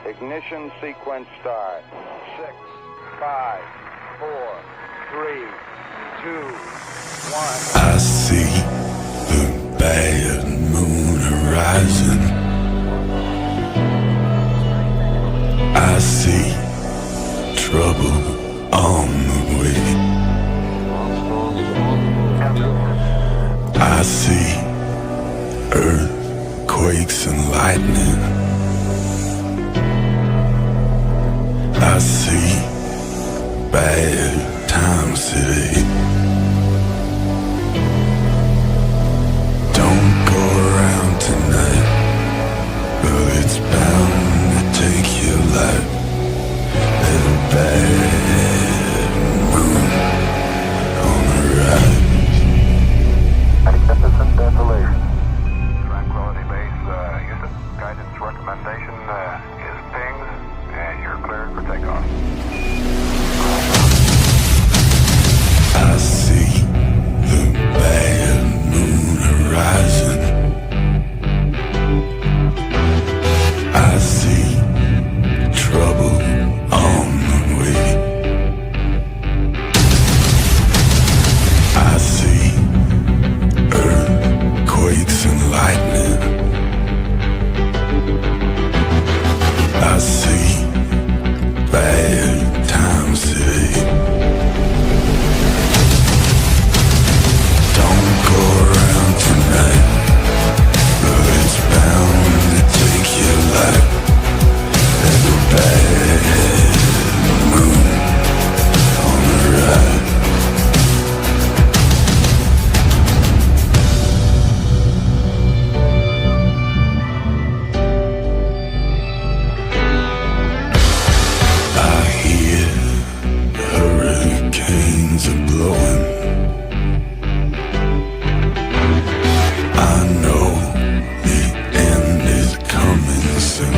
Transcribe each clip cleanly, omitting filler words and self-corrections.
Ignition sequence start. 6, 5, 4, 3, 2, 1. I see the bad moon horizon. I see trouble on the way. I see earthquakes and lightning. I see bad times today. Don't go around tonight, but it's bound to take your life. There's a bad moon on the rise. Magnificent desolation. Tranquility Base, Houston, guidance recommendation is pings, and you're cleared for takeoff. I see the bad moon horizon. I see trouble on the way. I see earthquakes and lightning. I see bad times today. Don't go around tonight, but it's bound to take your life. There's a bad moon on the rise. I hear hurricanes are blowing. I know the end is coming soon.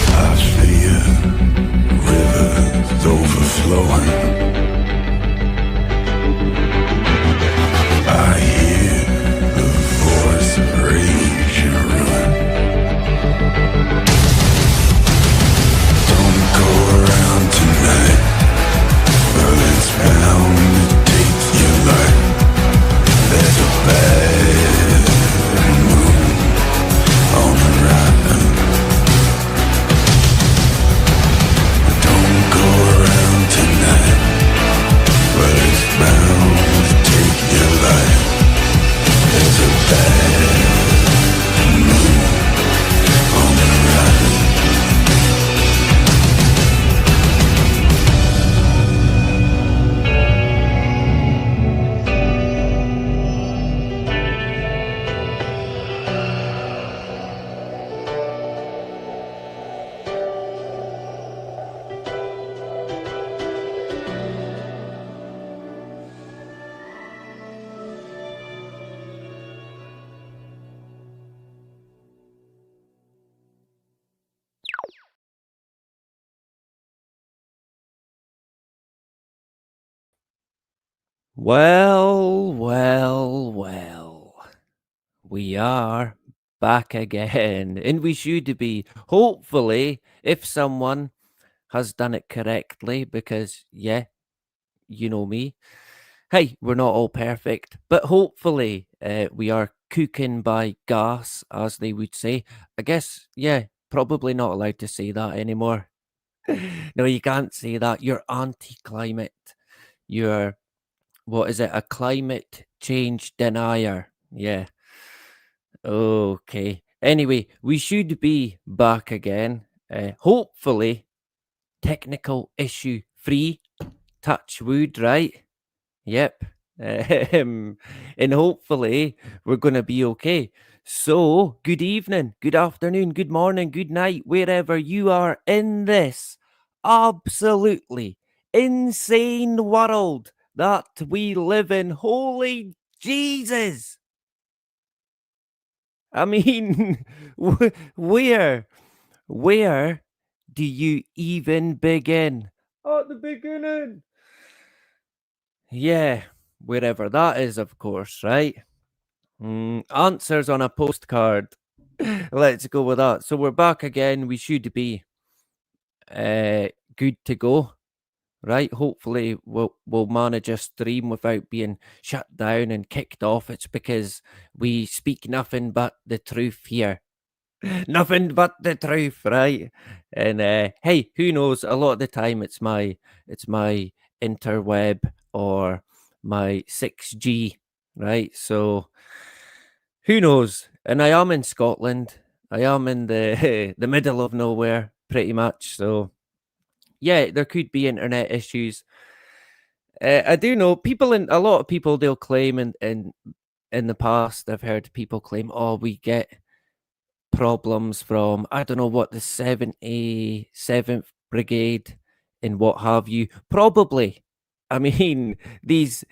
I fear rivers overflowing. I hear the voice of rage and ruin. Don't go around tonight, but it's bound to take your life. There's a bad moon on the rise. Don't go around tonight, but it's bound to take your life. There's a bad moon on the rise. Well. We are back again, and we should be. Hopefully, if someone has done it correctly, because, yeah, you know me. Hey, we're not all perfect, but hopefully, we are cooking by gas, as they would say. I guess, yeah, probably not allowed to say that anymore. No, you can't say that. You're anti climate. You're, what is it, a climate change denier. Yeah. Okay. Anyway, we should be back again. Hopefully, technical issue free. Touch wood, right? Yep. And hopefully, we're going to be okay. So, good evening, good afternoon, good morning, good night, wherever you are in this absolutely insane world that we live in. Holy Jesus! I mean, where do you even begin? At the beginning. Yeah, wherever that is, of course, right? Answers on a postcard. Let's go with that. So we're back again. We should be good to go, right? Hopefully we'll manage a stream without being shut down and kicked off. It's because we speak nothing but the truth here. Nothing but the truth, right? And hey, who knows? A lot of the time it's my interweb or my 6G, right? So who knows? And I am in Scotland. I am in the the middle of nowhere, pretty much. So yeah, there could be internet issues. I do know people, and a lot of people they'll claim, and in the past I've heard people claim, oh, we get problems from, I don't know what, the 77th Brigade and what have you. Probably. I mean, these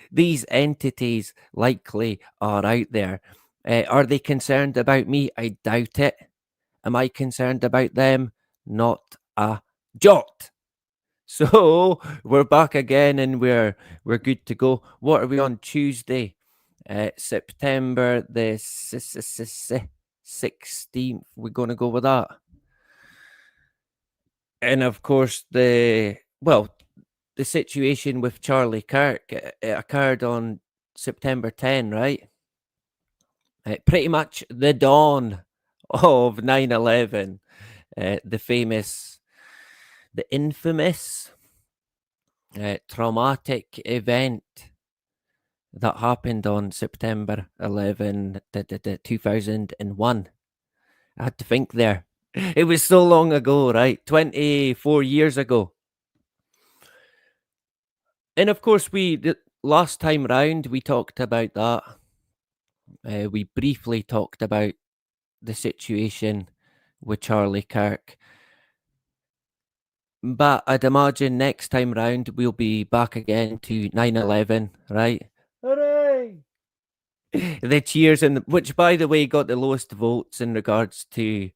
entities likely are out there. Are they concerned about me? I doubt it. Am I concerned about them? Not a jot. So we're back again, and we're good to go. What are we on Tuesday? September the 16th. We're going to go with that. And of course, the situation with Charlie Kirk, it occurred on September 10, right? Pretty much the dawn of 9/11, the infamous, traumatic event that happened on September 11, 2001. I had to think there. It was so long ago, right? 24 years ago. And of course, the last time round, we talked about that. We briefly talked about the situation with Charlie Kirk. But I'd imagine next time round, we'll be back again to 9/11, right? Hooray! The cheers, which, by the way, got the lowest votes in regards to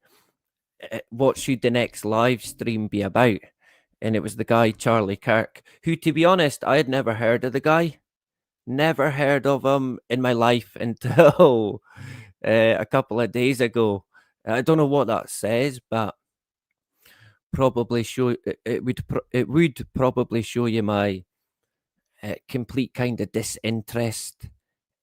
what should the next live stream be about. And it was the guy, Charlie Kirk, who, to be honest, I had never heard of the guy. Never heard of him in my life until a couple of days ago. I don't know what that says, but probably it would probably show you my complete kind of disinterest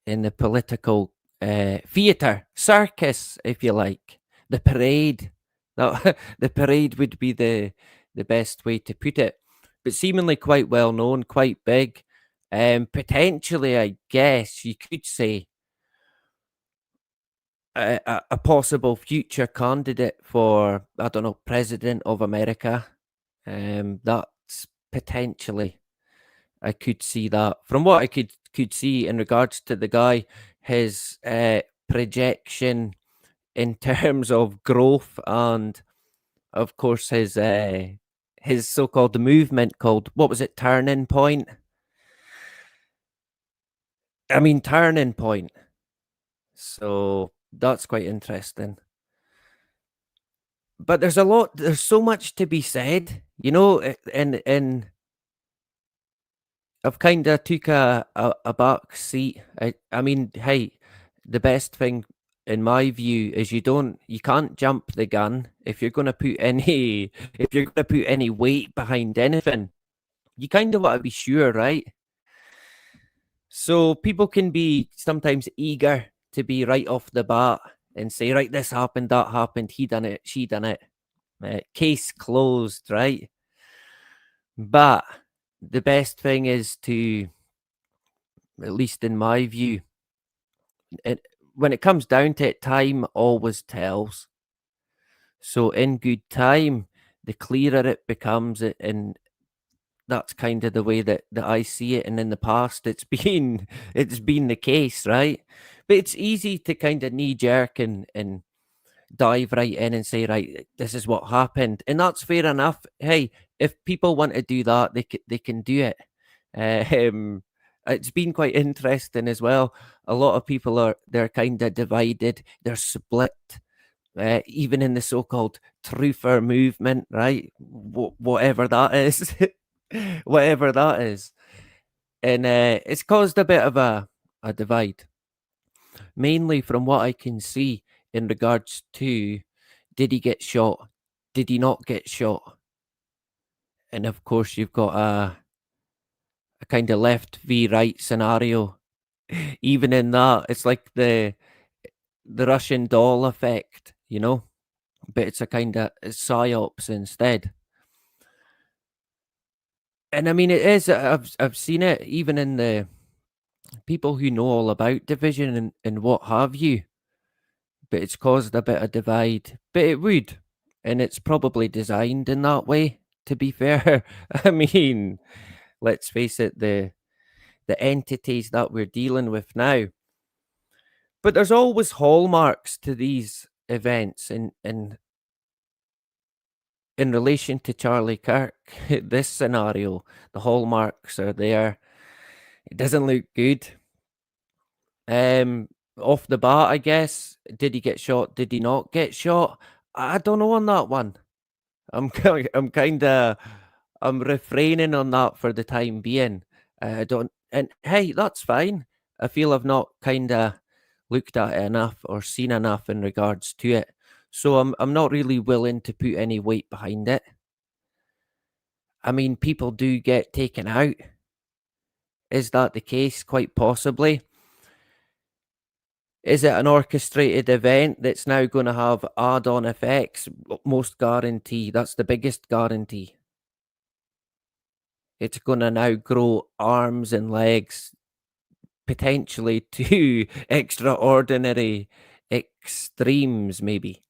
in the political theatre, circus, if you like, the parade. The parade would be the best way to put it, but seemingly quite well known, quite big. Potentially, I guess you could say a possible future candidate for, I don't know, president of America. That's potentially, I could see that from what I could see in regards to the guy, his projection in terms of growth, and of course his so-called movement called, what was it, Turning Point? I mean, Turning Point. So that's quite interesting. But there's so much to be said, and I've kind of took a back seat. I mean, hey, the best thing in my view is you can't jump the gun if you're going to put any weight behind anything. You kind of want to be sure, right? So people can be sometimes eager to be right off the bat and say, right, this happened, that happened, he done it, she done it. Case closed, right? But the best thing is to, at least in my view, when it comes down to it, time always tells. So in good time, the clearer it becomes, and that's kind of the way that I see it. And in the past, it's been the case, right? But it's easy to kind of knee jerk and dive right in and say, right, this is what happened, and that's fair enough. Hey, if people want to do that, they can do it. It's been quite interesting as well. A lot of people they're kind of divided, they're split, even in the so-called truther movement, right? Whatever that is. Whatever that is. And it's caused a bit of a divide, mainly from what I can see in regards to, did he get shot? Did he not get shot? And of course, you've got a kind of left v right scenario. Even in that, it's like the Russian doll effect, you know, but it's a kind of psyops instead. And I mean, it is. I've seen it even in the people who know all about division and what have you. But it's caused a bit of divide. But it would, and it's probably designed in that way. To be fair, I mean, let's face it, the entities that we're dealing with now. But there's always hallmarks to these events, in relation to Charlie Kirk, this scenario, the hallmarks are there. It doesn't look good. Off the bat, I guess. Did he get shot? Did he not get shot? I don't know on that one. I'm refraining on that for the time being. I don't, and hey, that's fine. I feel I've not kind of looked at it enough or seen enough in regards to it. So I'm not really willing to put any weight behind it. I mean, people do get taken out. Is that the case? Quite possibly. Is it an orchestrated event that's now going to have add-on effects? Most guarantee. That's the biggest guarantee. It's going to now grow arms and legs, potentially to extraordinary extremes, maybe.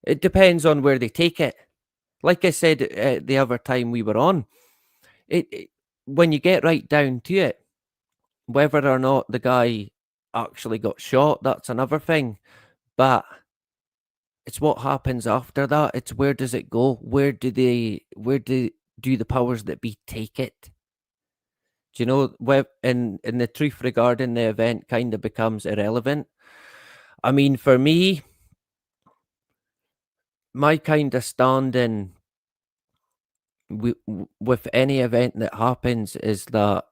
It depends on where they take it. Like I said the other time we were on, when you get right down to it, whether or not the guy actually got shot, that's another thing. But it's what happens after that. It's where does it go? Where do the powers that be take it? Do you know, and the truth regarding the event kind of becomes irrelevant. I mean, for me, my kind of standing with any event that happens is that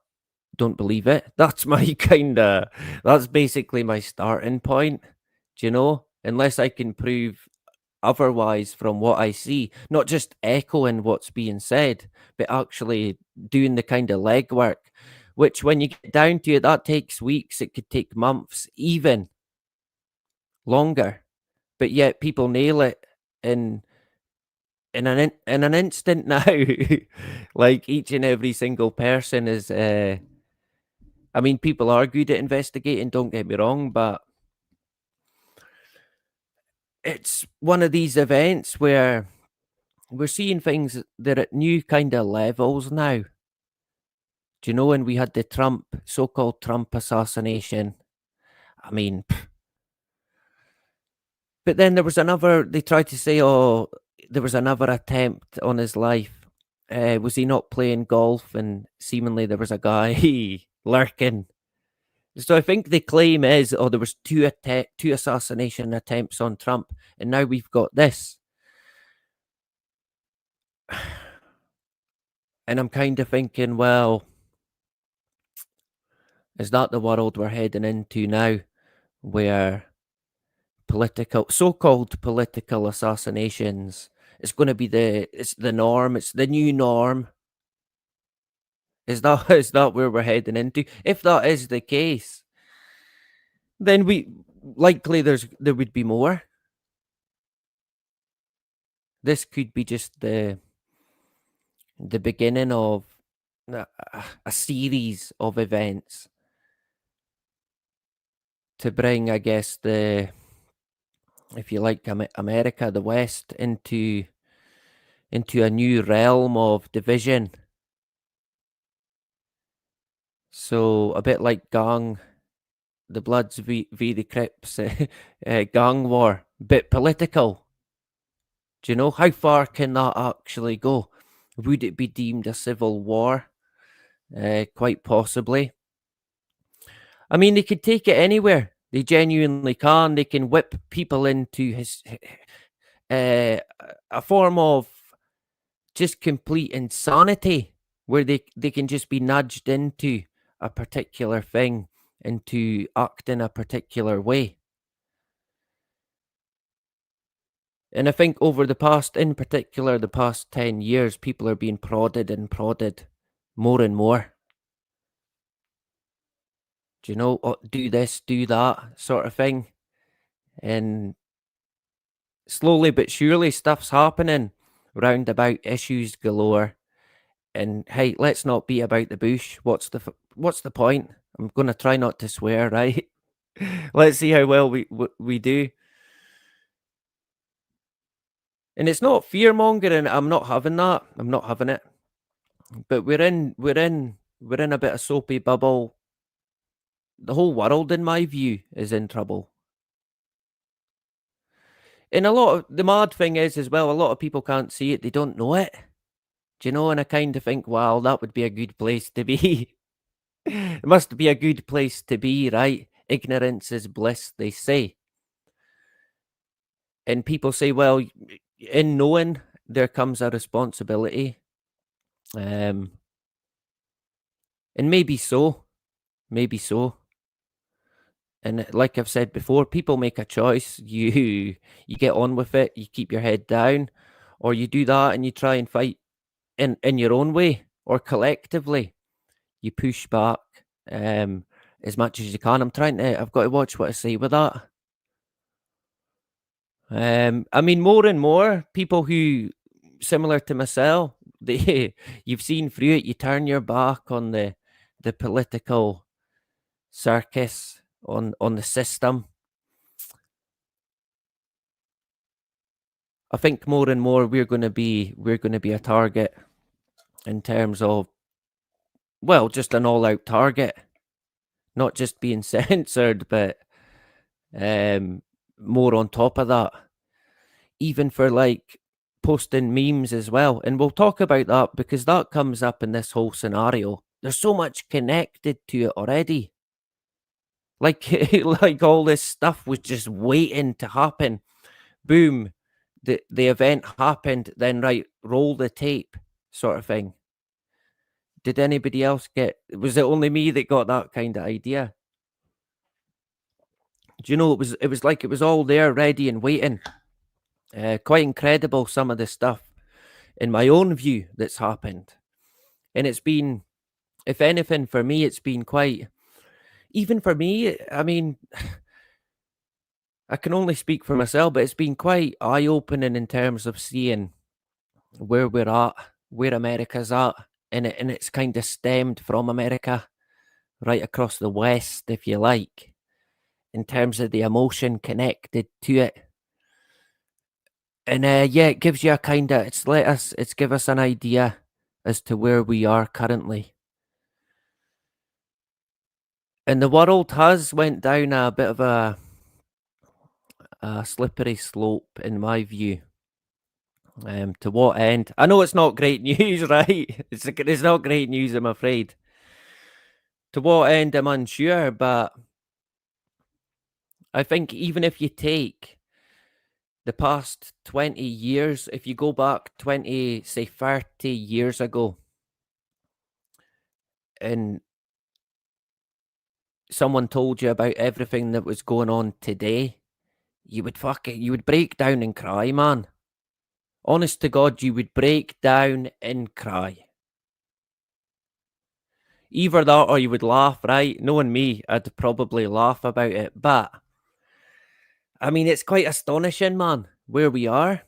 don't believe it. That's my that's basically my starting point. Do you know? Unless I can prove otherwise from what I see, not just echoing what's being said, but actually doing the kind of legwork, which when you get down to it, that takes weeks. It could take months, even longer. But yet people nail it in an instant now. Like each and every single person is. I mean, people are good at investigating. Don't get me wrong, but it's one of these events where we're seeing things that are at new kind of levels now. Do you know when we had the so-called Trump assassination? I mean, but then there was they tried to say, oh, there was another attempt on his life. Was he not playing golf? And seemingly there was a guy lurking. So I think the claim is, oh, there was two assassination attempts on Trump, and now we've got this. And I'm kind of thinking, well, is that the world we're heading into now, where so-called political assassinations, it's going to be it's the norm, it's the new norm? Is that where we're heading into? If that is the case, then there would be more. This could be just the beginning of a series of events to bring, I guess, if you like, America, the West, into a new realm of division. So a bit like the Bloods v the Crips gang war, bit political. Do you know, how far can that actually go? Would it be deemed a civil war? Quite possibly. I mean, they could take it anywhere. They genuinely can. They can whip people into a form of just complete insanity, where they can just be nudged into a particular thing and to act in a particular way. And I think over the past, in particular, the past 10 years, people are being prodded and prodded more and more. Do you know, "Oh, do this, do that," sort of thing. And slowly but surely, stuff's happening round about issues galore. And hey, let's not beat about the bush. What's the point? I'm going to try not to swear, right? Let's see how well we do. And it's not fear mongering. I'm not having that. I'm not having it. But we're in a bit of soapy bubble. The whole world, in my view, is in trouble. And a lot of the mad thing is as well, a lot of people can't see it, they don't know it. Do you know? And I kind of think, wow, that would be a good place to be. It must be a good place to be, right? Ignorance is bliss, they say. And people say, well, in knowing, there comes a responsibility. And maybe so. Maybe so. And like I've said before, people make a choice. You get on with it, you keep your head down, or you do that and you try and fight in your own way, or collectively. You push back as much as you can. I've got to watch what I say with that. I mean, more and more people who, similar to myself, you've seen through it, you turn your back on the political circus, on the system. I think more and more we're going to be a target in terms of, well, just an all-out target, not just being censored, but more on top of that, even for like posting memes as well. And we'll talk about that because that comes up in this whole scenario. There's so much connected to it already. Like like all this stuff was just waiting to happen. Boom, the event happened, then right, roll the tape, sort of thing. Did anybody else was it only me that got that kind of idea? Do you know, it was like it was all there ready and waiting. Quite incredible, some of the stuff, in my own view, that's happened. And it's been, if anything, for me, it's been quite, even for me, I mean, I can only speak for myself, but it's been quite eye-opening in terms of seeing where we're at, where America's at, and it's kind of stemmed from America right across the West, if you like, in terms of the emotion connected to it. And yeah, it gives you a kind of, it's give us an idea as to where we are currently. And the world has went down a bit of a slippery slope, in my view. To what end? I know it's not great news, right? It's not great news, I'm afraid. To what end, I'm unsure, but I think even if you take the past 20 years, if you go back 20, say 30 years ago, and someone told you about everything that was going on today, you would break down and cry, man. Honest to God, you would break down and cry. Either that or you would laugh, right? Knowing me, I'd probably laugh about it. But, I mean, it's quite astonishing, man, where we are.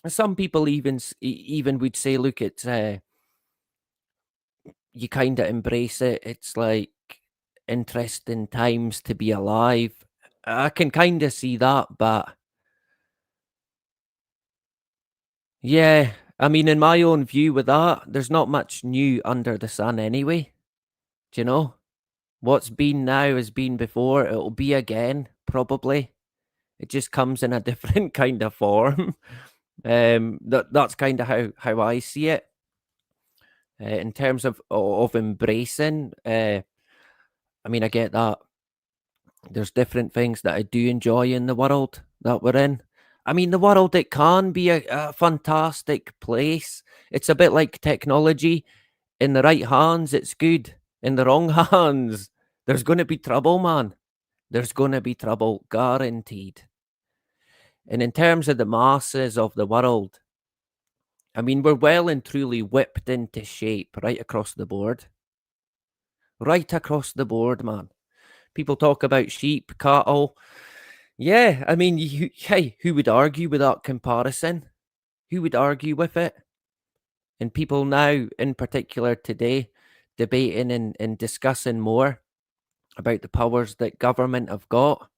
Some people even would say, look, it's, you kind of embrace it. It's like interesting times to be alive. I can kind of see that, but yeah, I mean, in my own view with that, there's not much new under the sun anyway. Do you know? What's been now has been before. It'll be again, probably. It just comes in a different kind of form. That's kind of how I see it. In terms of embracing, I mean, I get that. There's different things that I do enjoy in the world that we're in. I mean, the world, it can be a fantastic place. It's a bit like technology. In the right hands, it's good. In the wrong hands, there's going to be trouble, man. There's going to be trouble, guaranteed. And in terms of the masses of the world, I mean, we're well and truly whipped into shape right across the board. Right across the board, man. People talk about sheep, cattle. Yeah, I mean, hey, who would argue with that comparison? Who would argue with it? And people now, in particular today, debating and discussing more about the powers that government have got.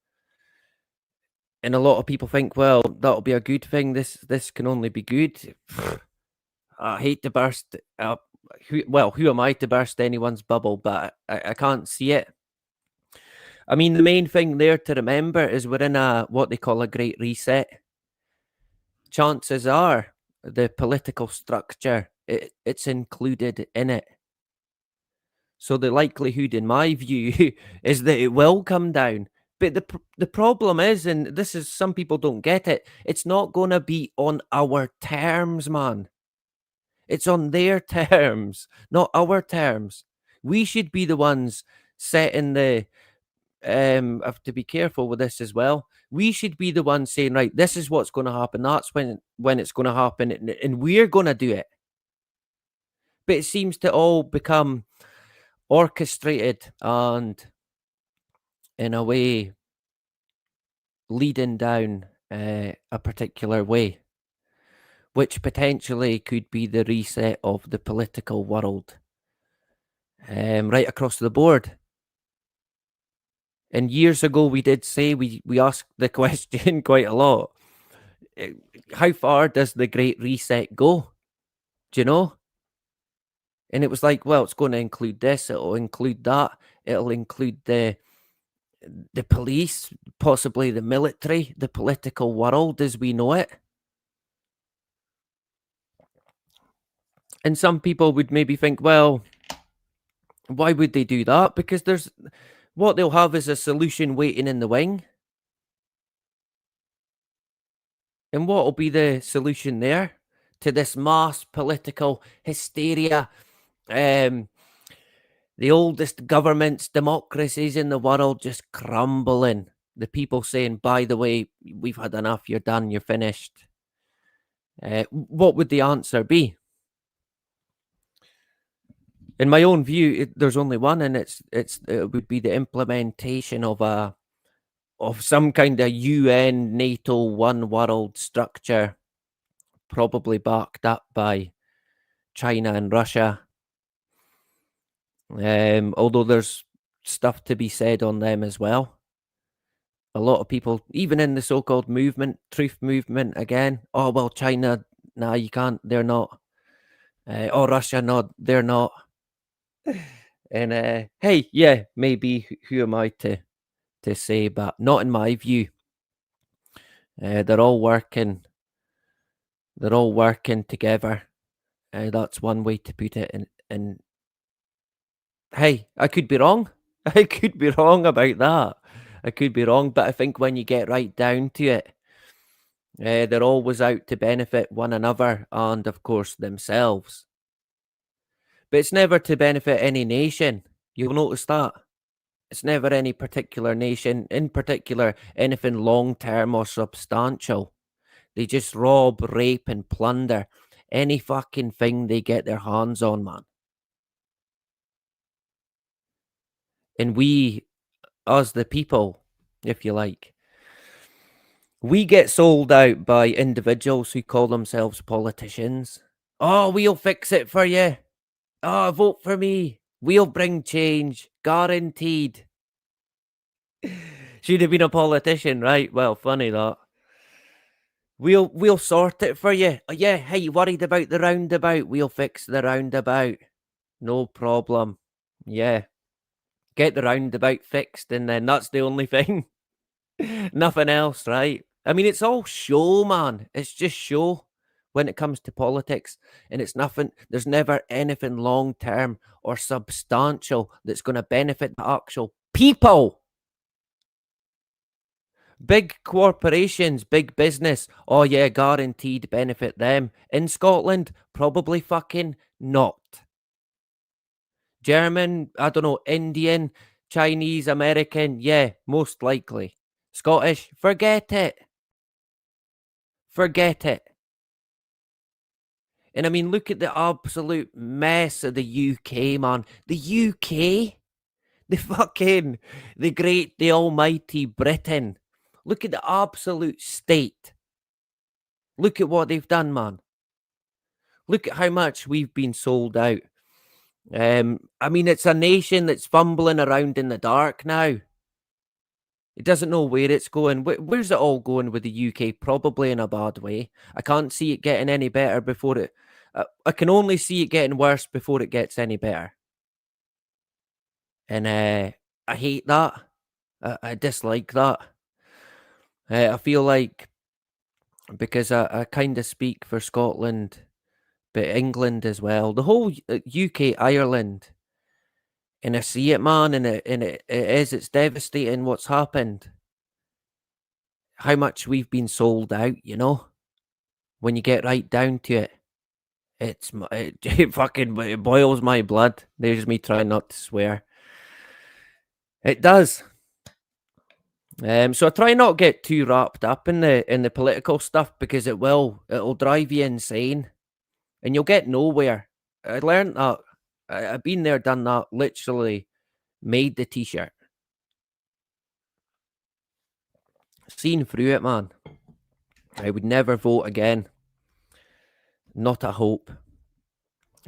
And a lot of people think, well, that'll be a good thing. This can only be good. I hate to burst up. Who am I to burst anyone's bubble? But I can't see it. I mean, the main thing there to remember is we're in what they call a great reset. Chances are the political structure, it's included in it. So the likelihood, in my view, is that it will come down. But the problem is, and this is, some people don't get it, it's not going to be on our terms, man. It's on their terms, not our terms. We should be the ones setting the. I have to be careful with this as well. We should be the ones saying, right, this is what's going to happen. That's when it's going to happen, and we're going to do it. But it seems to all become orchestrated and, in a way, leading down a particular way, which potentially could be the reset of the political world, right across the board. And years ago, we did say, we asked the question quite a lot, how far does the Great Reset go? Do you know? And it was like, well, it's going to include this, it'll include that, it'll include the police, possibly the military, the political world as we know it. And some people would maybe think, well, why would they do that? Because what they'll have is a solution waiting in the wing. And what will be the solution there to this mass political hysteria? The oldest governments, democracies in the world just crumbling. The people saying, by the way, we've had enough, you're done, you're finished. What would the answer be? In my own view, there's only one, and it would be the implementation of some kind of UN, NATO, one world structure, probably backed up by China and Russia. Although there's stuff to be said on them as well. A lot of people, even in the so-called movement, truth movement, again, oh, well, China, nah, you can't, they're not. Oh, Russia, no, they're not. And hey, yeah, maybe, who am I to say, but not in my view. They're all working together. That's one way to put it. And hey, I could be wrong. I could be wrong about that. I could be wrong, but I think when you get right down to it, they're always out to benefit one another and, of course, themselves. But it's never to benefit any nation. You'll notice that. It's never any particular nation, in particular, anything long-term or substantial. They just rob, rape, and plunder any fucking thing they get their hands on, man. And we, as the people, if you like, we get sold out by individuals who call themselves politicians. Oh, we'll fix it for you. Oh, vote for me. We'll bring change. Guaranteed. Should have been a politician, right? Well, funny that. We'll sort it for you. Oh, yeah, hey, you worried about the roundabout? We'll fix the roundabout. No problem. Yeah. Get the roundabout fixed, and then that's the only thing. Nothing else, right? I mean, it's all show, man. It's just show when it comes to politics. And it's nothing, there's never anything long term or substantial that's going to benefit the actual people. Big corporations, big business, oh yeah, guaranteed benefit them. In Scotland, probably fucking not. German, I don't know, Indian, Chinese, American, yeah, most likely. Scottish, forget it. Forget it. And I mean, look at the absolute mess of the UK, man. The UK? The great, the almighty Britain. Look at the absolute state. Look at what they've done, man. Look at how much we've been sold out. I mean, it's a nation that's fumbling around in the dark now. It doesn't know where it's going. Where's it all going with the UK? Probably in a bad way. I can't see it getting any better before it... I can only see it getting worse before it gets any better. And I hate that. I dislike that. I feel like, because I kind of speak for Scotland, but England as well, the whole UK, Ireland, and I see it, man, and it's devastating what's happened. How much we've been sold out, you know? When you get right down to it, it boils my blood. There's me trying not to swear. It does. So I try not get too wrapped up in the political stuff, because it'll drive you insane, and you'll get nowhere. I learned that. I've been there, done that. Literally made the t-shirt. Seen through it, man. I would never vote again. Not a hope.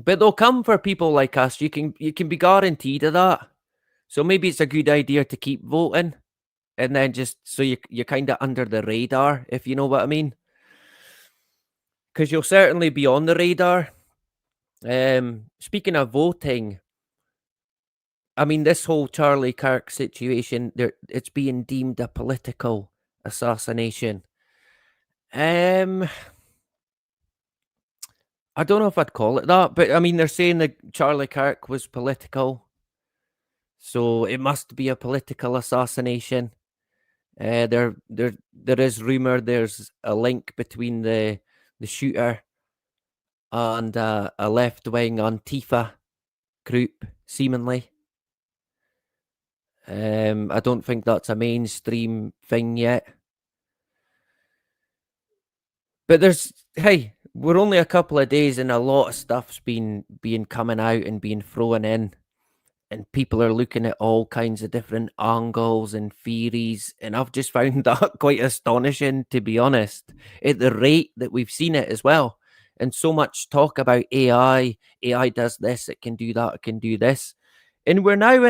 But they'll come for people like us. You can be guaranteed of that. So maybe it's a good idea to keep voting, and then just so you're kind of under the radar, if you know what I mean. Because you'll certainly be on the radar. Speaking of voting, I mean, this whole Charlie Kirk situation, it's being deemed a political assassination. I don't know if I'd call it that, but I mean, they're saying that Charlie Kirk was political, so it must be a political assassination. There is rumor there's a link between the shooter and a left-wing Antifa group, seemingly. I don't think that's a mainstream thing yet. But we're only a couple of days, and a lot of stuff's being coming out and being thrown in, and people are looking at all kinds of different angles and theories, and I've just found that quite astonishing, to be honest, at the rate that we've seen it as well. And so much talk about AI does this, it can do that, it can do this. And we're now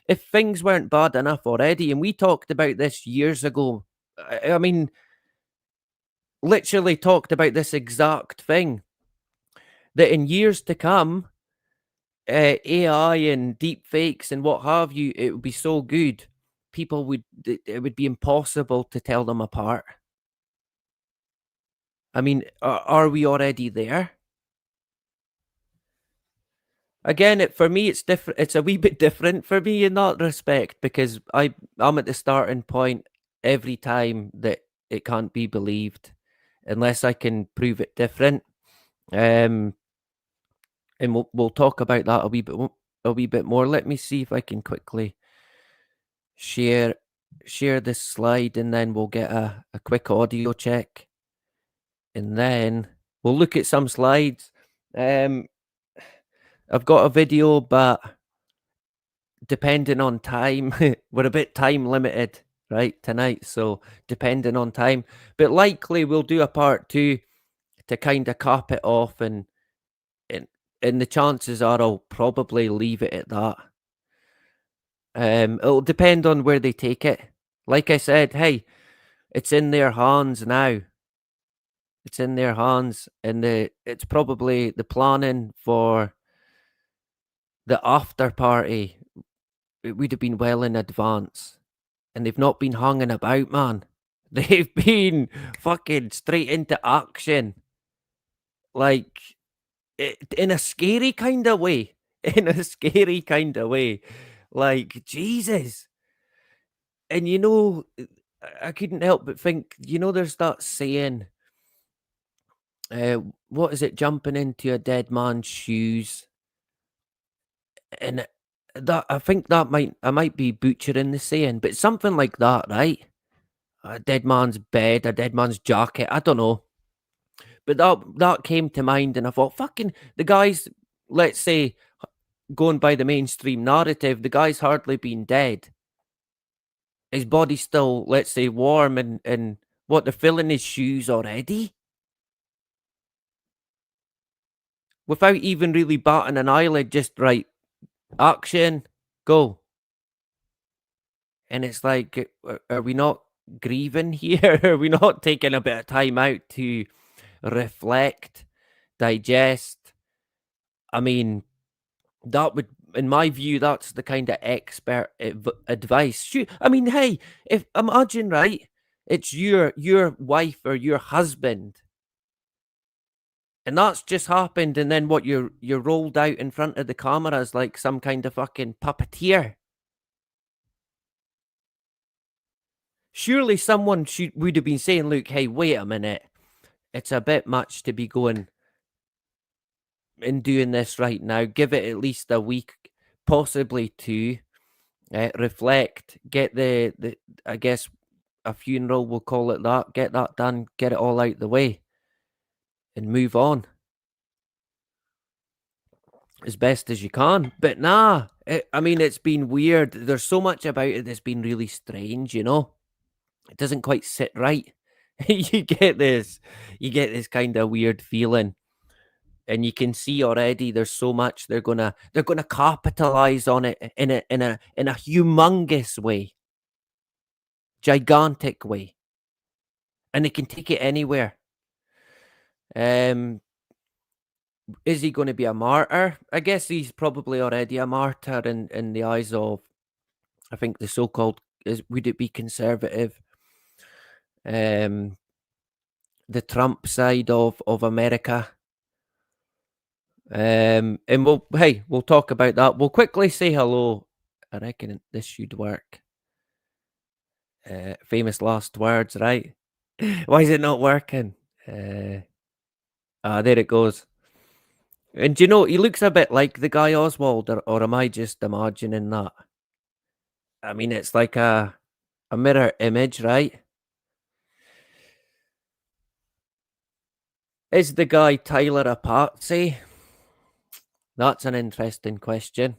if things weren't bad enough already, and we talked about this years ago, I mean, literally talked about this exact thing, that in years to come, AI and deep fakes and what have you, it would be so good, it would be impossible to tell them apart. I mean, are we already there? Again, for me, it's different. It's a wee bit different for me in that respect, because I'm at the starting point every time that it can't be believed unless I can prove it different. And we'll talk about that a wee bit more. Let me see if I can quickly share this slide, and then we'll get a quick audio check, and then we'll look at some slides. I've got a video, but depending on time, we're a bit time limited right tonight, so depending on time, but likely we'll do a part 2 to kind of cap it off, and the chances are I'll probably leave it at that. It'll depend on where they take it. Like I said, hey, it's in their hands now. It's in their hands, and it's probably the planning for the after party. It would have been well in advance, and they've not been hanging about, man. They've been fucking straight into action, like in a scary kind of way. In a scary kind of way, like Jesus. And I couldn't help but think, there's that saying, what is it, jumping into a dead man's shoes, and that I think I might be butchering the saying, but something like that, right? a dead man's bed, a dead man's jacket. I don't know. But that came to mind, and I thought, fucking the guy's, let's say, going by the mainstream narrative, the guy's hardly been dead. His body's still, let's say, warm, and what, they're filling his shoes already? Without even really batting an eyelid, just right, action, go. And it's like, are we not grieving here? Are we not taking a bit of time out to reflect, digest? I mean, that would, in my view, that's the kind of expert advice. I mean, hey, if imagine, right, it's your wife or your husband, and that's just happened, and then what, you're rolled out in front of the cameras like some kind of fucking puppeteer. Surely someone would have been saying, look, hey, wait a minute, it's a bit much to be going and doing this right now. Give it at least a week, possibly two. Reflect, get the I guess a funeral, we'll call it that. Get that done, get it all out the way, and move on as best as you can. But nah, I mean, it's been weird. There's so much about it that's been really strange, you know? It doesn't quite sit right. you get this kind of weird feeling. And you can see already there's so much they're gonna capitalize on it in a humongous way, gigantic way, and they can take it anywhere. Is he going to be a martyr? I guess he's probably already a martyr in the eyes of, I think, the so-called, would it be conservative, the Trump side of America. And we'll talk about that. We'll quickly say hello. I reckon this should work. Famous last words, right? Why is it not working? There it goes. And do you know, he looks a bit like the guy Oswald, or am I just imagining that? I mean, it's like a mirror image, right? Is the guy Tyler a patsy? That's an interesting question.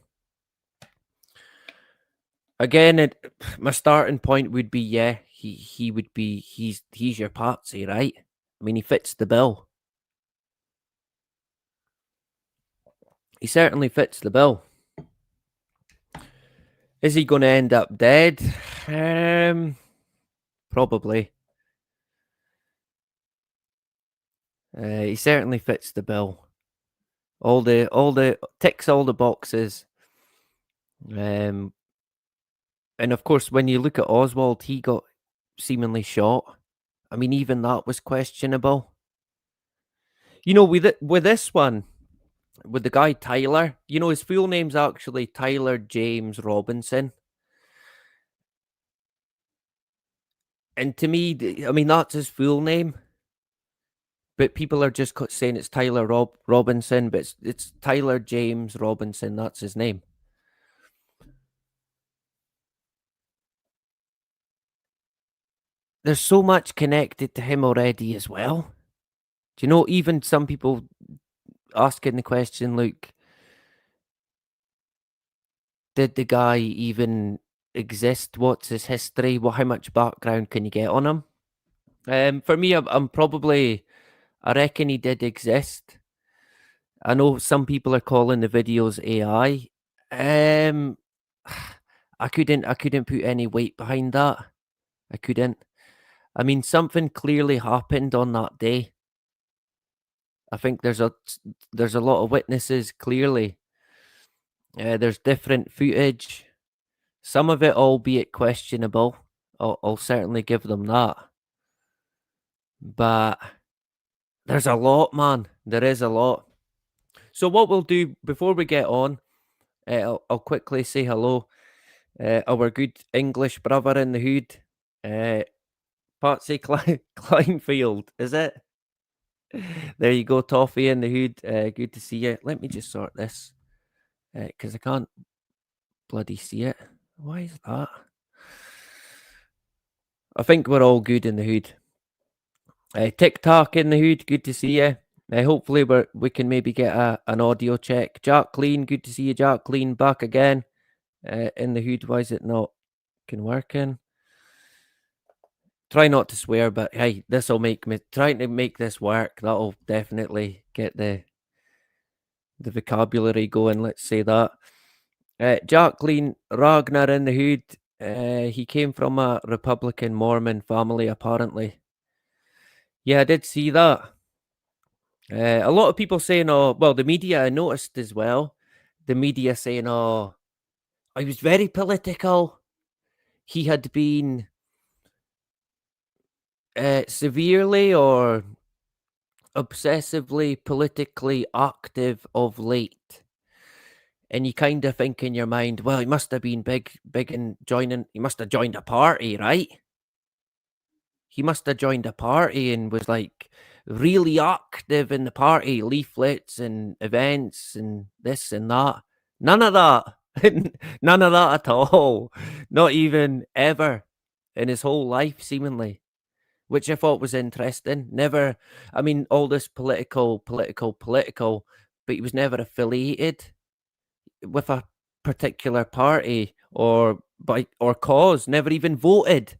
Again, my starting point would be, yeah, he would be, he's your patsy, right? I mean, he fits the bill. He certainly fits the bill. Is he going to end up dead? Probably. He certainly fits the bill. All the ticks all the boxes. And of course, when you look at Oswald, he got seemingly shot. I mean, even that was questionable. You know, with this one, with the guy Tyler, you know, his full name's actually Tyler James Robinson. And to me, I mean, that's his full name. But people are just saying it's Tyler Robinson, but it's Tyler James Robinson. That's his name. There's so much connected to him already as well. Do you know, even some people asking the question, look, did the guy even exist? What's his history? How much background can you get on him? For me, I'm probably, I reckon he did exist. I know some people are calling the videos AI. I couldn't put any weight behind that. I couldn't. I mean, something clearly happened on that day. I think there's a lot of witnesses, clearly. There's different footage. Some of it, albeit questionable. I'll certainly give them that. But there's a lot, man. There is a lot. So what we'll do before we get on, I'll quickly say hello. Our good English brother in the hood, Patsy Kleinfield, is it? There you go, Toffee in the hood. Good to see you. Let me just sort this, because I can't bloody see it. Why is that? I think we're all good in the hood. TikTok in the hood, good to see you. Hopefully we can maybe get an audio check. Jacqueline, good to see you. Jacqueline, back again in the hood. Why is it not working? Try not to swear, but hey, this will make me trying to make this work. That'll definitely get the vocabulary going. Let's say that. Jacqueline Ragnar in the hood. He came from a Republican Mormon family, apparently. Yeah, I did see that. A lot of people saying, "Oh, well," the media I noticed as well. The media saying, "Oh, he was very political. He had been severely or obsessively politically active of late." And you kind of think in your mind, well, he must have been big in joining. He must have joined a party, right? He must have joined a party and was like really active in the party, leaflets and events and this and that. None of that. None of that at all. Not even ever in his whole life, seemingly, which I thought was interesting. Never, I mean, all this political, but he was never affiliated with a particular party or cause, never even voted.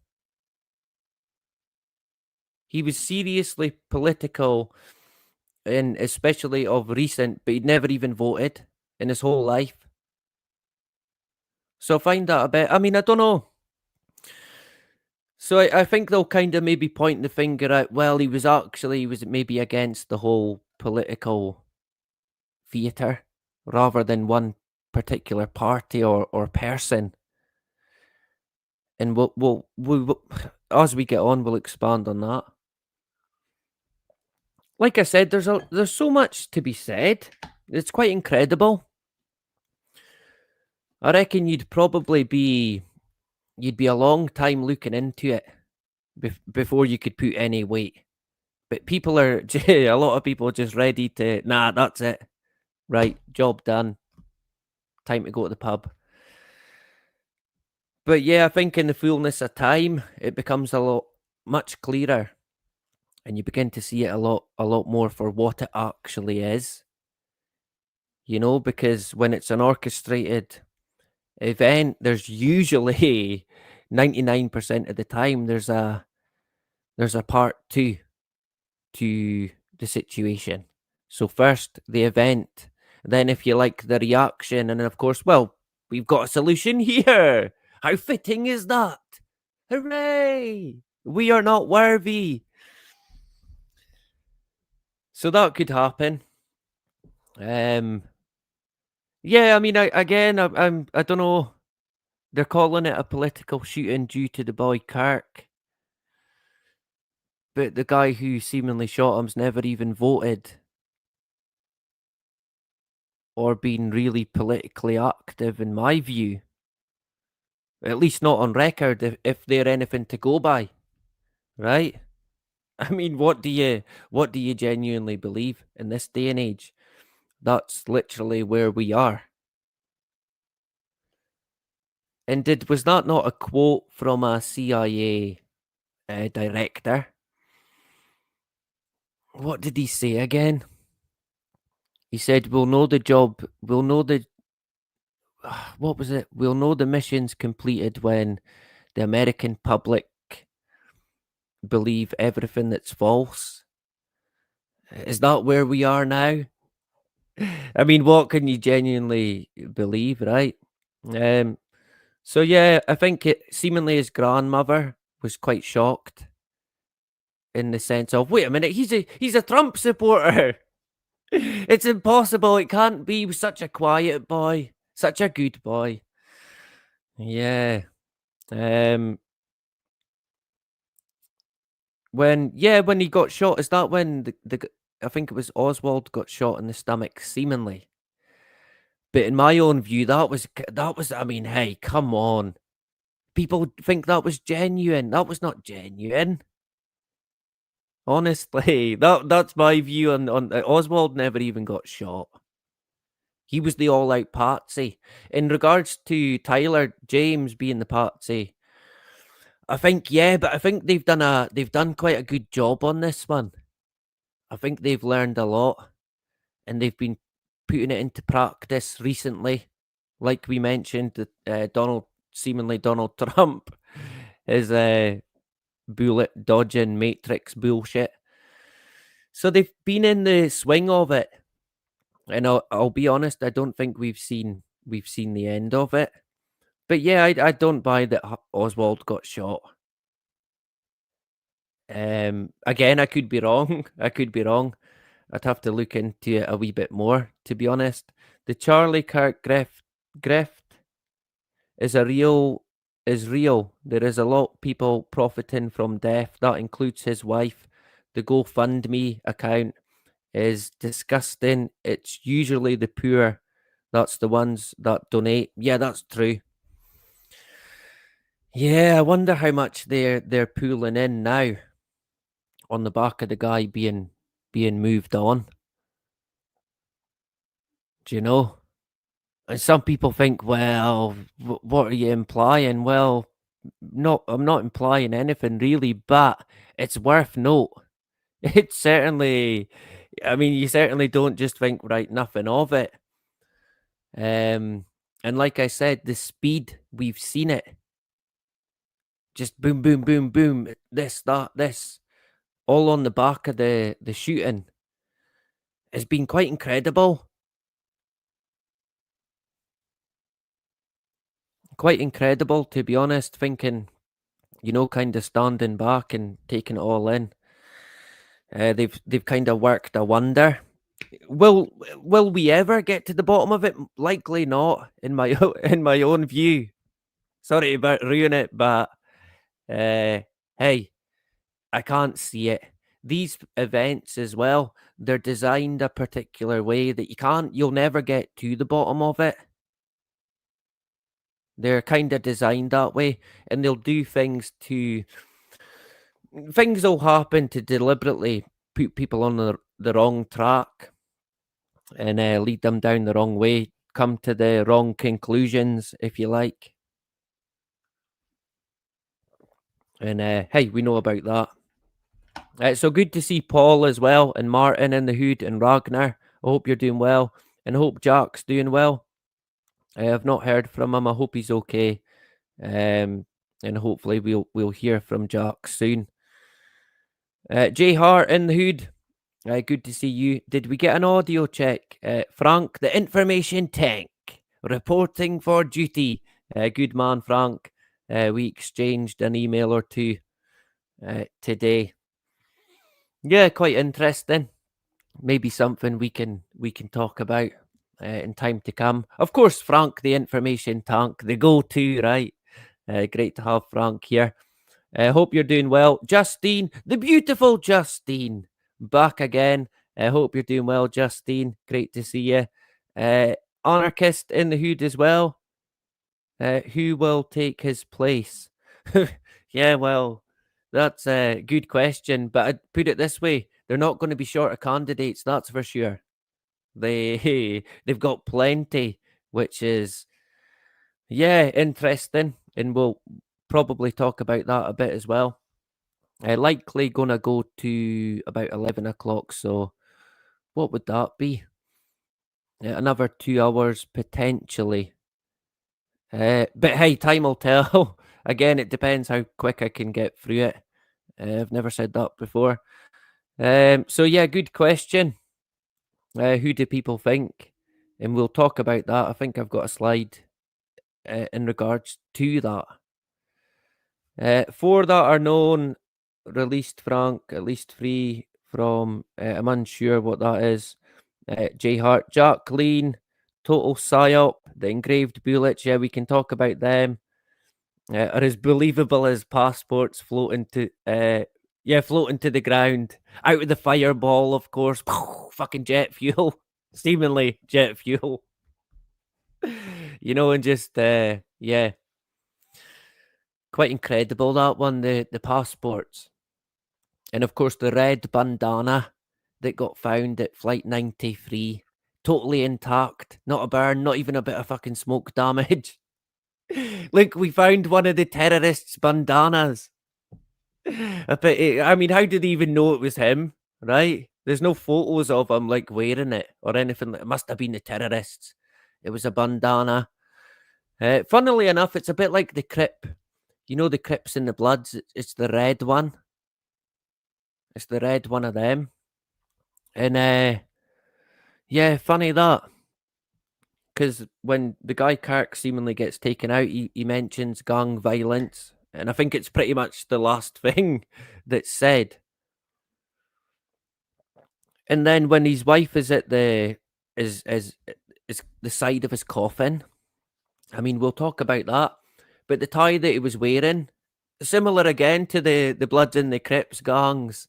He was seriously political, and especially of recent, but he'd never even voted in his whole life. So I find that a bit, I mean, I don't know. So I think they'll kind of maybe point the finger at, well, he was maybe against the whole political theatre rather than one particular party or person. And we'll as we get on, we'll expand on that. Like I said, there's so much to be said. It's quite incredible. I reckon you'd be a long time looking into it before you could put any weight. But people are a lot of people are just ready to, nah, that's it. Right, job done. Time to go to the pub. But yeah, I think in the fullness of time, it becomes much clearer, and you begin to see it a lot more for what it actually is. You know, because when it's an orchestrated event, there's usually 99% of the time there's a part two to the situation. So first the event, then if you like the reaction, and then of course, well, we've got a solution here. How fitting is that? Hooray! We are not worthy. So that could happen. Yeah, I mean, I don't know. They're calling it a political shooting due to the boy Kirk, but the guy who seemingly shot him's never even voted or been really politically active, in my view. At least not on record, if they're anything to go by, right? I mean, what do you genuinely believe in this day and age? That's literally where we are. And was that not a quote from a CIA director? What did he say again? He said, "We'll know the job. We'll know the what was it? We'll know the mission's completed when the American public believe everything that's false." Is that where we are now? I mean, what can you genuinely believe, right? So yeah, I think seemingly his grandmother was quite shocked in the sense of, wait a minute, he's a Trump supporter. It's impossible. It can't be. He was such a quiet boy, such a good boy. Yeah. When he got shot, is that when the I think it was Oswald got shot in the stomach, seemingly. But in my own view, that was. I mean, hey, come on. People think that was genuine. That was not genuine. Honestly, that's my view on Oswald never even got shot. He was the all-out patsy. In regards to Tyler James being the patsy, I think, yeah, but I think they've done quite a good job on this one. I think they've learned a lot, and they've been putting it into practice recently. Like we mentioned, that seemingly Donald Trump is bullet dodging matrix bullshit. So they've been in the swing of it, and I'll be honest, I don't think we've seen the end of it. But yeah, I don't buy that Oswald got shot. Again, I could be wrong. I could be wrong. I'd have to look into it a wee bit more, to be honest. The Charlie Kirk grift is real. There is a lot of people profiting from death. That includes his wife. The GoFundMe account is disgusting. It's usually the poor. That's the ones that donate. Yeah, that's true. Yeah, I wonder how much they're pulling in now on the back of the guy being moved on. Do you know? And some people think, well, what are you implying? Well, I'm not implying anything really, but it's worth note. It's certainly, I mean, you certainly don't just think right nothing of it. And like I said, the speed we've seen it, just boom, boom, boom, boom, this, that, this, all on the back of the shooting, has been quite incredible. Quite incredible, to be honest, thinking, kind of standing back and taking it all in. They've kind of worked a wonder. Will we ever get to the bottom of it? Likely not, in my in my own view. Sorry about ruin it, but hey, I can't see it. These events as well, they're designed a particular way that you'll never get to the bottom of it. They're kind of designed that way, and they'll do things will happen to deliberately put people on the wrong track and lead them down the wrong way, come to the wrong conclusions, if you like. And hey, we know about that. So good to see Paul as well, and Martin in the hood, and Ragnar. I hope you're doing well, and I hope Jack's doing well. I have not heard from him. I hope he's okay. And hopefully we'll hear from Jack soon. Jay Hart in the hood. Good to see you. Did we get an audio check? Frank, the information tank, reporting for duty. Good man, Frank. We exchanged an email or two today. Yeah, quite interesting. Maybe something we can talk about in time to come. Of course, Frank, the information tank, the go-to, right? Great to have Frank here. I hope you're doing well. Justine, the beautiful Justine, back again. I hope you're doing well, Justine. Great to see you. Anarchist in the hood as well. Who will take his place? Yeah, well, that's a good question, but I'd put it this way. They're not going to be short of candidates, that's for sure. They've got plenty, which is, yeah, interesting, and we'll probably talk about that a bit as well. Likely going to go to about 11 o'clock, so what would that be? Another 2 hours, potentially. But hey, time will tell. Again, it depends how quick I can get through it. I've never said that before. So yeah, good question. Who do people think? And we'll talk about that. I think I've got a slide in regards to that. Four that are known, released Frank, at least 3 from, I'm unsure what that is. J Hart, Jacqueline, Total Psyop, the engraved bullets. Yeah, we can talk about them. Are as believable as passports floating to the ground out of the fireball, of course. Fucking jet fuel, seemingly jet fuel. And just yeah, quite incredible that one. The passports, and of course the red bandana that got found at Flight 93, totally intact, not a burn, not even a bit of fucking smoke damage. Look, we found one of the terrorists' bandanas. I mean, how did they even know it was him, right? There's no photos of him, like, wearing it or anything. It must have been the terrorists. It was a bandana. Funnily enough, it's a bit like the Crip. You know the Crips and the Bloods? It's the red one. It's the red one of them. And, yeah, funny that. Because when the guy Kirk seemingly gets taken out, he mentions gang violence. And I think it's pretty much the last thing that's said. And then when his wife is at the the side of his coffin, I mean, we'll talk about that. But the tie that he was wearing, similar again to the Bloods and the Crips gangs,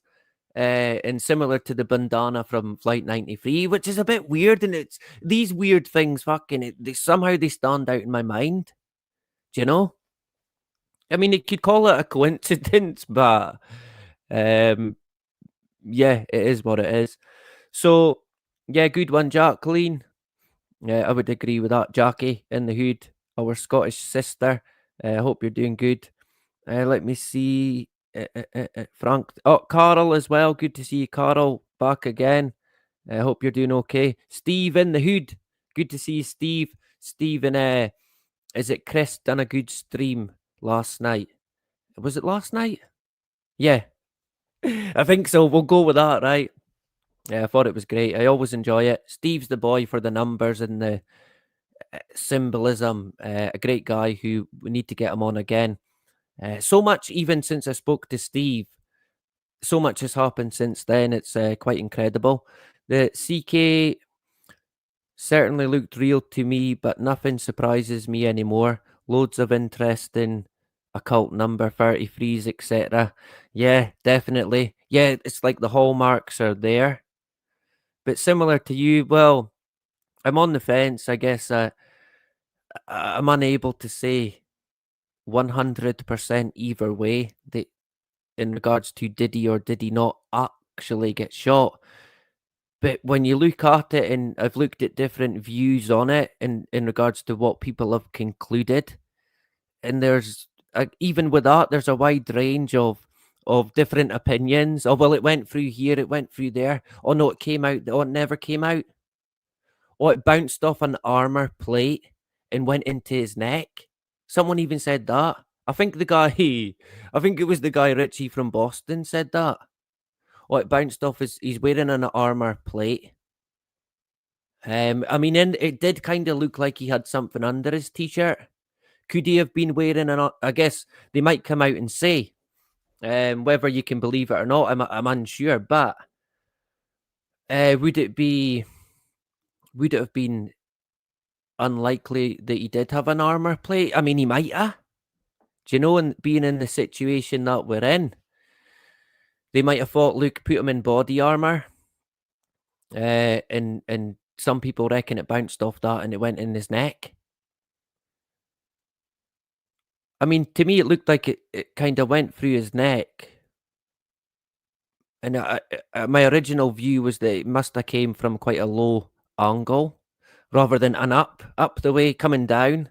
and similar to the bandana from Flight 93, which is a bit weird. And it's these weird things, somehow they stand out in my mind. Do you know? I mean, you could call it a coincidence, but yeah, it is what it is. So, yeah, good one, Jacqueline. Yeah, I would agree with that. Jackie in the hood, our Scottish sister. I hope you're doing good. Let me see. Frank. Oh, Carol as well. Good to see you, Carol. Back again. I hope you're doing okay. Steve in the hood. Good to see you, Steve. Steve and is it Chris done a good stream last night? Was it last night? Yeah. I think so. We'll go with that, right? Yeah, I thought it was great. I always enjoy it. Steve's the boy for the numbers and the symbolism. A great guy who we need to get him on again. So much, even since I spoke to Steve, so much has happened since then. It's quite incredible. The CK certainly looked real to me, but nothing surprises me anymore. Loads of interesting occult number 33s, etc. Yeah, definitely. Yeah, it's like the hallmarks are there. But similar to you, well, I'm on the fence. I guess I'm unable to say 100% either way that in regards to did he or did he not actually get shot. But when you look at it, and I've looked at different views on it in regards to what people have concluded, and there's even with that, there's a wide range of different opinions. Oh, well, it went through here, it went through there. Oh, no, it came out. Oh, it never came out. Oh, it bounced off an armor plate and went into his neck. Someone even said that. I think it was the guy Richie from Boston said that. Oh, it bounced off he's wearing an armor plate. I mean, it did kind of look like he had something under his t-shirt. Could he have been wearing I guess they might come out and say, whether you can believe it or not, I'm unsure, but would it have been unlikely that he did have an armor plate? I mean, he might have. Do you know, and being in the situation that we're in, they might have thought, look, put him in body armor. And some people reckon it bounced off that and it went in his neck. I mean, to me, it looked like it kind of went through his neck. And my original view was that it must have came from quite a low angle rather than an up the way coming down.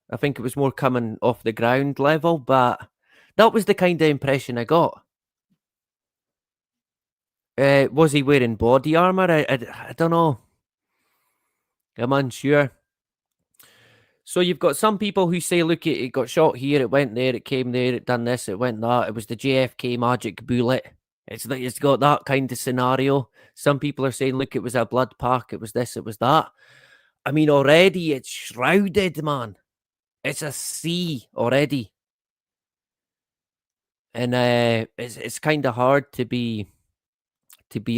I think it was more coming off the ground level, but that was the kind of impression I got. Was he wearing body armor? I don't know. I'm unsure. So you've got some people who say, look, it got shot here, it went there, it came there, it done this, it went that. It was the JFK magic bullet. It's got that kind of scenario. Some people are saying, look, it was a blood pack, it was this, it was that. I mean, already it's shrouded, man. It's a C already. And it's kind of hard to be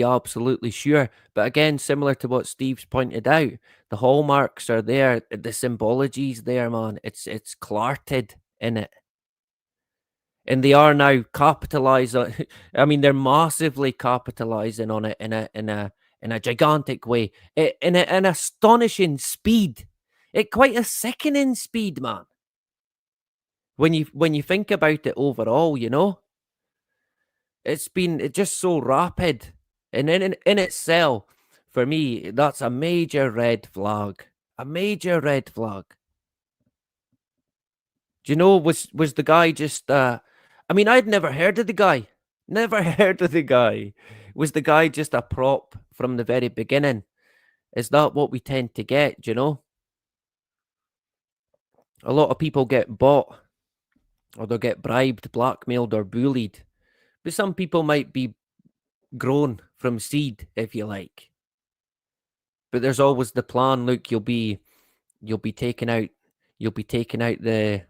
absolutely sure. But again, similar to what Steve's pointed out, the hallmarks are there, the symbology's there, man. It's clarted in it. And they are now capitalizing. I mean, they're massively capitalizing on it in a gigantic way, in an astonishing speed, quite a sickening speed, man. When you think about it overall, you know, it's just so rapid, and in itself, for me, that's a major red flag. A major red flag. Do you know, was the guy just I mean, I'd never heard of the guy. Never heard of the guy. Was the guy just a prop from the very beginning? Is that what we tend to get, do you know? A lot of people get bought or they'll get bribed, blackmailed, or bullied. But some people might be grown from seed, if you like. But there's always the plan. Look, you'll be taken out. You'll be taken out the.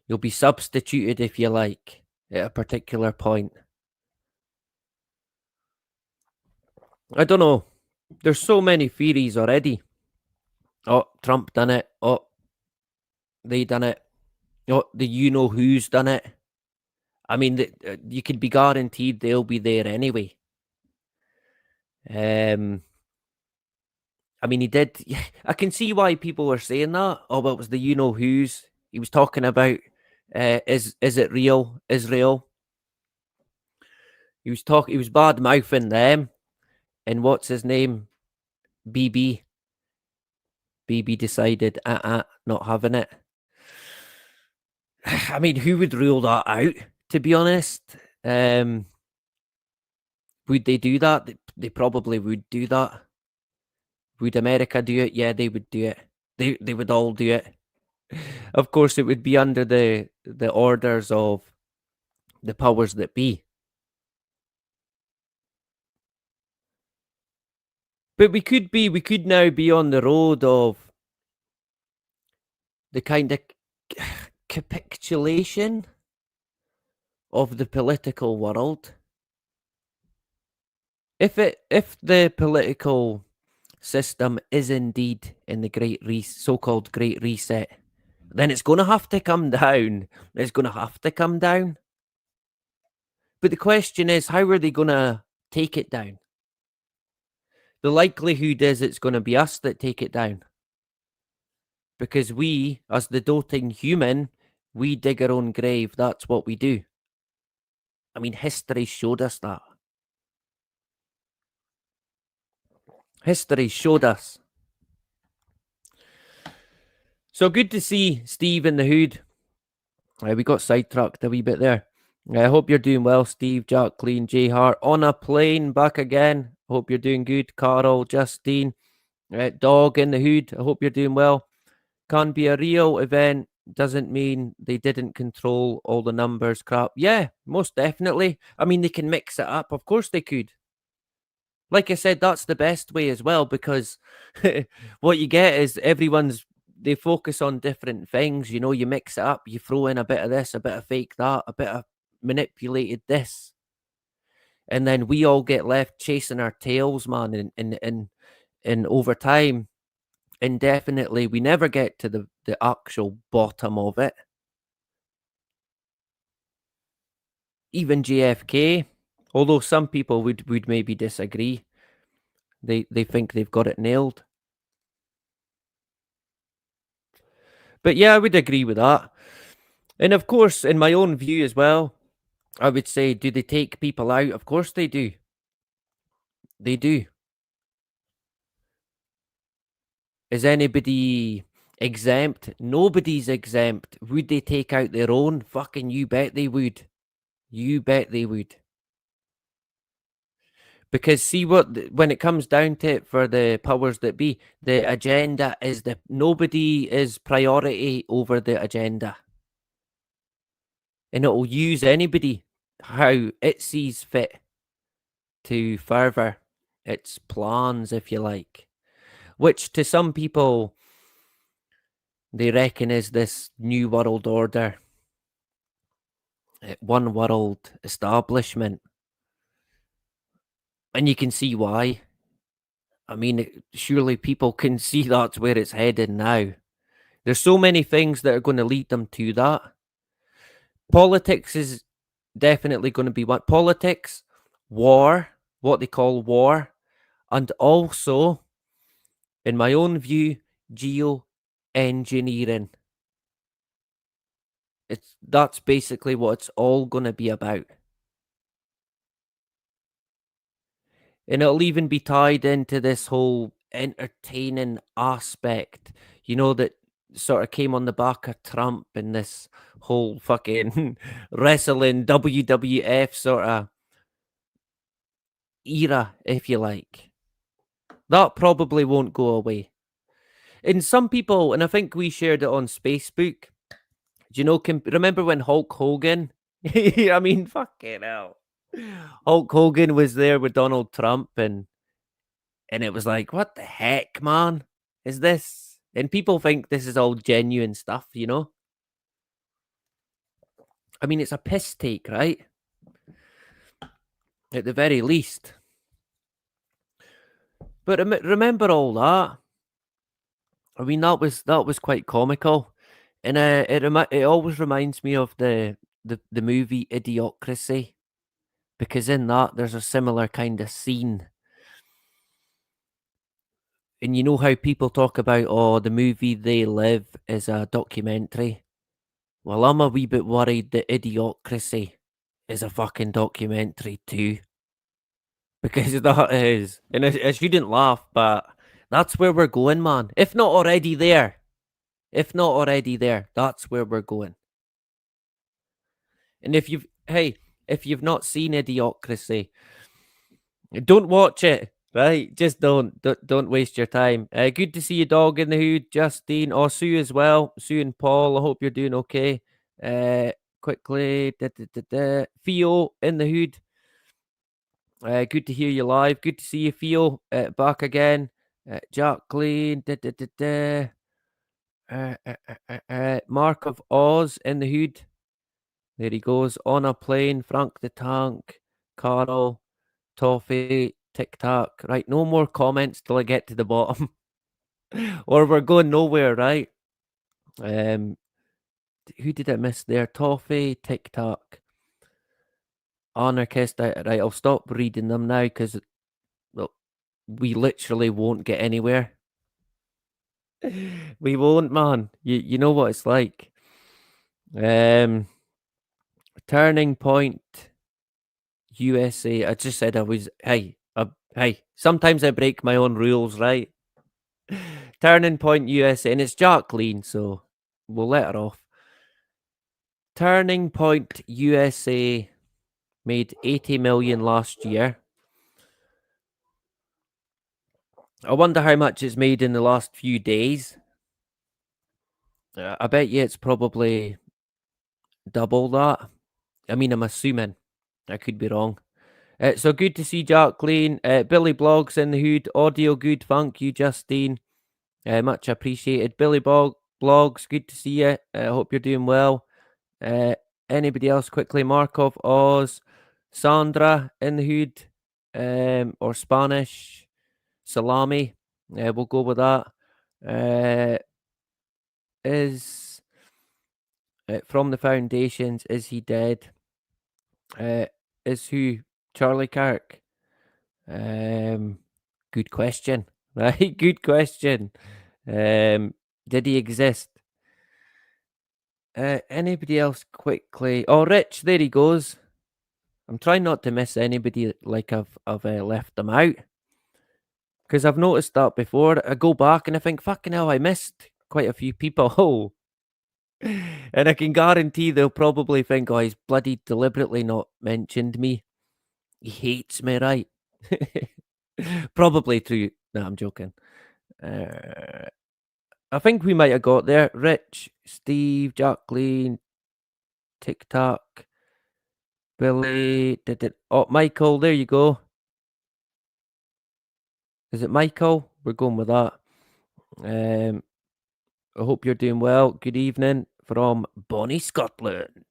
You'll be substituted, if you like, at a particular point. I don't know. There's so many theories already. Oh, Trump done it. Oh, they done it. Oh, the you know who's done it. I mean, you could be guaranteed they'll be there anyway. I mean, he did. I can see why people were saying that. Oh, well, it was the you know who's. He was talking about. Is it real? Israel. He was bad mouthing them, and what's his name? BB. BB decided, not having it. I mean, who would rule that out? To be honest, would they do that? They probably would do that. Would America do it? Yeah, they would do it. They would all do it. Of course, it would be under the orders of the powers that be. But we could now be on the road of the kind of capitulation of the political world. If the political system is indeed in the so-called Great Reset, then it's going to have to come down. It's going to have to come down. But the question is, how are they going to take it down? The likelihood is it's going to be us that take it down. Because we, as the doting human, we dig our own grave. That's what we do. I mean, history showed us that. History showed us. So good to see Steve in the hood. We got sidetracked a wee bit there. I hope you're doing well, Steve, Jack Clean, J Hart. On a plane, back again. Hope you're doing good. Carol, Justine, Dog in the hood. I hope you're doing well. Can be a real event. Doesn't mean they didn't control all the numbers crap. Yeah, most definitely. I mean, they can mix it up. Of course they could. Like I said, that's the best way as well, because what you get is they focus on different things. You know, you mix it up, you throw in a bit of this, a bit of fake that, a bit of manipulated this. And then we all get left chasing our tails, man, and over time, indefinitely, we never get to the actual bottom of it. Even JFK, although some people would maybe disagree. They think they've got it nailed. But yeah, I would agree with that. And of course, in my own view as well, I would say, do they take people out? Of course they do. They do. Is anybody exempt? Nobody's exempt. Would they take out their own? Fucking you bet they would. You bet they would. Because see when it comes down to it for the powers that be, the agenda is nobody is priority over the agenda. And it'll use anybody how it sees fit to further its plans, if you like. Which to some people, they reckon is this new world order. One world establishment. And you can see why. I mean, surely people can see that's where it's headed now. There's so many things that are going to lead them to that. Politics is definitely going to be what politics, war, what they call war, and also, in my own view, geoengineering. That's basically what it's all going to be about. And it'll even be tied into this whole entertaining aspect. You know, that sort of came on the back of Trump and this whole fucking wrestling WWF sort of era, if you like. That probably won't go away. And some people, and I think we shared it on Facebook, do you know, remember when Hulk Hogan, I mean, fucking hell. Hulk Hogan was there with Donald Trump and it was like, what the heck, man, is this? And people think this is all genuine stuff, you know? I mean, it's a piss take, right? At the very least. But remember all that? I mean, that was quite comical, and it always reminds me of the movie Idiocracy, because in that there's a similar kind of scene. And you know how people talk about, oh, the movie They Live is a documentary? Well, I'm a wee bit worried that Idiocracy is a fucking documentary too. Because that is. And I shouldn't laugh, but that's where we're going, man. If not already there. If not already there, that's where we're going. And if you've not seen Idiocracy, don't watch it. Right, just don't waste your time. Good to see you, dog in the hood, Justine, or Sue as well. Sue and Paul, I hope you're doing okay. Quickly, Theo in the hood. Good to hear you live. Good to see you, Theo, back again. Jacqueline, Mark of Oz in the hood. There he goes. On a plane, Frank the Tank, Carl, Toffee, Tic Tac. Right, no more comments till I get to the bottom. Or we're going nowhere, right? Who did I miss there? Toffee, Tic Tac, Anarchist. Right, I'll stop reading them now because we literally won't get anywhere. We won't, man. You know what it's like. Turning Point USA. I just said I was. Hey. Sometimes I break my own rules, right? Turning Point USA, and it's Jacqueline, so we'll let her off. Turning Point USA made 80 million last year. I wonder how much it's made in the last few days. I bet you it's probably double that. I mean, I'm assuming. I could be wrong. So good to see Jacqueline. Billy Blogs in the hood. Audio good. Thank you, Justine. Much appreciated. Billy Blogs, good to see you. Hope you're doing well. Anybody else quickly? Markov, Oz, Sandra in the hood, or Spanish, Salami. We'll go with that. Is from the Foundations, is he dead? Is who? Charlie Kirk? Good question, right? Good question. Did he exist? Anybody else quickly? Oh, Rich, there he goes. I'm trying not to miss anybody like I've left them out. Because I've noticed that before. I go back and I think, fucking hell, I missed quite a few people. And I can guarantee they'll probably think, oh, he's bloody deliberately not mentioned me. He hates me, right? Probably true. No, I'm joking. I think we might have got there. Rich, Steve, Jacqueline, Tic Tac, Billy. Oh, Michael, there you go. Is it Michael? We're going with that. I hope you're doing well. Good evening from Bonnie, Scotland.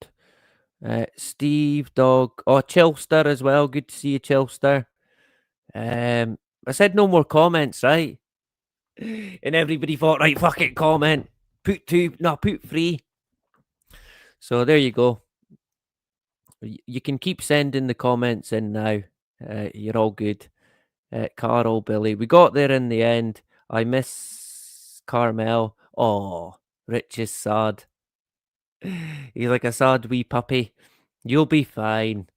Steve, dog. Oh, Chilster as well. Good to see you, Chilster. I said no more comments, right? And everybody thought, right, fuck it, comment. Put 3. So there you go. You can keep sending the comments in now. You're all good. Carl, Billy. We got there in the end. I miss Carmel. Oh, Rich is sad. He's like a sad wee puppy. You'll be fine.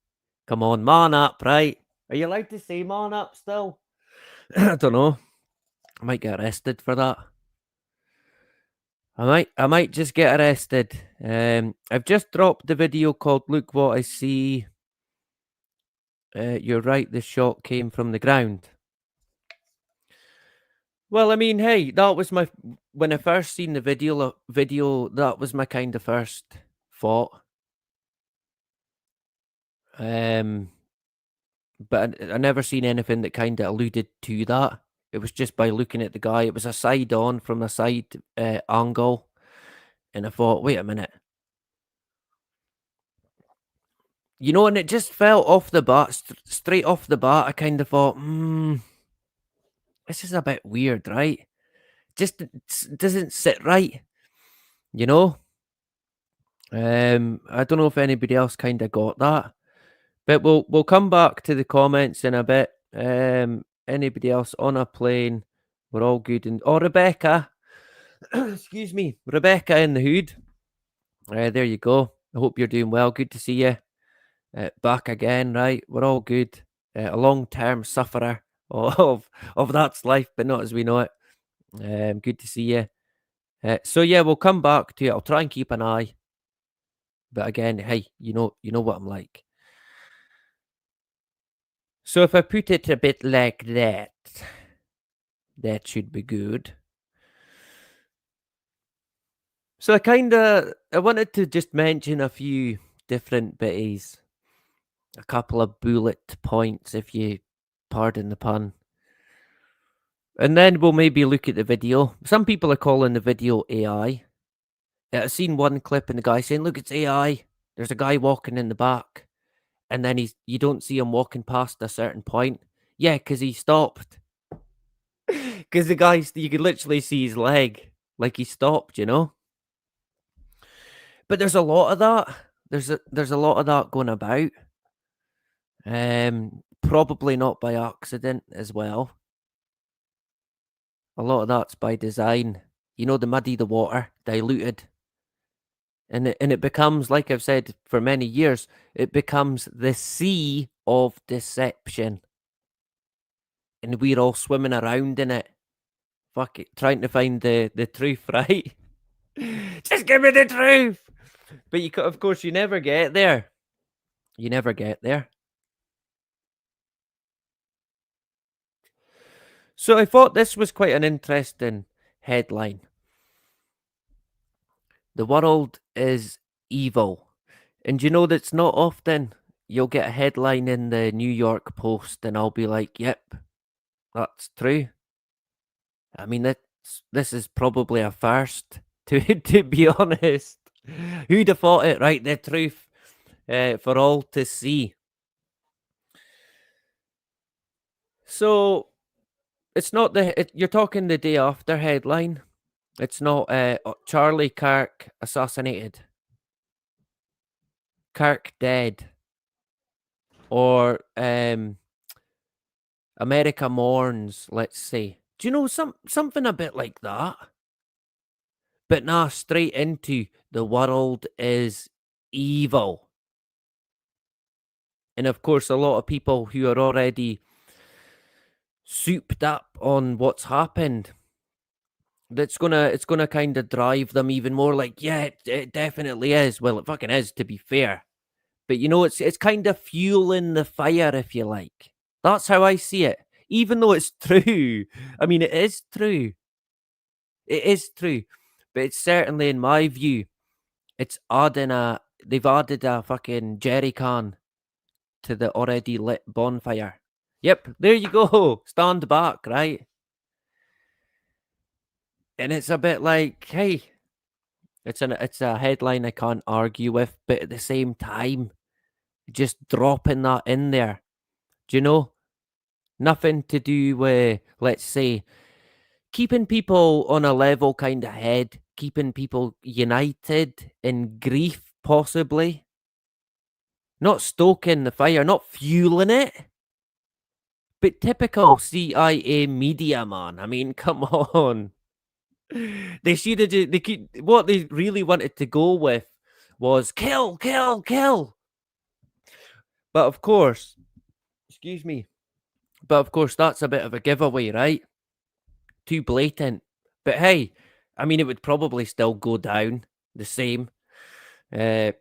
Come on, man up, right? Are you allowed to say man up still? I don't know. I might get arrested for that. I might just get arrested. I've just dropped the video called "Look What I See." You're right. The shot came from the ground. Well, I mean, hey, that was when I first seen the video. That was my kind of first thought. But I never seen anything that kind of alluded to that. It was just by looking at the guy. It was a side on from a side angle, and I thought, wait a minute, and it just felt off the bat, straight off the bat. I kind of thought, this is a bit weird, right? Just doesn't sit right, you know. I don't know if anybody else kind of got that, but we'll come back to the comments in a bit. Anybody else on a plane? We're all good. And Rebecca, excuse me, Rebecca in the hood. There you go. I hope you're doing well. Good to see you back again. Right, we're all good. A long-term sufferer of that's life, but not as we know it. Good to see you. So yeah, we'll come back to it. I'll try and keep an eye. But again, hey, you know what I'm like. So if I put it a bit like that, that should be good. So I wanted to just mention a few different bitties, a couple of bullet points, if you pardon the pun. And then we'll maybe look at the video. Some people are calling the video AI. I've seen one clip and the guy saying, look, it's AI. There's a guy walking in the back. And then you don't see him walking past a certain point. Yeah, because he stopped. Because the guy, you could literally see his leg. Like he stopped, But there's a lot of that. There's a lot of that going about. Probably not by accident as well. A lot of that's by design. The muddy the water, diluted. And it becomes, like I've said for many years, it becomes the sea of deception. And we're all swimming around in it. Fuck it, trying to find the truth, right? Just give me the truth. But of course, you never get there. You never get there. So I thought this was quite an interesting headline. The world is evil. And that's not often you'll get a headline in the New York Post and I'll be like, yep, that's true. I mean, this is probably a first, to be honest. Who'd have thought it, right? The truth for all to see. So it's not you're talking the day after headline. It's not Charlie Kirk assassinated. Kirk dead. Or America mourns, let's say. Do you know something a bit like that? But nah, straight into the world is evil. And of course, a lot of people who are already souped up on what's happened, it's gonna kind of drive them even more like, yeah, it definitely is. Well, it fucking is, to be fair. But it's kind of fueling the fire, if you like. That's how I see it. Even though it's true. I mean, it is true. It is true. But it's certainly, in my view, they've added a fucking jerry can to the already lit bonfire. Yep, there you go. Stand back, right? And it's a bit like, hey, it's a headline I can't argue with, but at the same time, just dropping that in there. Do you know? Nothing to do with, let's say, keeping people on a level kind of head, keeping people united in grief, possibly. Not stoking the fire, not fueling it. But typical CIA media, man. I mean, come on. They should have what they really wanted to go with was kill, kill, kill. But of course, excuse me. But of course, that's a bit of a giveaway, right? Too blatant. But hey, I mean, it would probably still go down the same.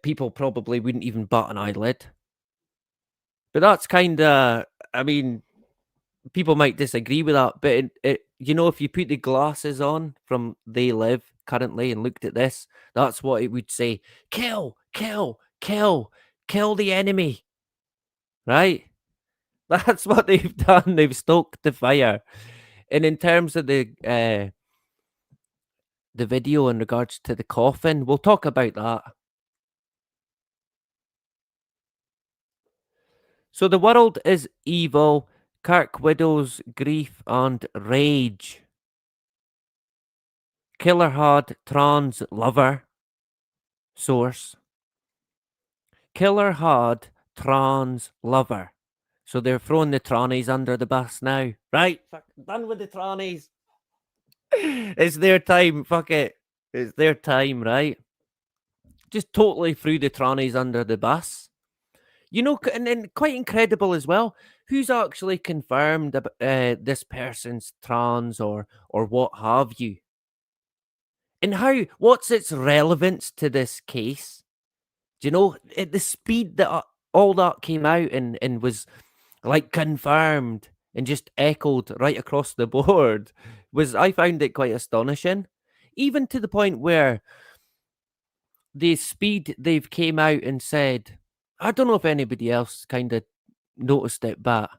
People probably wouldn't even bat an eyelid. But that's kind of, I mean, people might disagree with that, but you know, if you put the glasses on from They Live currently and looked at this, that's what it would say: kill, kill, kill, kill the enemy. Right? That's what they've done. They've stoked the fire. And in terms of the video in regards to the coffin, we'll talk about that. So the world is evil. Kirk Widow's grief and rage. Killer had trans lover. Source. Killer had trans lover. So they're throwing the trannies under the bus now. Right? Fuck, done with the trannies. It's their time. Fuck it. It's their time, right? Just totally threw the trannies under the bus. You know, and quite incredible as well. Who's actually confirmed this person's trans or what have you? And what's its relevance to this case? Do you know, at the speed that all that came out and was like confirmed and just echoed right across the board, I found it quite astonishing. Even to the point where the speed they've came out and said, I don't know if anybody else kind of noticed it, but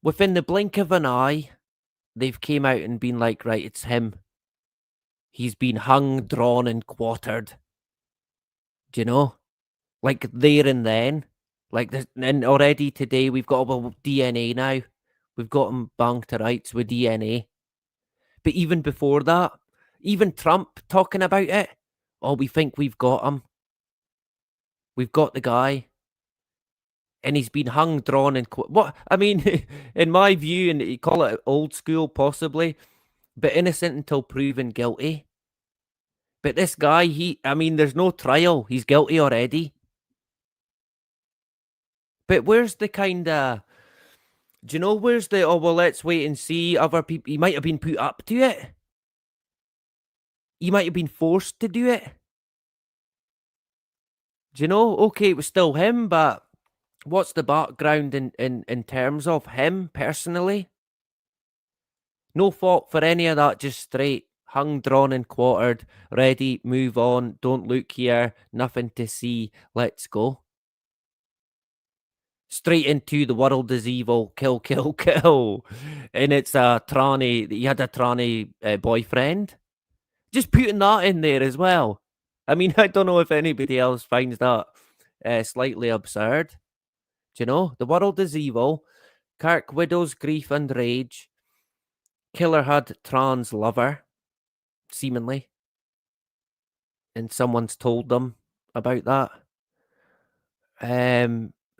within the blink of an eye, they've came out and been like, right, it's him. He's been hung, drawn, and quartered. Do you know? Like there and then. Like this, and already today we've got DNA now. We've got him banged to rights with DNA. But even before that, even Trump talking about it, oh, we think we've got him. We've got the guy. And he's been hung, drawn, and what? I mean, in my view, and you call it old school possibly, but innocent until proven guilty. But this guy, I mean, there's no trial. He's guilty already. But where's the kind of, do you know, where's the, oh, well, let's wait and see other people. He might have been put up to it. He might have been forced to do it. Do you know? Okay, it was still him, but what's the background in terms of him personally? No fault for any of that, just straight. Hung, drawn, and quartered. Ready, move on. Don't look here. Nothing to see. Let's go. Straight into the world is evil. Kill, kill, kill. And it's a tranny. He had a tranny boyfriend. Just putting that in there as well. I mean, I don't know if anybody else finds that slightly absurd. Do you know? The world is evil. Kirk Widow's grief and rage. Killer had trans lover, seemingly. And someone's told them about that.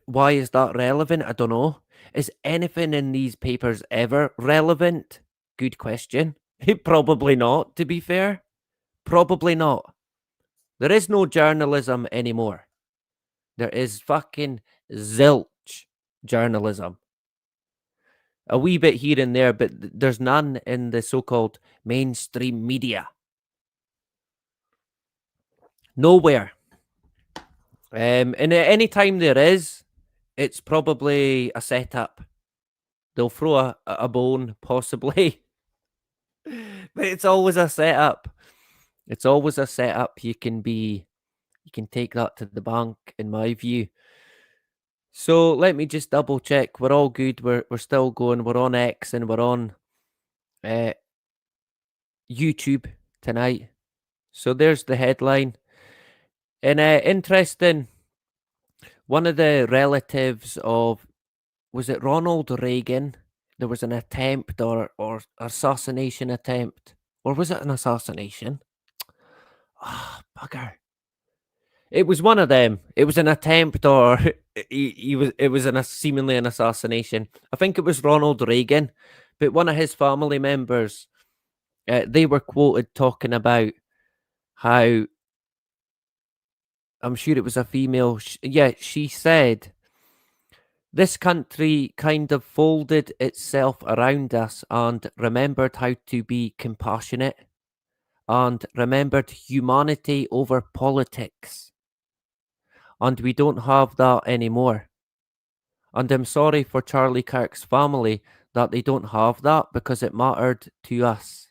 Why is that relevant? I don't know. Is anything in these papers ever relevant? Good question. Probably not, to be fair. Probably not. There is no journalism anymore. There is fucking zilch journalism. A wee bit here and there, but there's none in the so-called mainstream media. Nowhere. And at any time there is, it's probably a setup. They'll throw a bone, possibly. But it's always a setup. It's always a setup. You can take that to the bank, in my view. So let me just double check. We're all good. We're still going. We're on X and we're on YouTube tonight. So there's the headline. And interesting, one of the relatives of, was it Ronald Reagan? There was an attempt or assassination attempt. Or was it an assassination? Ah, bugger. It was one of them. It was an attempt or it was seemingly an assassination. I think it was Ronald Reagan, but one of his family members, they were quoted talking about how, I'm sure it was a female, she said, this country kind of folded itself around us and remembered how to be compassionate and remembered humanity over politics. And we don't have that anymore. And I'm sorry for Charlie Kirk's family that they don't have that because it mattered to us.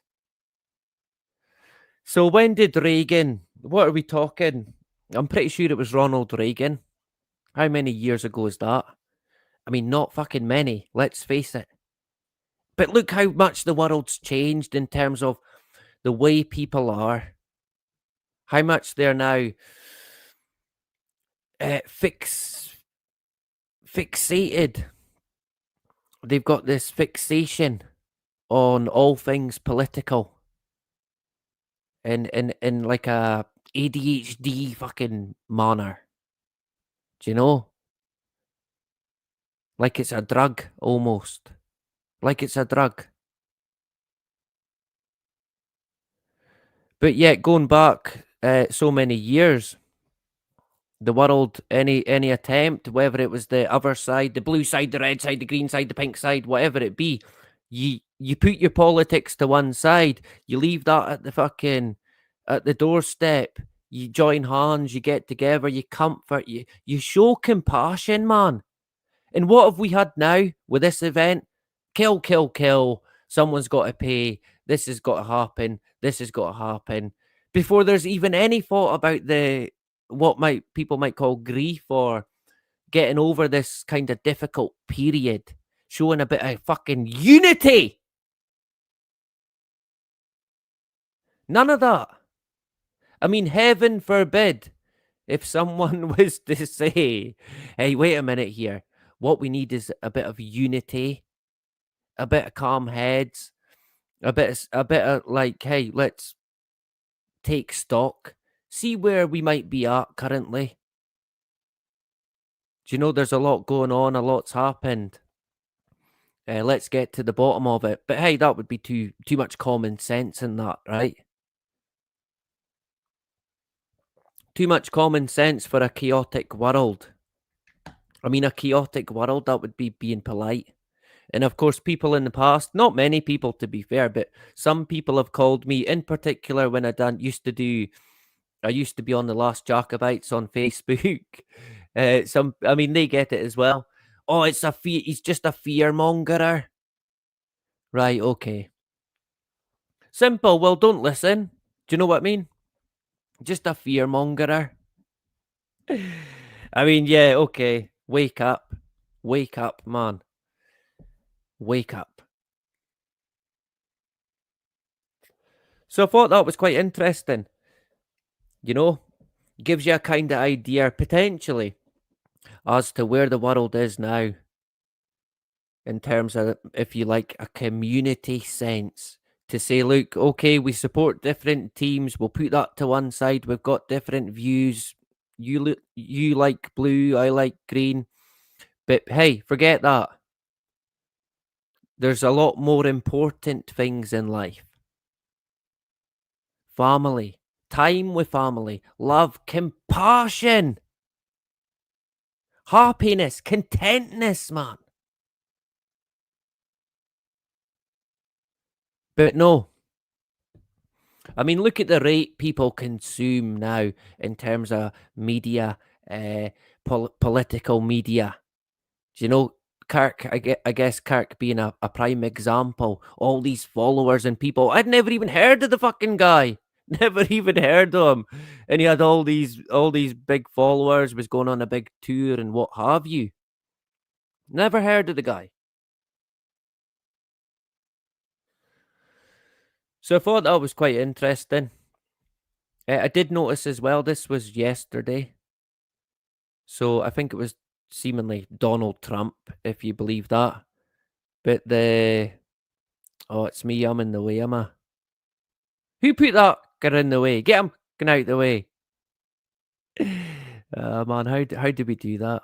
So when did Reagan, what are we talking? I'm pretty sure it was Ronald Reagan. How many years ago is that? I mean, not fucking many, let's face it. But look how much the world's changed in terms of the way people are. How much they're now fixated. They've got this fixation on all things political. In like a ADHD fucking manner. Do you know? Like it's a drug, almost. Like it's a drug. But yet, going back so many years, the world, any attempt, whether it was the other side, the blue side, the red side, the green side, the pink side, whatever it be, you put your politics to one side, you leave that at the doorstep, you join hands, you get together, you comfort, you show compassion, man. And what have we had now with this event? Kill, kill, kill. Someone's got to pay. This has got to happen. This has got to happen. Before there's even any thought about people might call grief or getting over this kind of difficult period, showing a bit of fucking unity. None of that. I mean, heaven forbid if someone was to say, hey, wait a minute here. What we need is a bit of unity, a bit of calm heads, a bit of like, hey, let's take stock, see where we might be at currently. Do you know there's a lot going on, a lot's happened. Let's get to the bottom of it. But hey, that would be too much common sense in that, right? Too much common sense for a chaotic world. I mean, a chaotic world, that would be being polite. And of course, people in the past, not many people to be fair, but some people have called me, in particular when I used to be on the Last Jacobites on Facebook. They get it as well. Oh, he's just a fearmongerer. Right, okay. Simple, well, don't listen. Do you know what I mean? Just a fearmongerer. I mean, yeah, okay. Wake up. Wake up, man. Wake up. So I thought that was quite interesting. You know, gives you a kind of idea, potentially, as to where the world is now. In terms of, if you like, a community sense. To say, look, okay, we support different teams. We'll put that to one side. We've got different views. You like blue, I like green. But hey, forget that. There's a lot more important things in life. Family, time with family, love, compassion, happiness, contentness, man. But no. I mean, look at the rate people consume now in terms of media, political media. Do you know, Kirk, I guess Kirk being a prime example, all these followers and people, I'd never even heard of the fucking guy. Never even heard of him. And he had all these big followers, was going on a big tour and what have you. Never heard of the guy. So I thought that was quite interesting. I did notice as well, this was yesterday. So I think it was seemingly Donald Trump, if you believe that. But it's me, I'm in the way, am I? Who put that guy in the way? Get him out the way. Man, how do we do that?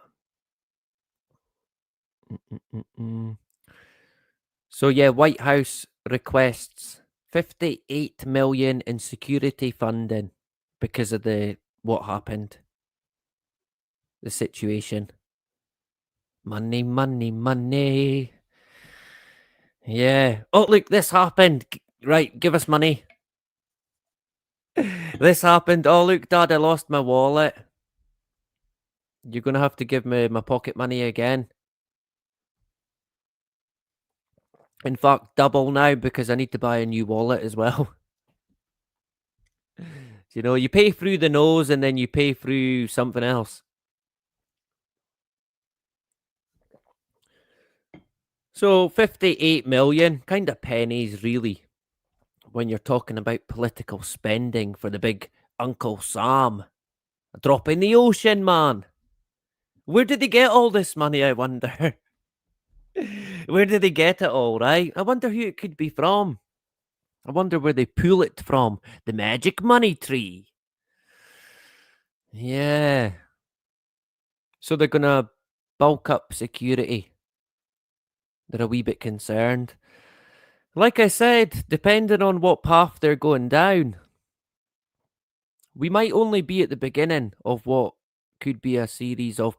So yeah, White House requests 58 million in security funding because of what happened. The situation. Money, money, money. Yeah. Oh, look, this happened. Right, give us money. This happened. Oh, look, Dad, I lost my wallet. You're going to have to give me my pocket money again. In fact, double now because I need to buy a new wallet as well. You know, you pay through the nose and then you pay through something else. So 58 million, kind of pennies, really, when you're talking about political spending for the big Uncle Sam. A drop in the ocean, man. Where did they get all this money, I wonder? Where did they get it all, right? I wonder who it could be from. I wonder where they pull it from. The magic money tree. Yeah. So they're going to bulk up security. They're a wee bit concerned. Like I said, depending on what path they're going down, we might only be at the beginning of what could be a series of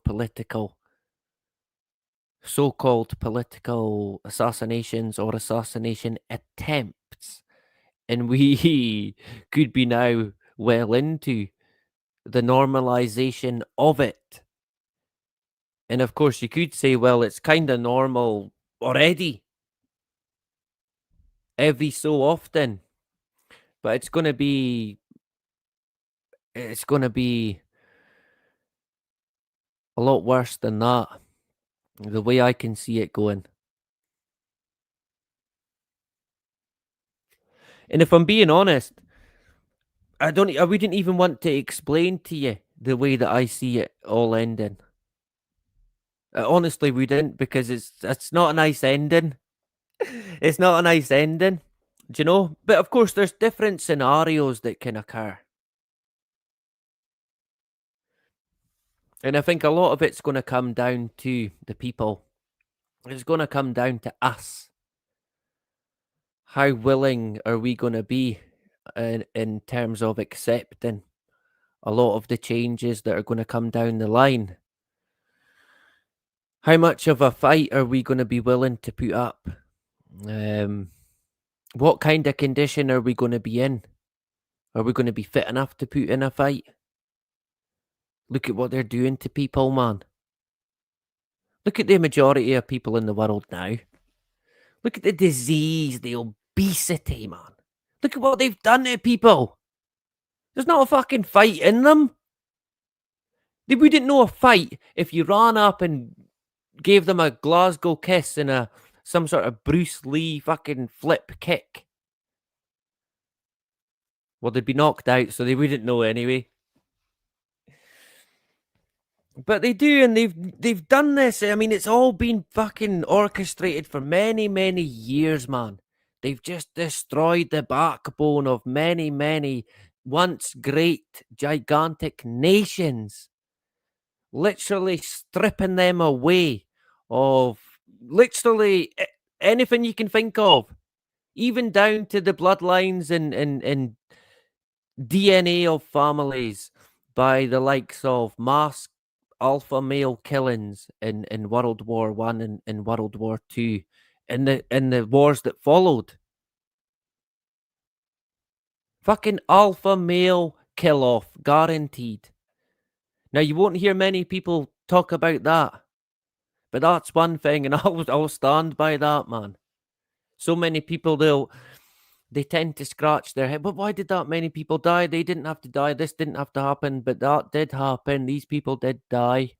so-called political assassinations or assassination attempts. And we could be now well into the normalization of it. And of course, you could say, well, it's kind of normal already, every so often. But it's going to be a lot worse than that, the way I can see it going. And if I'm being honest, I wouldn't even want to explain to you the way that I see it all ending. I honestly wouldn't, because it's not a nice ending. It's not a nice ending, do you know? But of course, there's different scenarios that can occur. And I think a lot of it's going to come down to the people. It's going to come down to us. How willing are we going to be in terms of accepting a lot of the changes that are going to come down the line? How much of a fight are we going to be willing to put up? What kind of condition are we going to be in? Are we going to be fit enough to put in a fight? Look at what they're doing to people, man. Look at the majority of people in the world now. Look at the disease, the obesity, man. Look at what they've done to people. There's not a fucking fight in them. They wouldn't know a fight if you ran up and gave them a Glasgow kiss and some sort of Bruce Lee fucking flip kick. Well, they'd be knocked out, so they wouldn't know anyway. But they do, and they've done this. I mean, it's all been fucking orchestrated for many, many years, man. They've just destroyed the backbone of many, many once great, gigantic nations. Literally stripping them away of literally anything you can think of, even down to the bloodlines and DNA of families, by the likes of mass alpha male killings in World War One and World War Two, in the wars that followed. Fucking alpha male kill off, guaranteed. Now you won't hear many people talk about that, but that's one thing, and I'll stand by that, man. So many people they tend to scratch their head. But why did that many people die? They didn't have to die. This didn't have to happen, but that did happen. These people did die.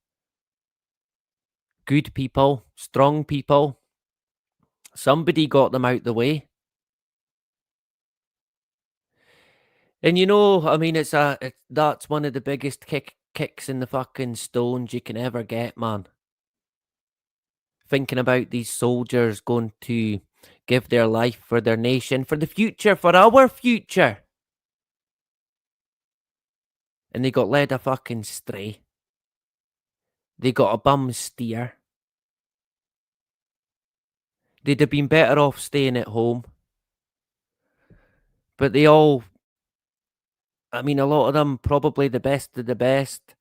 Good people, strong people. Somebody got them out the way. And you know, I mean, that's one of the biggest kicks in the fucking stones you can ever get, man. Thinking about these soldiers going to give their life for their nation, for the future, for our future. And they got led a fucking stray. They got a bum steer. They'd have been better off staying at home. But a lot of them, probably the best of the best,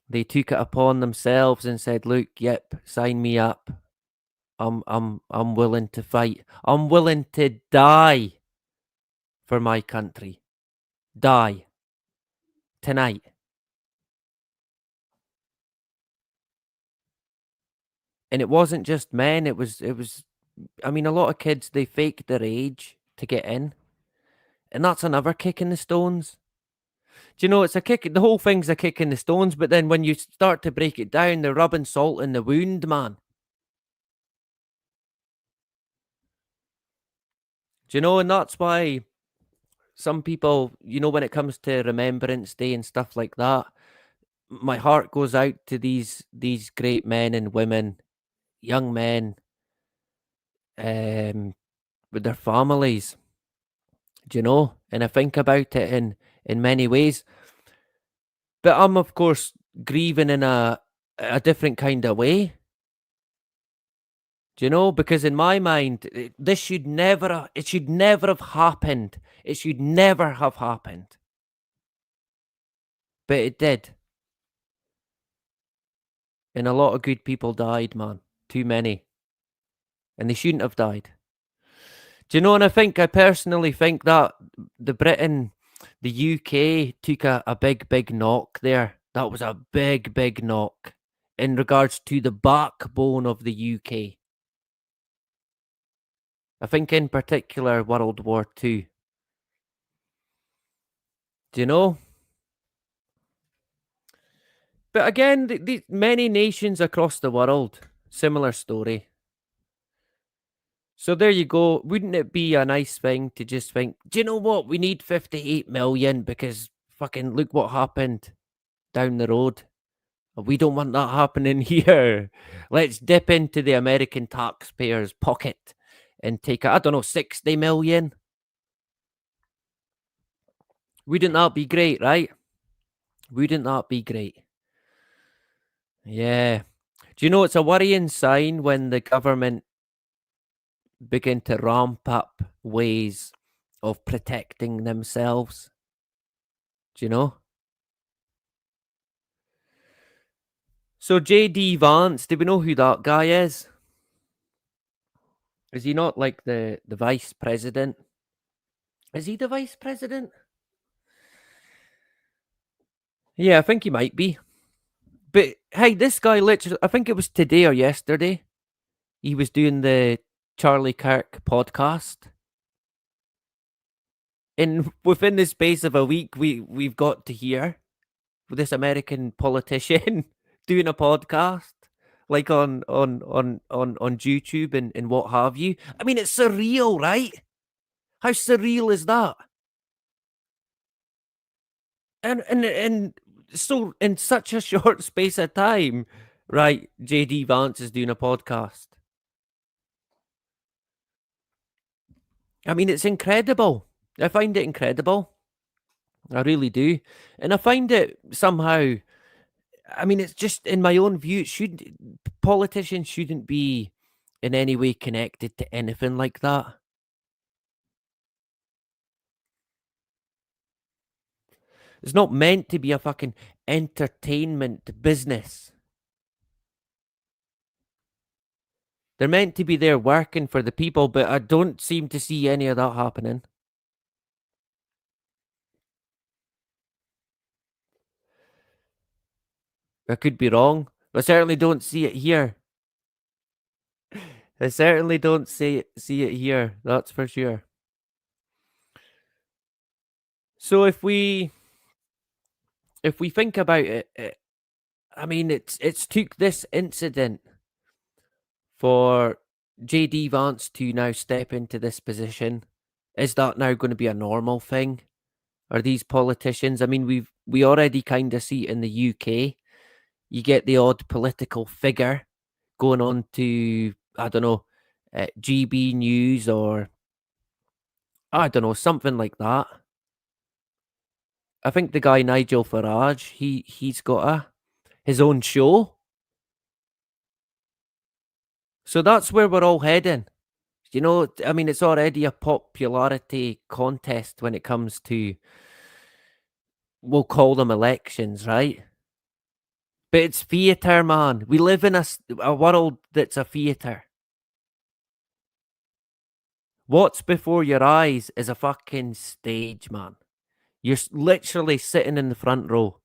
they took it upon themselves and said, look, yep, sign me up. I'm willing to fight. I'm willing to die for my country. die tonight. And it wasn't just men, it was I mean, a lot of kids, they faked their age to get in. And that's another kick in the stones. Do you know, it's a kick, the whole thing's a kick in the stones, but then when you start to break it down, they're rubbing salt in the wound, man. Do you know, and that's why some people, you know, when it comes to Remembrance Day and stuff like that, my heart goes out to these great men and women, young men, with their families. Do you know? And I think about it in many ways. But I'm of course grieving in a different kind of way. Do you know? Because in my mind, this should never it should never have happened. It should never have happened. But it did. And a lot of good people died, man. Too many. And they shouldn't have died. Do you know, and I personally think that the UK took a big knock there. That was a big knock in regards to the backbone of the UK. I think in particular World War II. Do you know? But again, the many nations across the world, similar story. So there you go. Wouldn't it be a nice thing to just think, do you know what? We need 58 million because fucking look what happened down the road. We don't want that happening here. Let's dip into the American taxpayer's pocket and take, I don't know, 60 million. Wouldn't that be great, right? Wouldn't that be great? Yeah. Do you know it's a worrying sign when the government begin to ramp up ways of protecting themselves? Do you know? So J.D. Vance, do we know who that guy is? Is he not like the vice president? Is he the vice president? Yeah, I think he might be. But hey, this guy literally, I think it was today or yesterday, he was doing the Charlie Kirk podcast. And within the space of a week, we've got to hear this American politician doing a podcast, like on YouTube and what have you. I mean, it's surreal, right? How surreal is that? And so in such a short space of time, right? JD Vance is doing a podcast. I mean, it's incredible. I find it incredible. I really do. And I find it somehow, I mean, it's just in my own view, politicians shouldn't be in any way connected to anything like that. It's not meant to be a fucking entertainment business. They're meant to be there working for the people, but I don't seem to see any of that happening. I could be wrong. I certainly don't see it here. I certainly don't see it here. That's for sure. So if we think about it, I mean, it's took this incident for JD Vance to now step into this position. Is that now going to be a normal thing? Are these politicians? I mean, we already kind of see it in the UK. You get the odd political figure going on to, I don't know, GB News or I don't know, something like that. I think the guy Nigel Farage, he's got his own show. So that's where we're all heading. You know, I mean, it's already a popularity contest when it comes to, we'll call them elections, right? But it's theatre, man. We live in a world that's a theatre. What's before your eyes is a fucking stage, man. You're literally sitting in the front row.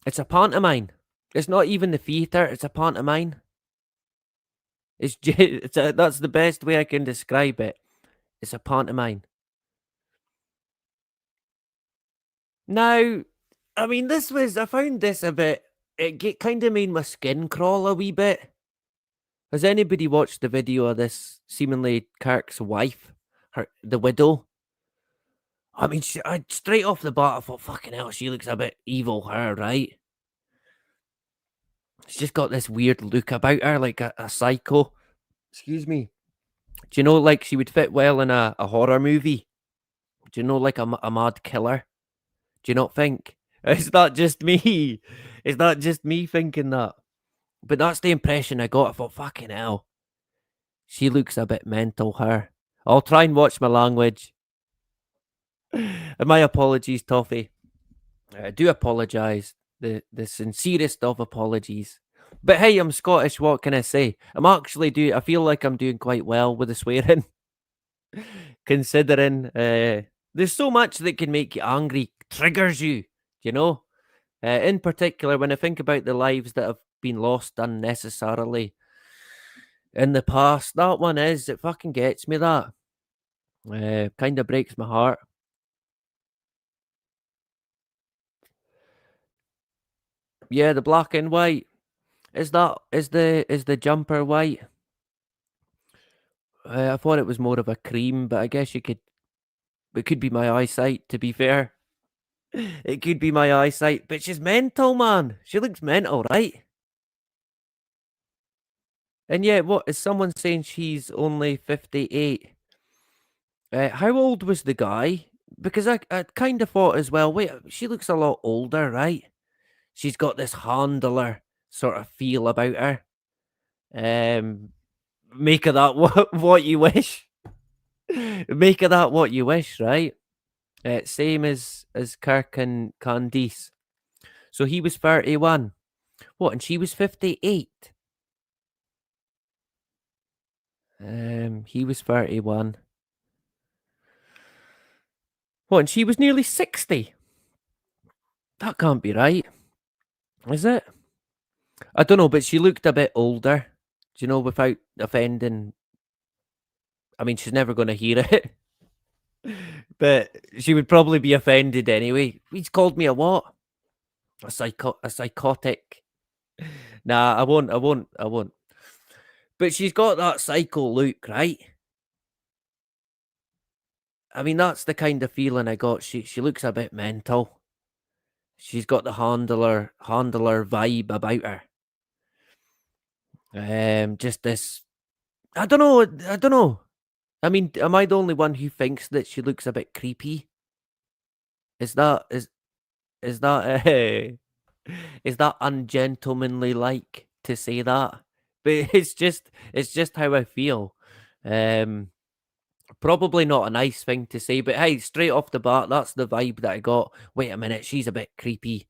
It's a pantomime. It's not even the theatre. It's a pantomime. That's the best way I can describe it. It's a pantomime. Now, I mean, I found this a bit, kind of made my skin crawl a wee bit. Has anybody watched the video of this seemingly Kirk's wife, the widow? I mean, straight off the bat, I thought, fucking hell, she looks a bit evil, her, right? She's just got this weird look about her, like a psycho. Excuse me. Do you know, like, she would fit well in a horror movie? Do you know, like a mad killer? Do you not think? It's not just me. It's not just me thinking that. But that's the impression I got. I thought, fucking hell. She looks a bit mental, her. I'll try and watch my language. And my apologies, Toffee. I do apologise. The sincerest of apologies. But hey, I'm Scottish. What can I say? I feel like I'm doing quite well with the swearing. Considering there's so much that can make you angry, triggers you, you know? In particular, when I think about the lives that have been lost unnecessarily in the past, it fucking gets me, that. Kind of breaks my heart. Yeah, the black and white. Is the jumper white? I thought it was more of a cream, but I guess it could be my eyesight, to be fair. It could be my eyesight, but she's mental, man. She looks mental, right? And yet, what is someone saying she's only 58? How old was the guy? Because I kind of thought as well, wait, she looks a lot older, right? She's got this handler sort of feel about her. Make of that what you wish. Make of that what you wish, right? Same as Kirk and Candice. So he was 31. What, and she was 58? He was 31. What, and she was nearly 60? That can't be right. Is it? I don't know, but she looked a bit older. Do you know, without offending. I mean, she's never going to hear it. But she would probably be offended anyway. He's called me a what? A psychotic. Nah, I won't. But she's got that psycho look, right? I mean, that's the kind of feeling I got. She looks a bit mental. She's got the handler vibe about her. Just this. I don't know. I mean, am I the only one who thinks that she looks a bit creepy? Is that is that ungentlemanly like to say that? But it's just how I feel. Probably not a nice thing to say, but hey, straight off the bat, that's the vibe that I got. Wait a minute, she's a bit creepy.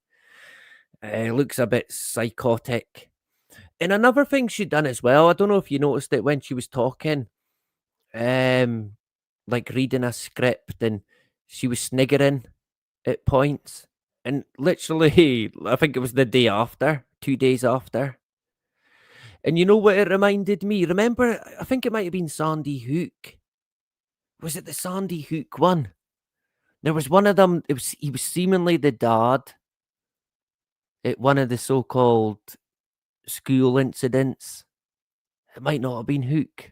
Looks a bit psychotic. And another thing she'd done as well, I don't know if you noticed it when she was talking, like reading a script, and she was sniggering at points. And literally, I think it was the day after, 2 days after. And you know what it reminded me? Remember, I think it might have been Sandy Hook. Was it the Sandy Hook one? There was one of them. He was seemingly the dad at one of the so-called school incidents. It might not have been Hook,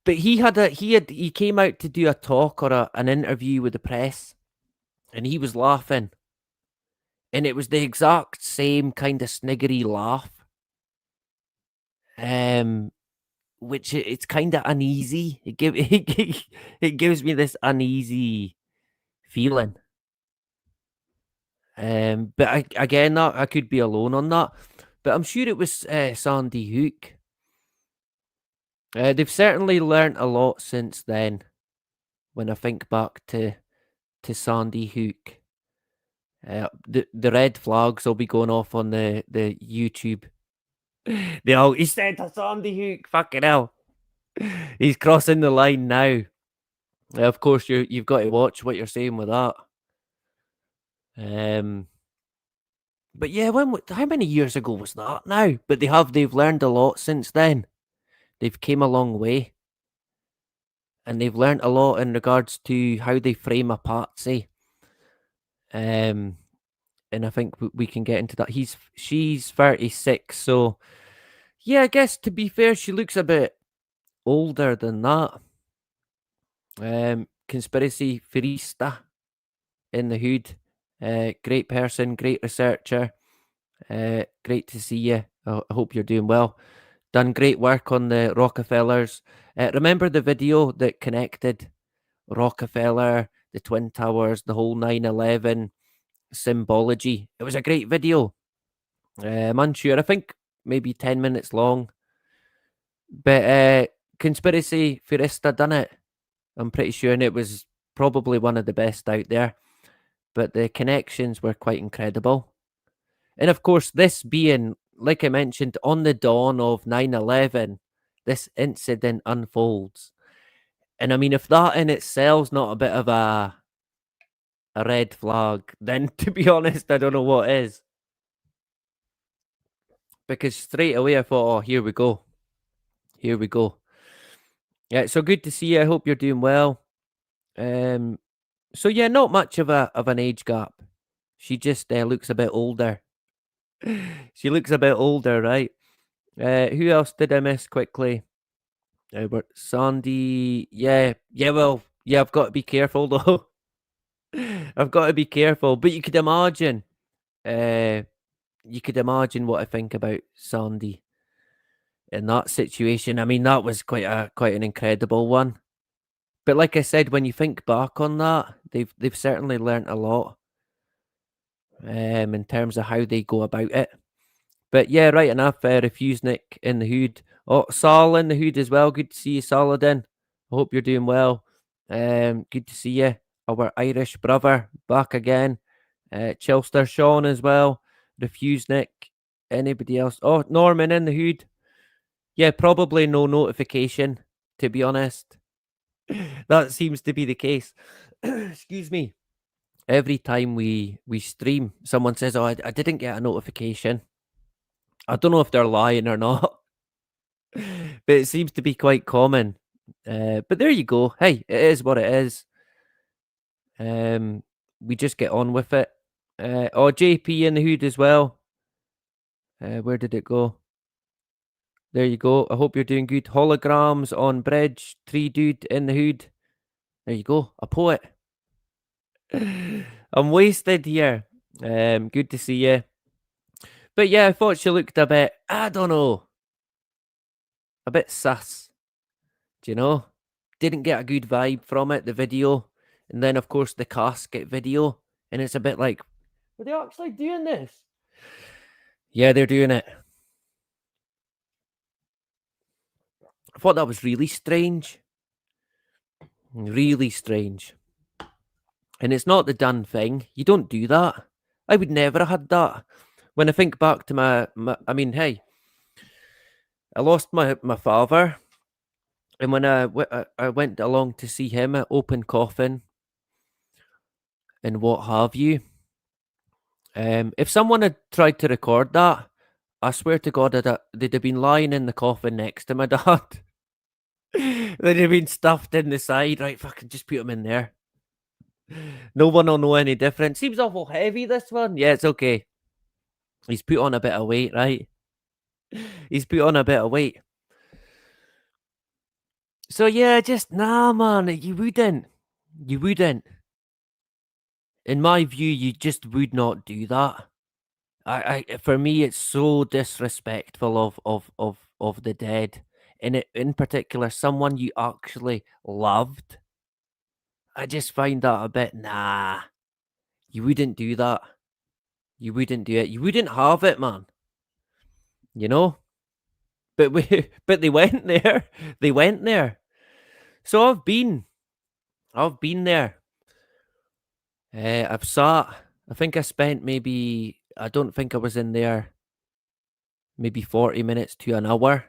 but he came out to do a talk or an interview with the press, and he was laughing, and it was the exact same kind of sniggery laugh. Which it's kind of uneasy. It gives me this uneasy feeling. But again, that I could be alone on that. But I'm sure it was Sandy Hook. They've certainly learnt a lot since then. When I think back to Sandy Hook, the red flags will be going off on the YouTube. He said to Sandy Hook, fucking hell. He's crossing the line now. Of course, you've got to watch what you're saying with that. But yeah, how many years ago was that now? But they've learned a lot since then. They've came a long way, and they've learned a lot in regards to how they frame a patsy. And I think we can get into that. She's 36, so yeah, I guess to be fair, she looks a bit older than that. Conspiracy Firista in the hood. Great person, great researcher. Great to see you. I hope you're doing well. Done great work on the Rockefellers. Remember the video that connected Rockefeller, the Twin Towers, the whole 9/11 symbology? It was a great video. I'm unsure. I think maybe 10 minutes long. But Conspiracy Firista done it. I'm pretty sure, and it was probably one of the best out there. But the connections were quite incredible. And of course, this being, like I mentioned, on the dawn of 9/11, this incident unfolds. And I mean, if that in itself's not a bit of a red flag, then to be honest, I don't know what is. Because straight away I thought, oh, here we go. Here we go. Yeah, so good to see you. I hope you're doing well. So yeah, not much of an age gap. She just looks a bit older. She looks a bit older, right? Who else did I miss quickly? But Sandy, yeah, well, yeah, I've got to be careful though. I've got to be careful. But you could imagine what I think about Sandy in that situation. I mean, that was quite an incredible one. But like I said, when you think back on that, they've certainly learnt a lot in terms of how they go about it. But yeah, right enough. Refusenik in the hood. Oh, Sal in the hood as well. Good to see you, Saladin. I hope you're doing well. Good to see you. Our Irish brother back again. Chilster Sean as well. Refusenik. Anybody else? Oh, Norman in the hood. Yeah, probably no notification, to be honest. That seems to be the case. Excuse me. Every time we stream, someone says, oh, I didn't get a notification. I don't know if they're lying or not, but it seems to be quite common. But there you go. Hey, it is what it is. We just get on with it. Oh, JP in the hood as well. Where did it go? There you go. I hope you're doing good. Holograms on bridge. Tree dude in the hood. There you go. A poet. I'm wasted here. Good to see you. But yeah, I thought she looked a bit, I don't know, a bit sus. Do you know? Didn't get a good vibe from it, the video. And then, of course, the casket video. And it's a bit like, are they actually doing this? Yeah, they're doing it. I thought that was really strange. Really strange. And it's not the done thing. You don't do that. I would never have had that. When I think back to my I mean, hey, I lost my father. And when I went along to see him at open coffin and what have you, if someone had tried to record that, I swear to God, they'd have been lying in the coffin next to my dad. They'd have been stuffed in the side. Right, fucking just put him in there. No one will know any different. Seems awful heavy, this one. Yeah, it's okay. He's put on a bit of weight, right? He's put on a bit of weight. So yeah, just nah, man. You wouldn't. You wouldn't. In my view, you just would not do that. For me, it's so disrespectful of the dead, and in particular, someone you actually loved. I just find that a bit nah. You wouldn't do that. You wouldn't do it. You wouldn't have it, man. You know. But they went there. They went there. So I've been there. I've sat. I think I spent maybe. I don't think I was in there. Maybe 40 minutes to an hour.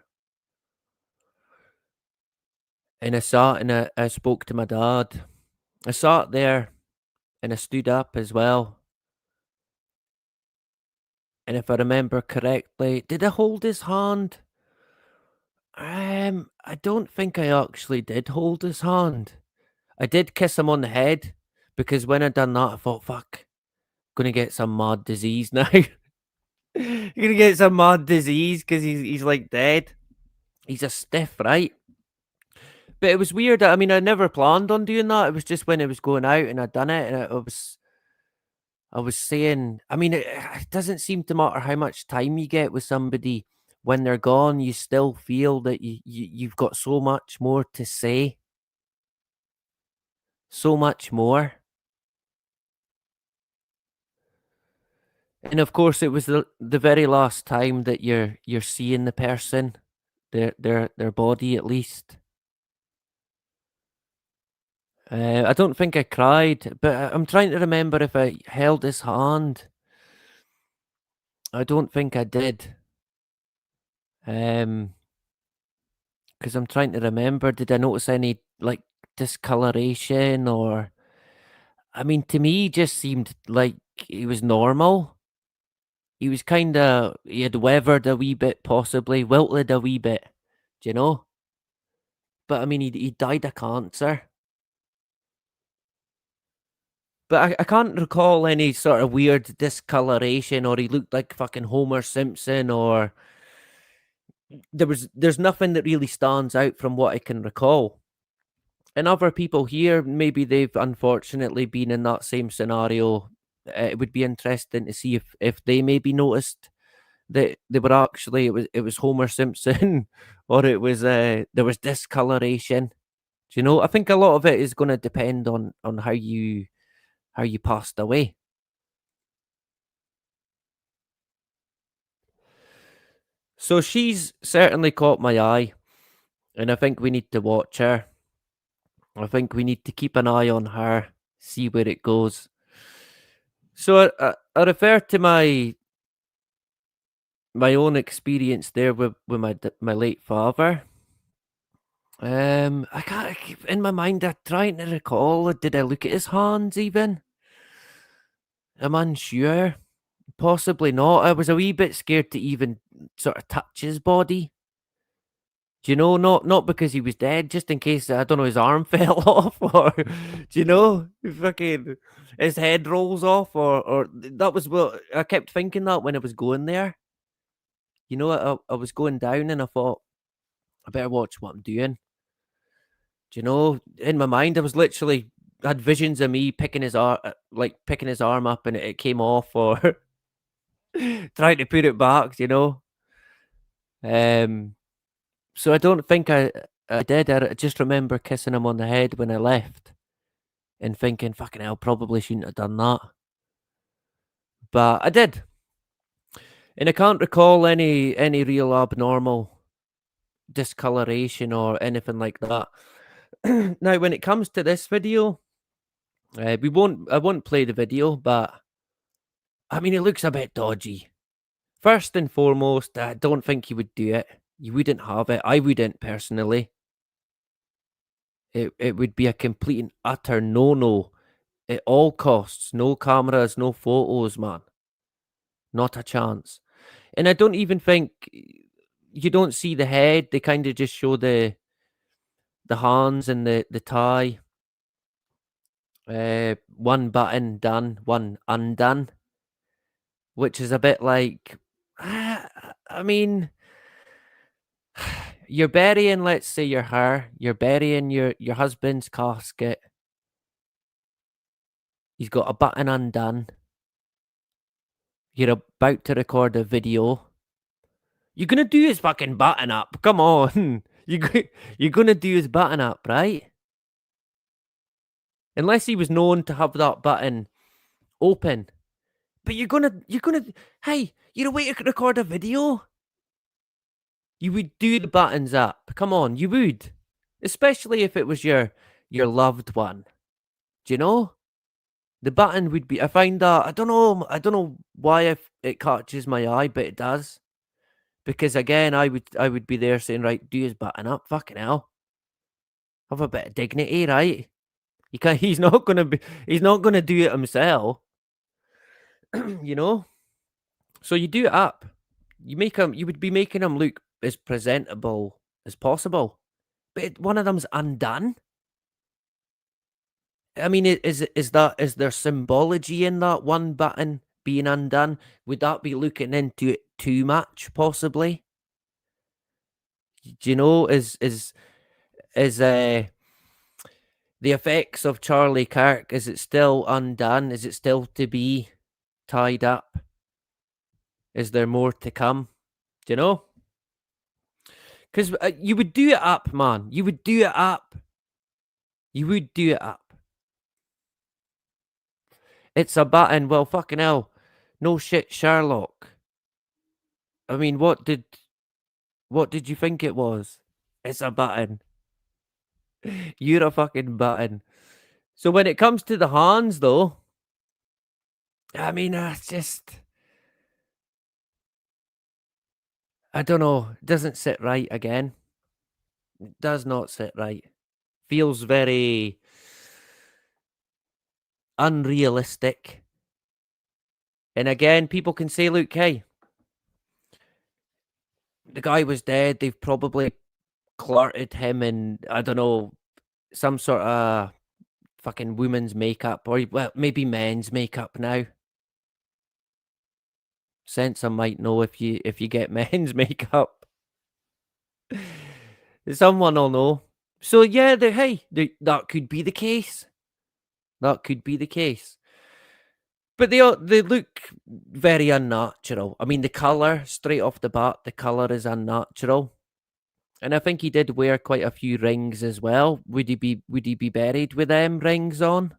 And I sat and I spoke to my dad. I sat there and I stood up as well. And if I remember correctly, did I hold his hand? I don't think I actually did hold his hand. I did kiss him on the head because when I done that, I thought, fuck, gonna get some mad disease now. You're gonna get some mad disease because he's like dead. He's a stiff, right? But it was weird. I mean, I never planned on doing that. It was just when I was going out and I done it, and I was saying, I mean, it doesn't seem to matter how much time you get with somebody. When they're gone, you still feel that you've got so much more to say, so much more. And of course, it was the very last time that you're seeing the person, their body at least. I don't think I cried, but I'm trying to remember if I held his hand. I don't think I did. Because I'm trying to remember, did I notice any like discoloration or? I mean, to me, he just seemed like he was normal. He was kind of, he had weathered a wee bit, possibly wilted a wee bit, do you know? But I mean, he died of cancer. But I can't recall any sort of weird discoloration or he looked like fucking Homer Simpson or there's nothing that really stands out from what I can recall. And other people here, maybe they've unfortunately been in that same scenario. It would be interesting to see if they maybe noticed that they were actually it was Homer Simpson or it was there was discoloration. Do you know? I think a lot of it is going to depend on how you passed away. So she's certainly caught my eye, and I think we need to watch her. I think we need to keep an eye on her, see where it goes. So I refer to my own experience there with my late father. I can't in my mind. I'm trying to recall. Did I look at his hands even? I'm unsure. Possibly not. I was a wee bit scared to even sort of touch his body. Do you know? Not because he was dead, just in case I don't know his arm fell off, or do you know, fucking his head rolls off, or that was what I kept thinking that when I was going there. You know, I was going down and I thought I better watch what I'm doing. Do you know? In my mind, I was literally had visions of me picking his arm, like picking his arm up, and it came off, or trying to put it back. You know. Um, So I don't think I did. I just remember kissing him on the head when I left and thinking, fucking hell, probably shouldn't have done that. But I did. And I can't recall any real abnormal discoloration or anything like that. Now, when it comes to this video, I won't play the video, but I mean, it looks a bit dodgy. First and foremost, I don't think you would do it. You wouldn't have it. I wouldn't personally. It would be a complete and utter no at all costs. No cameras, no photos, man. Not a chance. And I don't even think you don't see the head. They kind of just show the hands and the tie. One button done, one undone, which is a bit like, I mean, you're burying, let's say, your hair. You're burying your husband's casket. He's got a button undone. You're about to record a video. You're gonna do his fucking button up. Come on. You're gonna do his button up, right? Unless he was known to have that button open. But you're gonna hey, you're away to record a video. You would do the buttons up. Come on, you would. Especially if it was your loved one. Do you know? The button would be I find that I don't know why it catches my eye, but it does. Because again, I would be there saying, right, do his button up, fucking hell. Have a bit of dignity, right? He's not gonna do it himself. You know? So you do it up. You would be making him look as presentable as possible. But one of them's undone. I mean, is there symbology in that one button being undone? Would that be looking into it too much, possibly? Do you know, is the effects of Charlie Kirk, is it still undone? Is it still to be tied up? Is there more to come? Do you know? Because you would do it up, man. You would do it up. You would do it up. It's a button. Well, fucking hell. No shit, Sherlock. I mean, what did you think it was? It's a button. You're a fucking button. So when it comes to the hands, though, I mean, I don't know. It doesn't sit right again. It does not sit right. Feels very unrealistic. And again, people can say, look, hey, the guy was dead. They've probably clarted him in, I don't know, some sort of fucking woman's makeup, or well, maybe men's makeup now. Censor might know if you get men's makeup. Someone will know. So yeah, that could be the case. That could be the case. But they look very unnatural. I mean, the colour, straight off the bat, the colour is unnatural. And I think he did wear quite a few rings as well. Would he be buried with them rings on?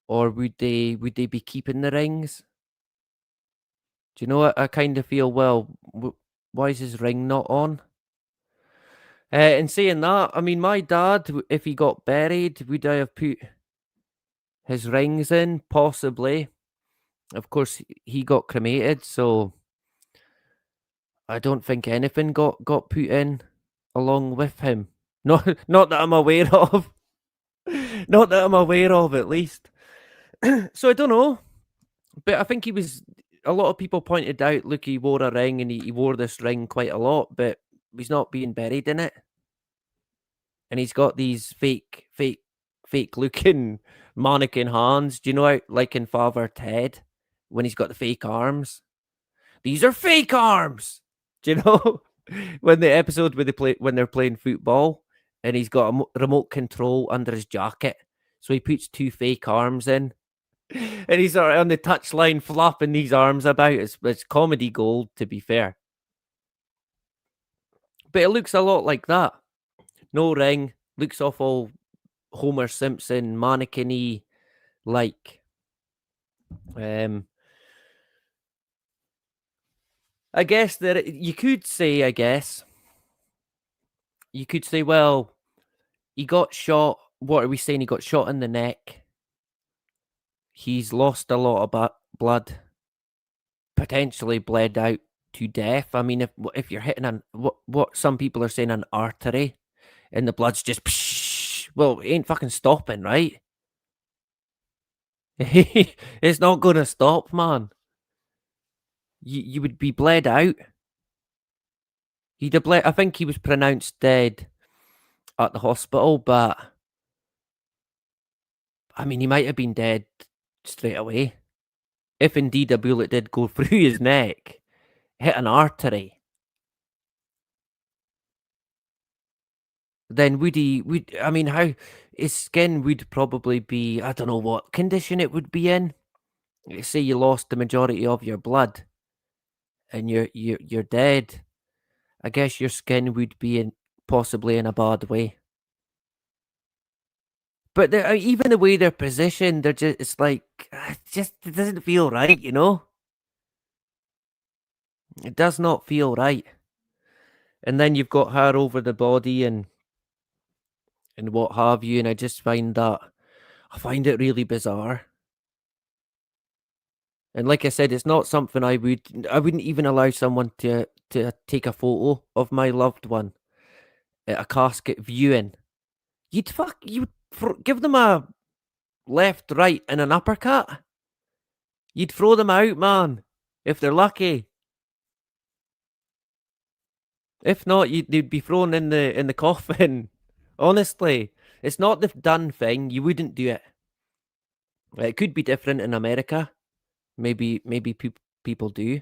Or would they be keeping the rings? Do you know what? I kind of feel, well, why is his ring not on? And saying that, I mean, my dad, if he got buried, would I have put his rings in? Possibly. Of course, he got cremated, so I don't think anything got put in along with him. Not that I'm aware of. Not that I'm aware of, at least. So I don't know. But I think a lot of people pointed out, look, he wore a ring and he wore this ring quite a lot, but he's not being buried in it. And he's got these fake looking mannequin hands. Do you know, like in Father Ted, when he's got the fake arms? These are fake arms. Do you know? When the episode when they're playing football and he's got a remote control under his jacket. So he puts two fake arms in. And he's on the touchline flapping these arms about. It's comedy gold, to be fair. But it looks a lot like that. No ring. Looks awful Homer Simpson, mannequin-y, like. I guess that you could say, well, he got shot. What are we saying? He got shot in the neck. He's lost a lot of blood, potentially bled out to death. I mean, if you're hitting what some people are saying, an artery, and the blood's just, well, it ain't fucking stopping, right? It's not gonna stop, man. You would be bled out. He'd have bled. I think he was pronounced dead at the hospital, but I mean, he might have been dead straight away. If indeed a bullet did go through his neck, hit an artery, then I mean, how his skin would probably be, I don't know what condition it would be in. Say you lost the majority of your blood and you're dead. I guess your skin would be possibly in a bad way. But even the way they're positioned, it's like, it doesn't feel right, you know? It does not feel right. And then you've got her over the body and what have you, and I find it really bizarre. And like I said, it's not something I wouldn't even allow someone to take a photo of my loved one at a casket viewing you'd give them a left, right, and an uppercut. You'd throw them out, man, if they're lucky. If not, they'd be thrown in the coffin. Honestly, it's not the done thing. You wouldn't do it. It could be different in America. Maybe people do.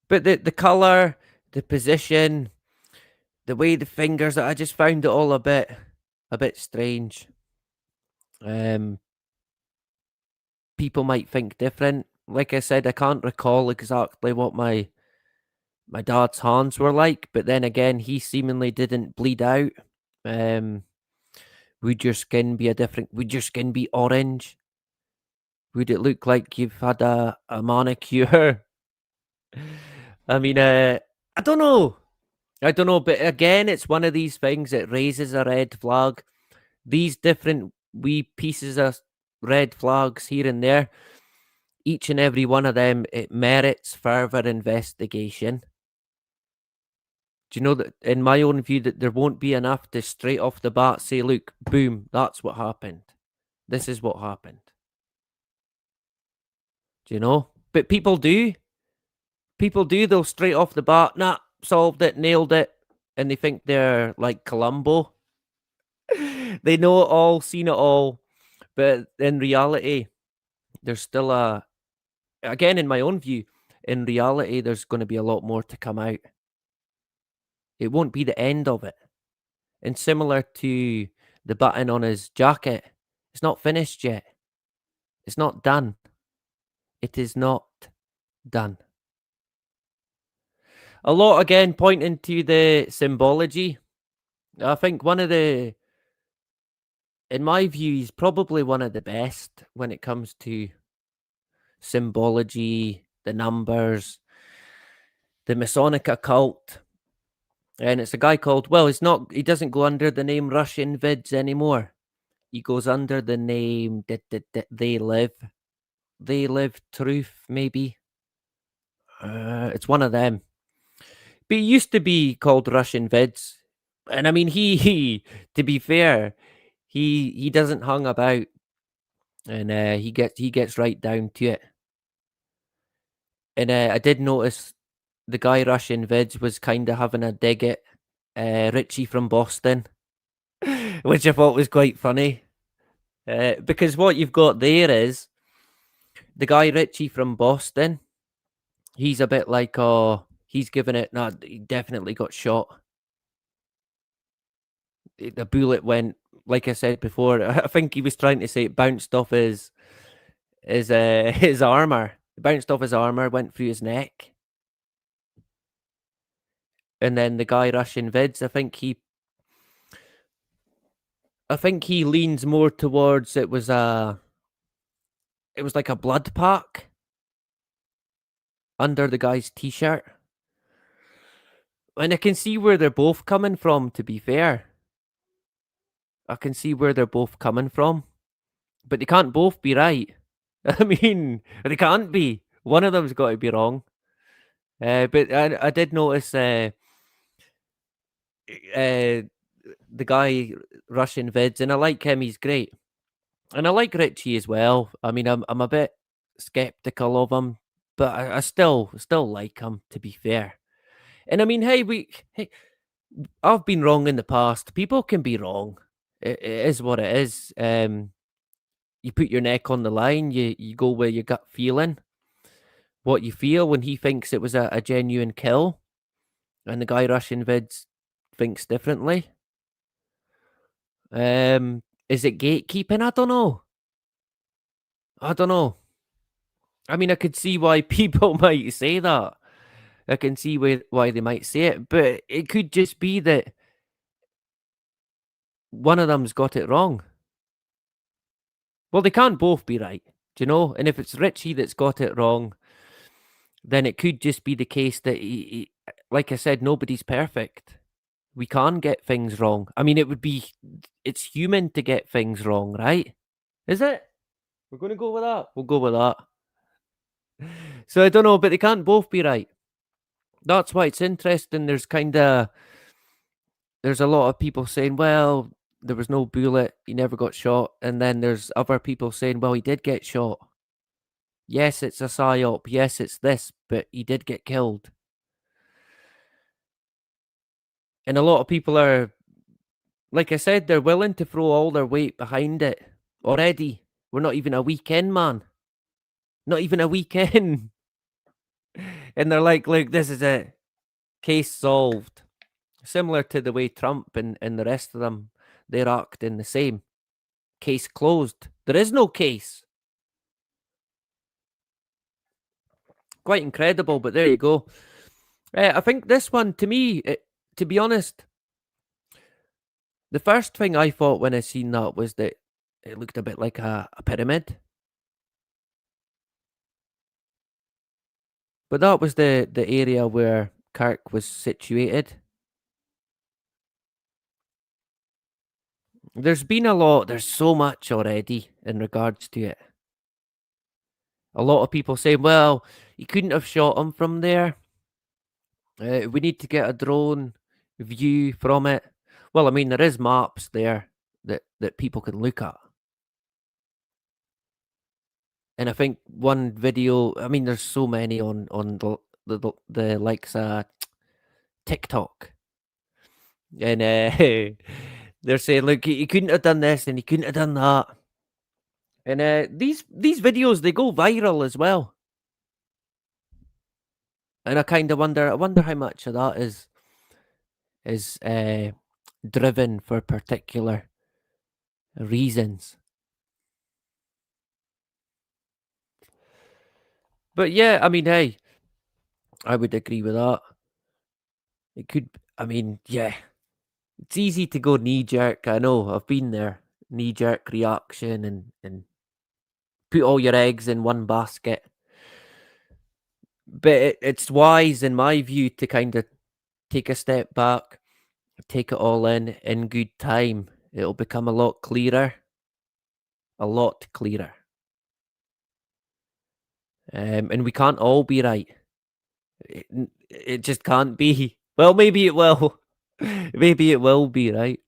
But the color, the position, the way the fingers, I just found it all a bit strange. People might think different. Like I said, I can't recall exactly what my dad's hands were like, but then again, he seemingly didn't bleed out. Would your skin be would your skin be orange? Would it look like you've had a manicure? I mean, I don't know. I don't know, but again, it's one of these things that raises a red flag. These different wee pieces of red flags here and there, each and every one of them, it merits further investigation. Do you know that, in my own view, that there won't be enough to straight off the bat say, look, boom, that's what happened. This is what happened. Do you know? But people do. People do. They'll straight off the bat, nah, solved it, nailed it, and they think they're like Columbo. They know it all, seen it all, but in reality, there's still again, in my own view, in reality, there's going to be a lot more to come out. It won't be the end of it. And similar to the button on his jacket, it's not finished yet. It's not done. It is not done. A lot, again, pointing to the symbology. I think in my view, he's probably one of the best when it comes to symbology, the numbers, the Masonic occult. And it's a guy called, he doesn't go under the name Russian Vids anymore. He goes under the name They Live. They Live Truth, maybe. It's one of them. But he used to be called Russian Vids. And I mean, he to be fair, he doesn't hang about. And he gets right down to it. And I did notice the guy Russian Vids was kind of having a dig at Richie from Boston, which I thought was quite funny. Because what you've got there is the guy Richie from Boston. He's a bit like, he's given it. No, he definitely got shot. The bullet went, like I said before. I think he was trying to say it bounced off his armor. It bounced off his armor, went through his neck. And then the guy Russian Vids, I think he leans more towards it was like a blood pack under the guy's t-shirt. And I can see where they're both coming from, to be fair. I can see where they're both coming from. But they can't both be right. I mean, they can't be. One of them's got to be wrong. But I did notice the guy Russian Vids, and I like him. He's great. And I like Richie as well. I mean, I'm a bit skeptical of him, but I still like him, to be fair. And I mean, hey, I've been wrong in the past. People can be wrong. It is what it is. You put your neck on the line. You go where your gut feeling. What you feel when he thinks it was a genuine kill, and the guy Russian Vids thinks differently. Is it gatekeeping? I don't know. I mean, I could see why people might say that. I can see why they might say it, but it could just be that one of them's got it wrong. Well, they can't both be right, do you know? And if it's Richie that's got it wrong, then it could just be the case that he like I said, nobody's perfect. We can get things wrong. I mean, it's human to get things wrong, right? Is it? We're going to go with that. We'll go with that. So I don't know, but they can't both be right. That's why it's interesting. There's a lot of people saying, well, there was no bullet, he never got shot, and then there's other people saying, well, he did get shot. Yes, it's a psyop. Yes, it's this, but he did get killed. And a lot of people are, like I said, they're willing to throw all their weight behind it already. We're not even a weekend, man. Not even a weekend. And they're like, look, this is it. Case solved. Similar to the way Trump and the rest of them, they're acting the same. Case closed. There is no case. Quite incredible, but there you go. I think this one, to me, to be honest, the first thing I thought when I seen that was that it looked a bit like a pyramid. But that was the area where Kirk was situated. There's been a lot, there's so much already in regards to it. A lot of people say, well, you couldn't have shot him from there. We need to get a drone view from it. Well, I mean, there is maps there that people can look at. And I think one video, I mean, there's so many on the likes of TikTok. And they're saying, look, he couldn't have done this and he couldn't have done that. And these videos, they go viral as well. And I kind of wonder how much of that is driven for particular reasons. But yeah, I mean, hey, I would agree with that. It could, I mean, yeah, it's easy to go knee jerk. I know, I've been there. Knee jerk reaction and put all your eggs in one basket. But it's wise, in my view, to kind of take a step back, take it all in good time. It'll become a lot clearer. A lot clearer. And we can't all be right. It just can't be. Well, maybe it will. Maybe it will be, right?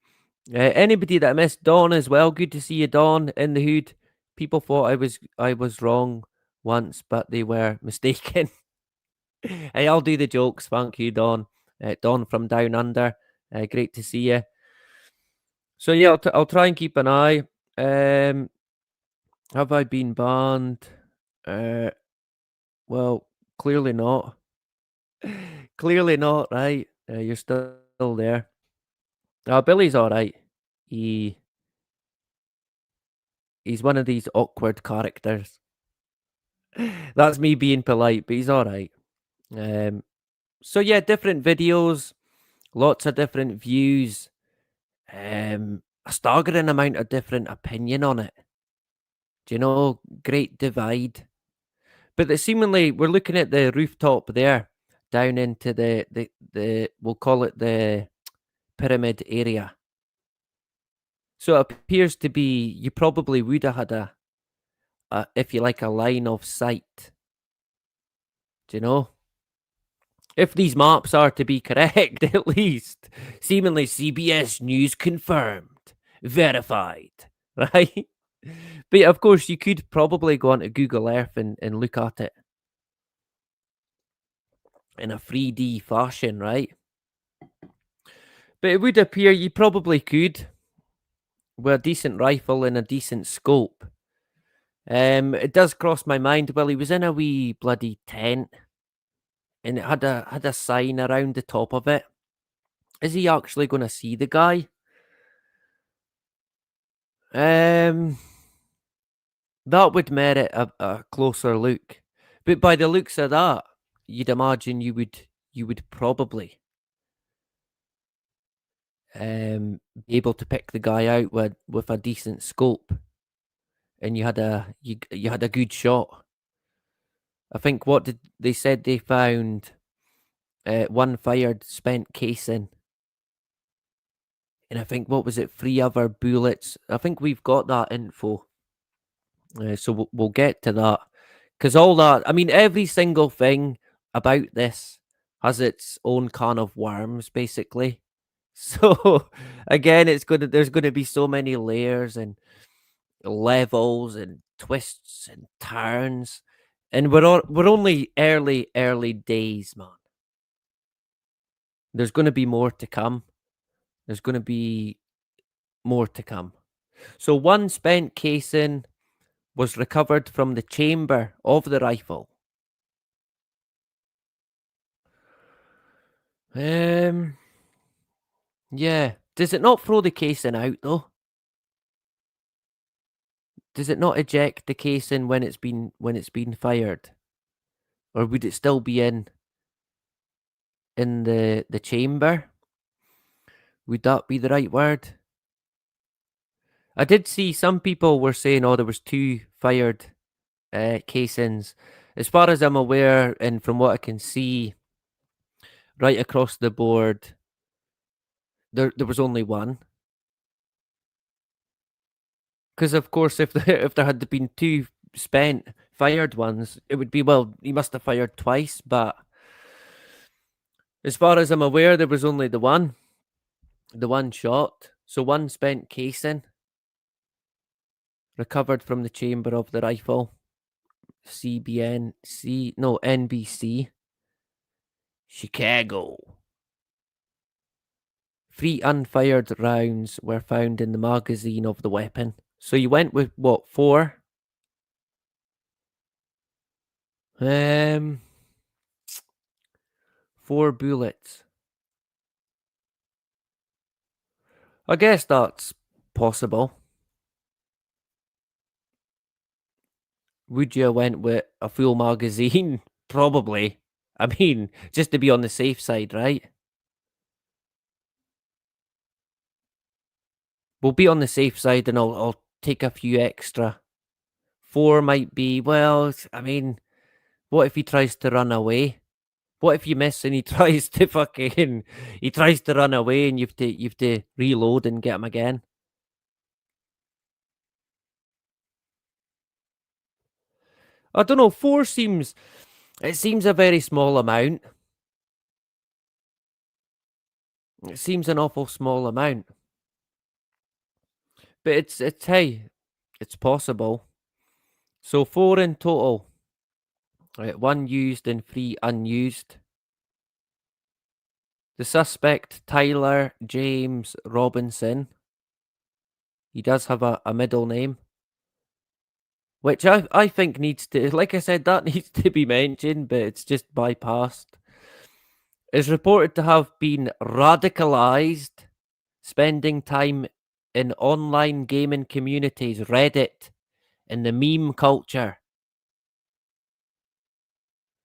Anybody that I missed, Dawn as well. Good to see you, Dawn, in the hood. People thought I was wrong once, but they were mistaken. Hey, I'll do the jokes. Thank you, Dawn. Dawn from down under. Great to see you. So yeah, I'll try and keep an eye. Have I been banned? Well, clearly not. Clearly not, right? You're still there. Billy's all right. He's one of these awkward characters. That's me being polite, but he's all right. So yeah, different videos, lots of different views, a staggering amount of different opinion on it. Do you know, great divide. But seemingly we're looking at the rooftop there, down into the we'll call it the pyramid area. So it appears to be, you probably would have had a if you like, a line of sight. Do you know? If these maps are to be correct, at least. Seemingly CBS News confirmed. Verified. Right? But of course, you could probably go onto Google Earth and look at it in a 3D fashion, right? But it would appear you probably could, with a decent rifle and a decent scope. It does cross my mind. Well, he was in a wee bloody tent, and it had a sign around the top of it. Is he actually going to see the guy? That would merit a closer look. But by the looks of that, you'd imagine you would probably be able to pick the guy out with a decent scope, and you had a good shot. I think what did they said they found one fired spent casing, and I think what was it, 3 other bullets. I think we've got that info, so we'll get to that, because all that, I mean, every single thing about this has its own can of worms, basically. So again, there's gonna be so many layers and levels and twists and turns, and we're only early days, man. There's gonna be more to come. There's gonna be more to come. So one spent casing was recovered from the chamber of the rifle. Um, yeah. Does it not throw the casing out though? Does it not eject the casing when it's been fired, or would it still be in the chamber? Would that be the right word? I did see some people were saying, "Oh, there was two fired casings." As far as I'm aware, and from what I can see, right across the board, there was only one. Because of course, if there had been two spent fired ones, it would be, well, he must have fired twice. But as far as I'm aware, there was only the one shot. So one spent casing recovered from the chamber of the rifle. NBC, Chicago. 3 unfired rounds were found in the magazine of the weapon. So you went with what, 4? 4 bullets. I guess that's possible. Would you have went with a full magazine? Probably. I mean, just to be on the safe side, right? We'll be on the safe side, and I'll take a few extra. 4 might be, well, I mean, what if he tries to run away? What if you miss and he tries to run away, and you've to reload and get him again? I don't know. 4 seems a very small amount. It seems an awful small amount. But it's hey, it's possible. So 4 in total. Right, 1 used and 3 unused. The suspect, Tyler James Robinson. He does have a middle name, which I think needs to, like I said, that needs to be mentioned, but it's just bypassed. Is reported to have been radicalized, spending time in online gaming communities, Reddit, and the meme culture.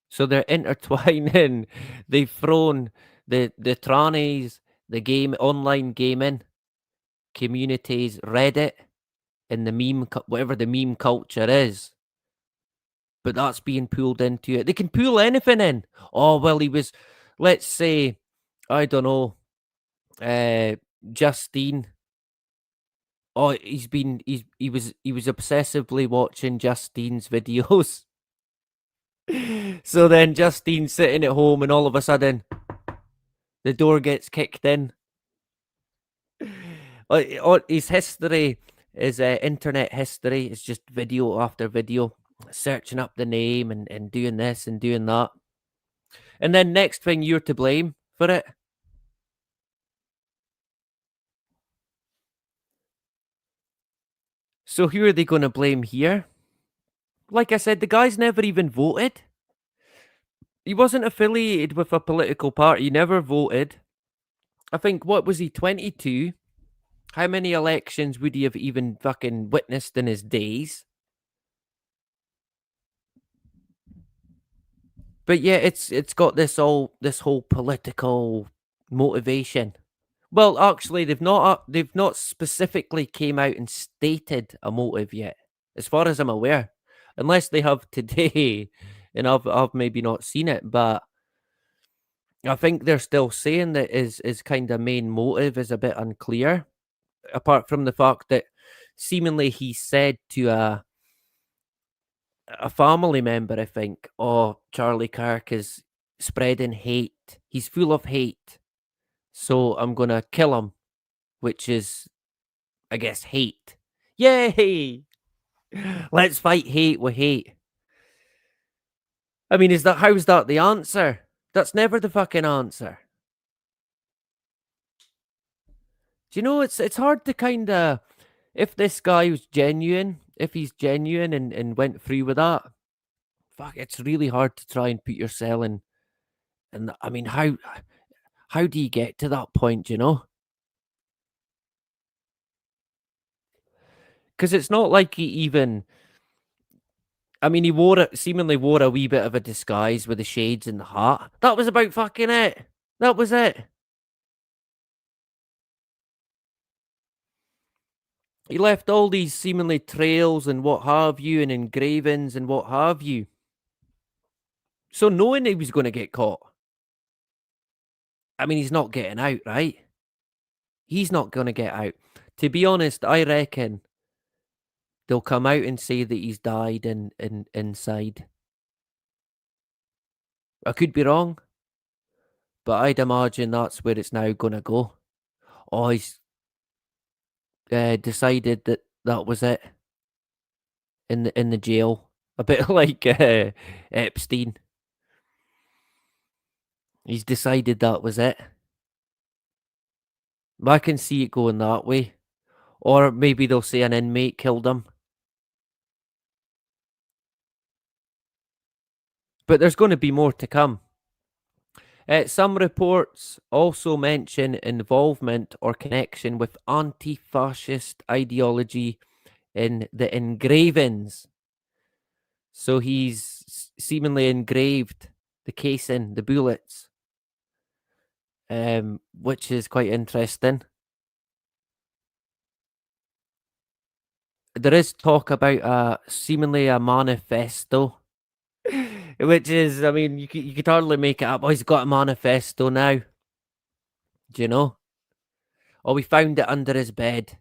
So they're intertwining. They've thrown the trannies, the online gaming communities, Reddit, and the meme, whatever the meme culture is. But that's being pulled into it. They can pull anything in. Oh well, he was, let's say, I don't know, Justine. Oh, he was obsessively watching Justine's videos. So then Justine's sitting at home, and all of a sudden the door gets kicked in. His history is internet history. It's just video after video, searching up the name and doing this and doing that. And then next thing, you're to blame for it. So who are they going to blame here? Like I said, the guy's never even voted. He wasn't affiliated with a political party. He never voted. I think, what was he, 22? How many elections would he have even fucking witnessed in his days? But yeah, it's got this whole political motivation. Well, actually, they've not specifically came out and stated a motive yet, as far as I'm aware, unless they have today, and I've maybe not seen it, but I think they're still saying that his kind of main motive is a bit unclear, apart from the fact that seemingly he said to a family member, I think, "Oh, Charlie Kirk spreading hate. He's full of hate. So I'm gonna kill him, which is, I guess, hate. Yay! Let's fight hate with hate. I mean, how's that the answer? That's never the fucking answer. Do you know, it's hard to kind of, if this guy was genuine, if he's genuine and went through with that, fuck, it's really hard to try and put yourself in. And I mean, how do you get to that point, you know? Because it's not like he even, I mean, seemingly wore a wee bit of a disguise with the shades and the hat. That was about fucking it. That was it. He left all these seemingly trails and what have you, and engravings and what have you. So knowing he was going to get caught, I mean, he's not getting out, right? He's not going to get out. To be honest, I reckon they'll come out and say that he's died inside. I could be wrong, but I'd imagine that's where it's now going to go. Oh, he's decided that was it in the jail. A bit like Epstein. He's decided that was it. I can see it going that way. Or maybe they'll say an inmate killed him. But there's going to be more to come. Some reports also mention involvement or connection with anti-fascist ideology in the engravings. So he's seemingly engraved the casing, the bullets, which is quite interesting. There is talk about seemingly a manifesto, which is, I mean, you could hardly make it up. Oh, he's got a manifesto now. Do you know? Oh, we found it under his bed.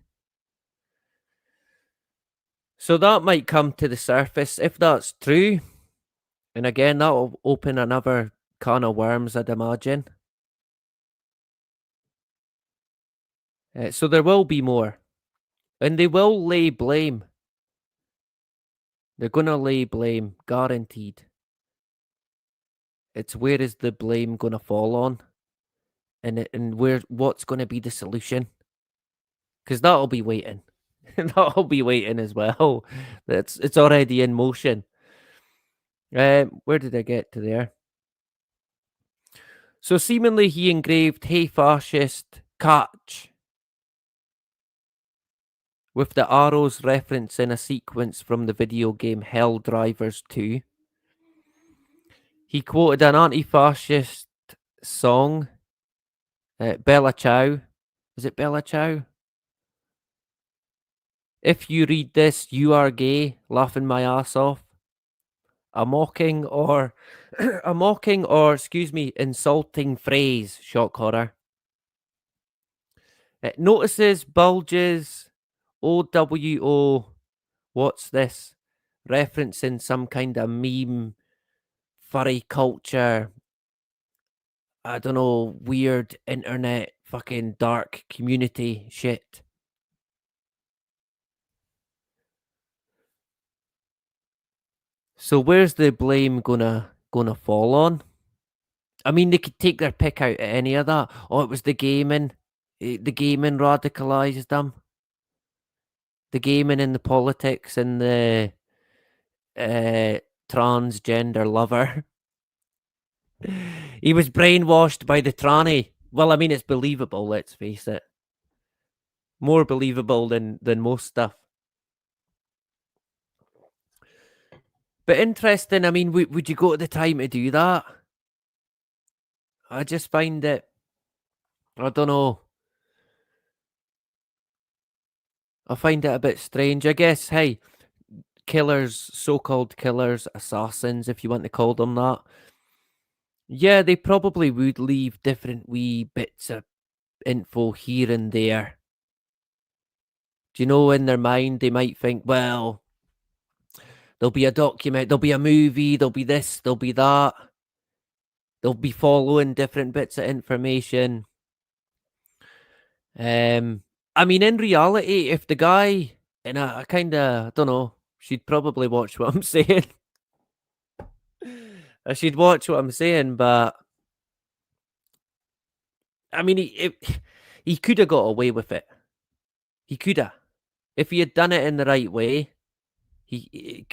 So that might come to the surface if that's true. And again, that'll open another can of worms, I'd imagine. So there will be more. And they will lay blame. They're going to lay blame, guaranteed. It's where is the blame going to fall on? And what's going to be the solution? Because that'll be waiting. That'll be waiting as well. It's already in motion. Where did I get to there? So seemingly he engraved "Hey Fascist, Catch" with the arrows referencing a sequence from the video game Hell Drivers 2. He quoted an anti-fascist song, Bella Ciao. Is it Bella Ciao? If you read this, you are gay, laughing my ass off. A mocking or excuse me, insulting phrase, shock horror. It notices, bulges, OWO, what's this? Referencing some kind of meme, furry culture, I don't know, weird internet, fucking dark community shit. So where's the blame gonna fall on? I mean, they could take their pick out at any of that. Oh, it was the gaming. The gaming radicalized them. The gaming and the politics and the transgender lover. He was brainwashed by the tranny. Well, I mean, it's believable, let's face it. More believable than most stuff. But interesting, I mean, would you go to the time to do that? I just find it, I don't know. I find it a bit strange. I guess, hey, killers, so-called killers, assassins, if you want to call them that. Yeah, they probably would leave different wee bits of info here and there. Do you know, in their mind, they might think, well, there'll be a document, there'll be a movie, there'll be this, there'll be that. they'll be following different bits of information. I mean, in reality, if the guy, and I kind of don't know, she'd probably watch what I'm saying. She'd watch what I'm saying, but I mean, he could have got away with it. He could have, if he had done it in the right way. He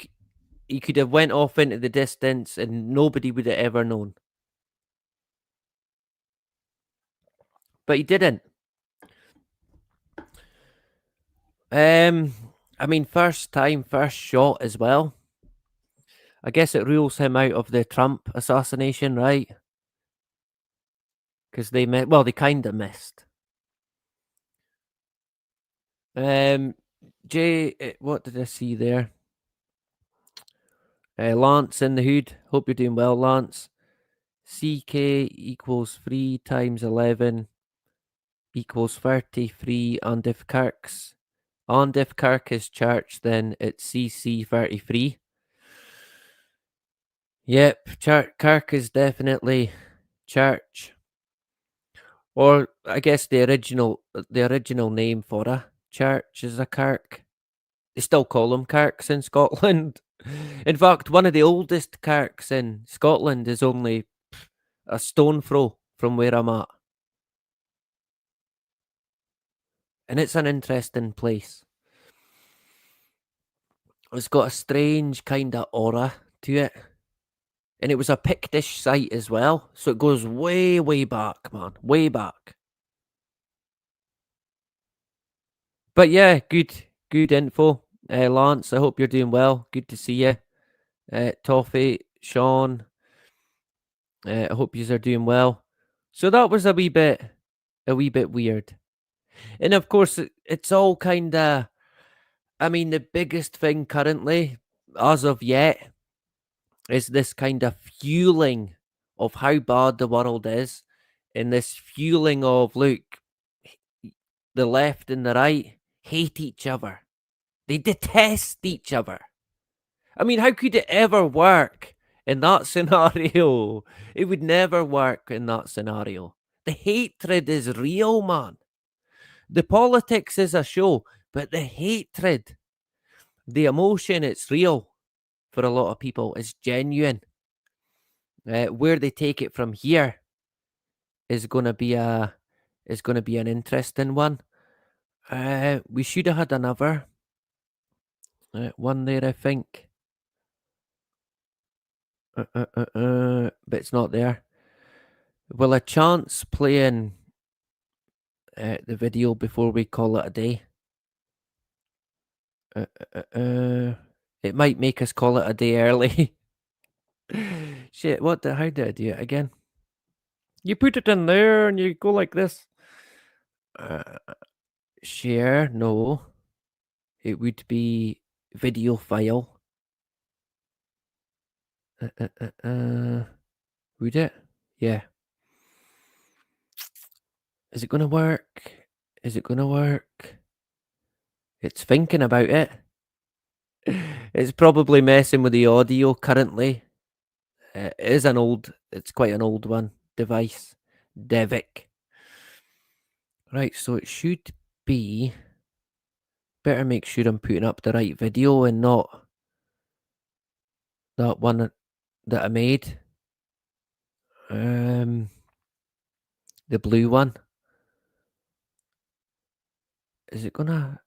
could have went off into the distance, and nobody would have ever known. But he didn't. I mean, first time, first shot as well. I guess it rules him out of the Trump assassination, right? Because they they kind of missed. Jay, what did I see there? Lance in the hood. Hope you're doing well, Lance. CK equals 3 times 11 equals 33, and if Kirk is church, then it's CC 33. Yep, Kirk is definitely church. Or I guess the original name for a church is a Kirk. They still call them Kirks in Scotland. In fact, one of the oldest Kirks in Scotland is only a stone throw from where I'm at. And it's an interesting place. It's got a strange kind of aura to it. And it was a Pictish site as well. So it goes way, way back, man. Way back. But yeah, good info. Lance, I hope you're doing well. Good to see you. Toffee, Sean, I hope you are doing well. So that was a wee bit weird. And of course, it's all kind of, I mean, the biggest thing currently, as of yet, is this kind of fueling of how bad the world is. And this fueling of, look, the left and the right hate each other. They detest each other. I mean, how could it ever work in that scenario? It would never work in that scenario. The hatred is real, man. The politics is a show, but the hatred, the emotion, it's real for a lot of people. It's genuine. Where they take it from here is going to be an interesting one. We should have had another one there, I think. But it's not there. Will a chance playing the video before we call it a day? It might make us call it a day early. Shit, how did I do it again? You put it in there and you go like this. Share, no. It would be video file. Would it? Yeah. Is it going to work? Is it going to work? It's thinking about it. It's probably messing with the audio currently. It's quite an old one. Device. Devic. Right, so it should be. Better make sure I'm putting up the right video and not that one that I made. The blue one. Is it gonna?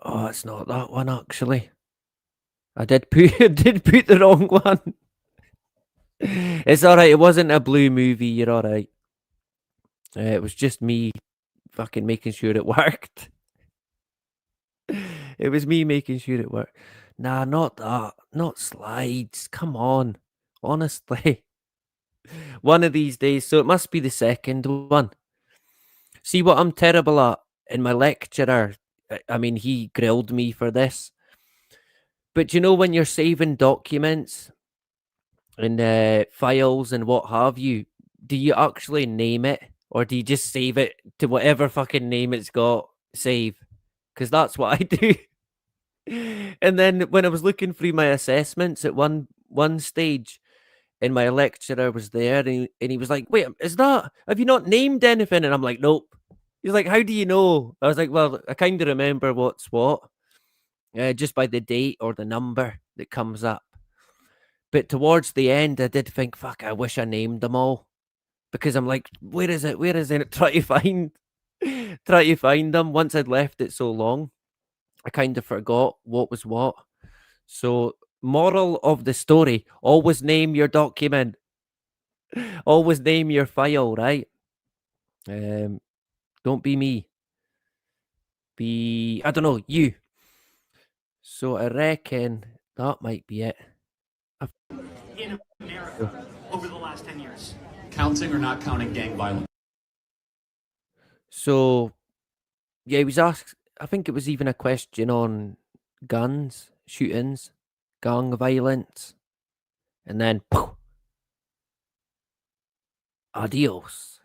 Oh, it's not that one actually. I did put the wrong one. It's alright, it wasn't a blue movie, you're alright. It was just me fucking making sure it worked. It was me making sure it worked. Nah, not that. Not slides. Come on. Honestly. One of these days. So it must be the second one. See what I'm terrible at? In my lecturer, I mean, he grilled me for this. But you know when you're saving documents and files and what have you, do you actually name it? Or do you just save it to whatever fucking name it's got? Save. Because that's what I do. And then when I was looking through my assessments at one stage, and my lecturer was there, and he was like, "Wait, have you not named anything?" And I'm like, "Nope." He's like, "How do you know?" I was like, "Well, I kind of remember what's what, just by the date or the number that comes up." But towards the end, I did think, "Fuck, I wish I named them all," because I'm like, "Where is it? Where is it?" Try to find them. Once I'd left it so long, I kind of forgot what was what. So, moral of the story: always name your document. Always name your file, right? Don't be me. Be, I don't know, you. So I reckon that might be it. In America over the last 10 years. Counting or not counting gang violence? So, yeah, he was asked, I think it was even a question on guns, shootings, gang violence, and then, poof, adios.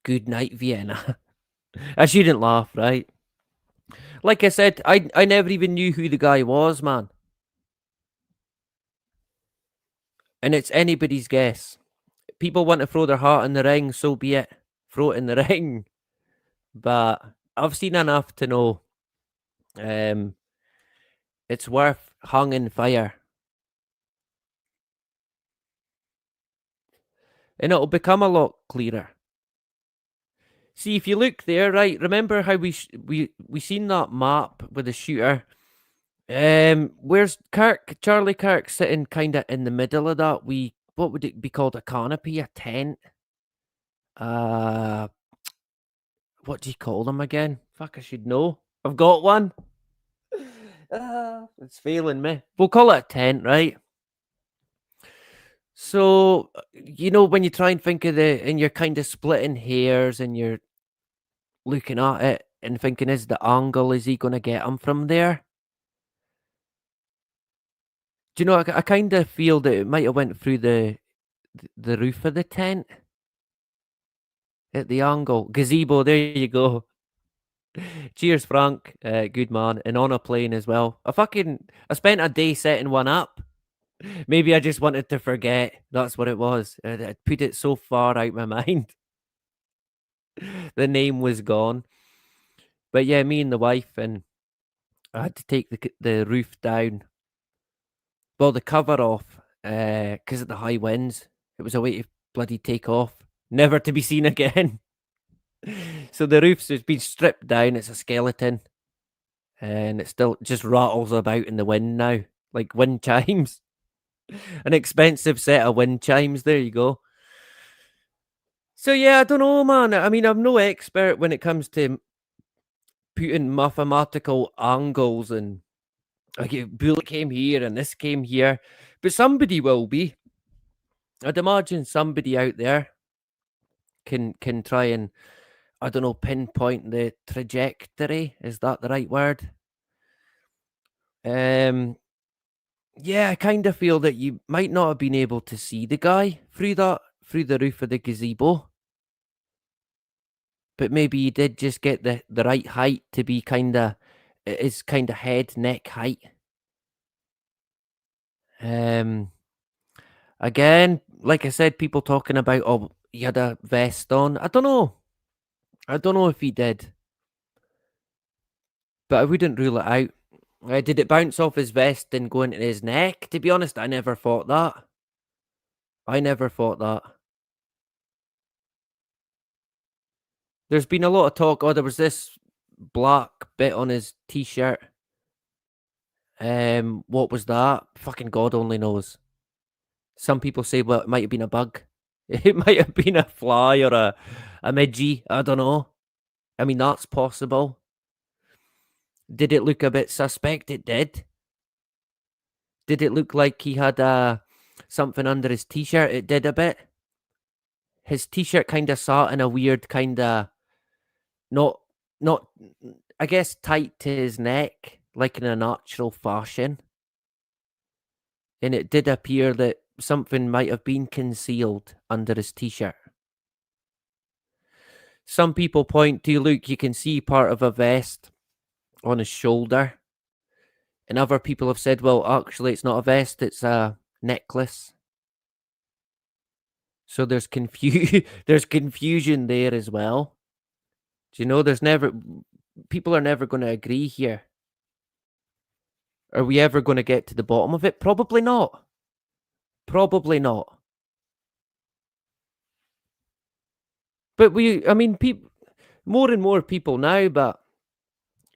Good night, Vienna. I shouldn't laugh, right? Like I said, I never even knew who the guy was, man. And it's anybody's guess. People want to throw their heart in the ring, so be it. Throw it in the ring. But I've seen enough to know it's worth hung in fire. And it'll become a lot clearer. See, if you look there, right, remember how we seen that map with the shooter? Where's Kirk? Charlie Kirk sitting kind of in the middle of that. What would it be called? A canopy, a tent? What do you call them again? Fuck, I should know. I've got one. It's failing me. We'll call it a tent, right? So, when you try and think of and you're kind of splitting hairs and you're looking at it and thinking, is he going to get him from there? Do you know, I kind of feel that it might have went through the roof of the tent at the angle. Gazebo, there you go. Cheers, Frank. Good man. And on a plane as well. I spent a day setting one up. Maybe I just wanted to forget. That's what it was. I put it so far out my mind. The name was gone. But yeah, me and the wife, and I had to take the roof down. Well, the cover off, because of the high winds. It was a way to bloody take off. Never to be seen again. So the roof's just been stripped down. It's a skeleton. And it still just rattles about in the wind now. Like wind chimes. An expensive set of wind chimes. There you go. So yeah, I don't know, man. I mean, I'm no expert when it comes to putting mathematical angles and okay, bullet came here and this came here, but somebody will be. I'd imagine somebody out there can try and, I don't know, pinpoint the trajectory. Is that the right word? Yeah, I kind of feel that you might not have been able to see the guy through the roof of the gazebo. But maybe you did just get the right height to be his kind of head, neck height. Again, like I said, people talking about, oh, he had a vest on. I don't know. I don't know if he did. But I wouldn't rule it out. Did it bounce off his vest and go into his neck? To be honest, I never thought that. There's been a lot of talk. Oh, there was this black bit on his t-shirt. What was that? Fucking God only knows. Some people say, well, it might have been a bug. It might have been a fly or a midgie. I don't know. I mean, that's possible. Did it look a bit suspect? It did. Did it look like he had something under his t-shirt? It did a bit. His t-shirt kind of sat in a weird kind of not, I guess, tight to his neck, like in a natural fashion. And it did appear that something might have been concealed under his t-shirt. Some people point to, look, you can see part of a vest on his shoulder. And other people have said, well, actually, it's not a vest, it's a necklace. So there's there's confusion there as well. Do you know people are never going to agree here. Are we ever going to get to the bottom of it? Probably not. Probably not. But more and more people now, but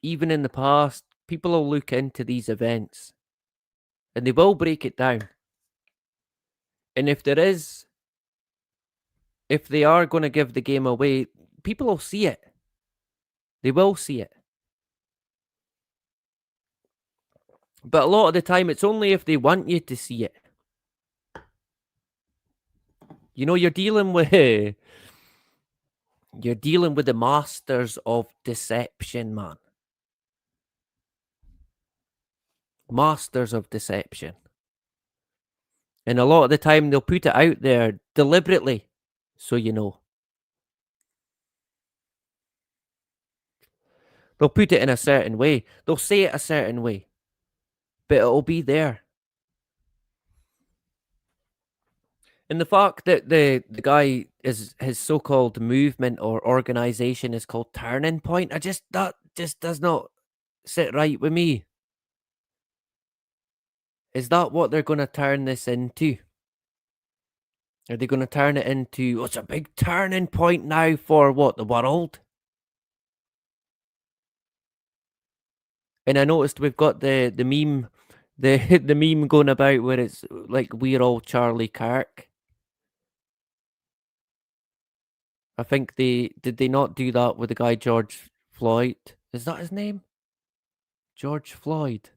even in the past, people will look into these events and they will break it down. And if they are going to give the game away, people will see it. They will see it. But a lot of the time, it's only if they want you to see it. You know, you're dealing with the masters of deception, man. Masters of deception. And a lot of the time, they'll put it out there deliberately, so you know. They'll put it in a certain way. They'll say it a certain way. But it'll be there. And the fact that the guy his so-called movement or organization is called Turning Point, that just does not sit right with me. Is that what they're going to turn this into? Are they going to turn it into, it's a big turning point now for what, the world? And I noticed we've got the meme, the meme going about where it's like we're all Charlie Kirk. I think did they not do that with the guy George Floyd? Is that his name? George Floyd.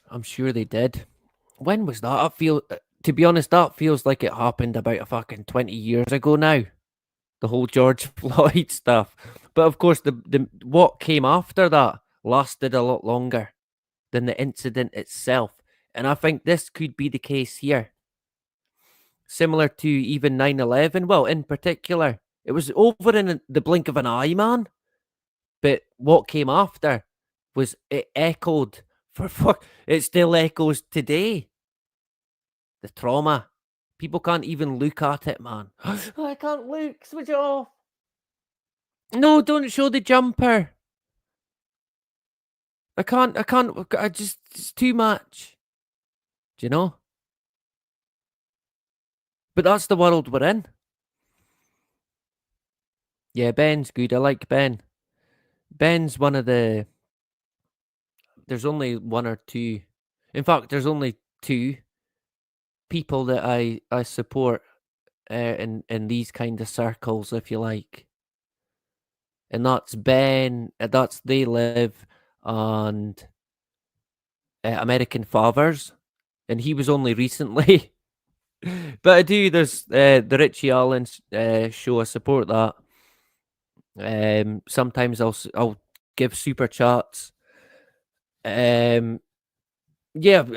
I'm sure they did. When was that? To be honest, that feels like it happened about a fucking 20 years ago now. The whole George Floyd stuff. But of course, the what came after that lasted a lot longer than the incident itself. And I think this could be the case here. Similar to even 9/11. Well, in particular, it was over in the blink of an eye, man. But what came after was it echoed it still echoes today. The trauma. People can't even look at it, man. I can't look. Switch it off. No, don't show the jumper. I can't. It's too much. Do you know? But that's the world we're in. Yeah, Ben's good. I like Ben. Ben's one of the... There's only one or two. In fact, there's only two people that I support in these kind of circles, if you like. And that's Ben, that's They Live, and American Fathers. And he was only recently. But I do, there's the Richie Allen show, I support that. Sometimes I'll give super chats. Yeah,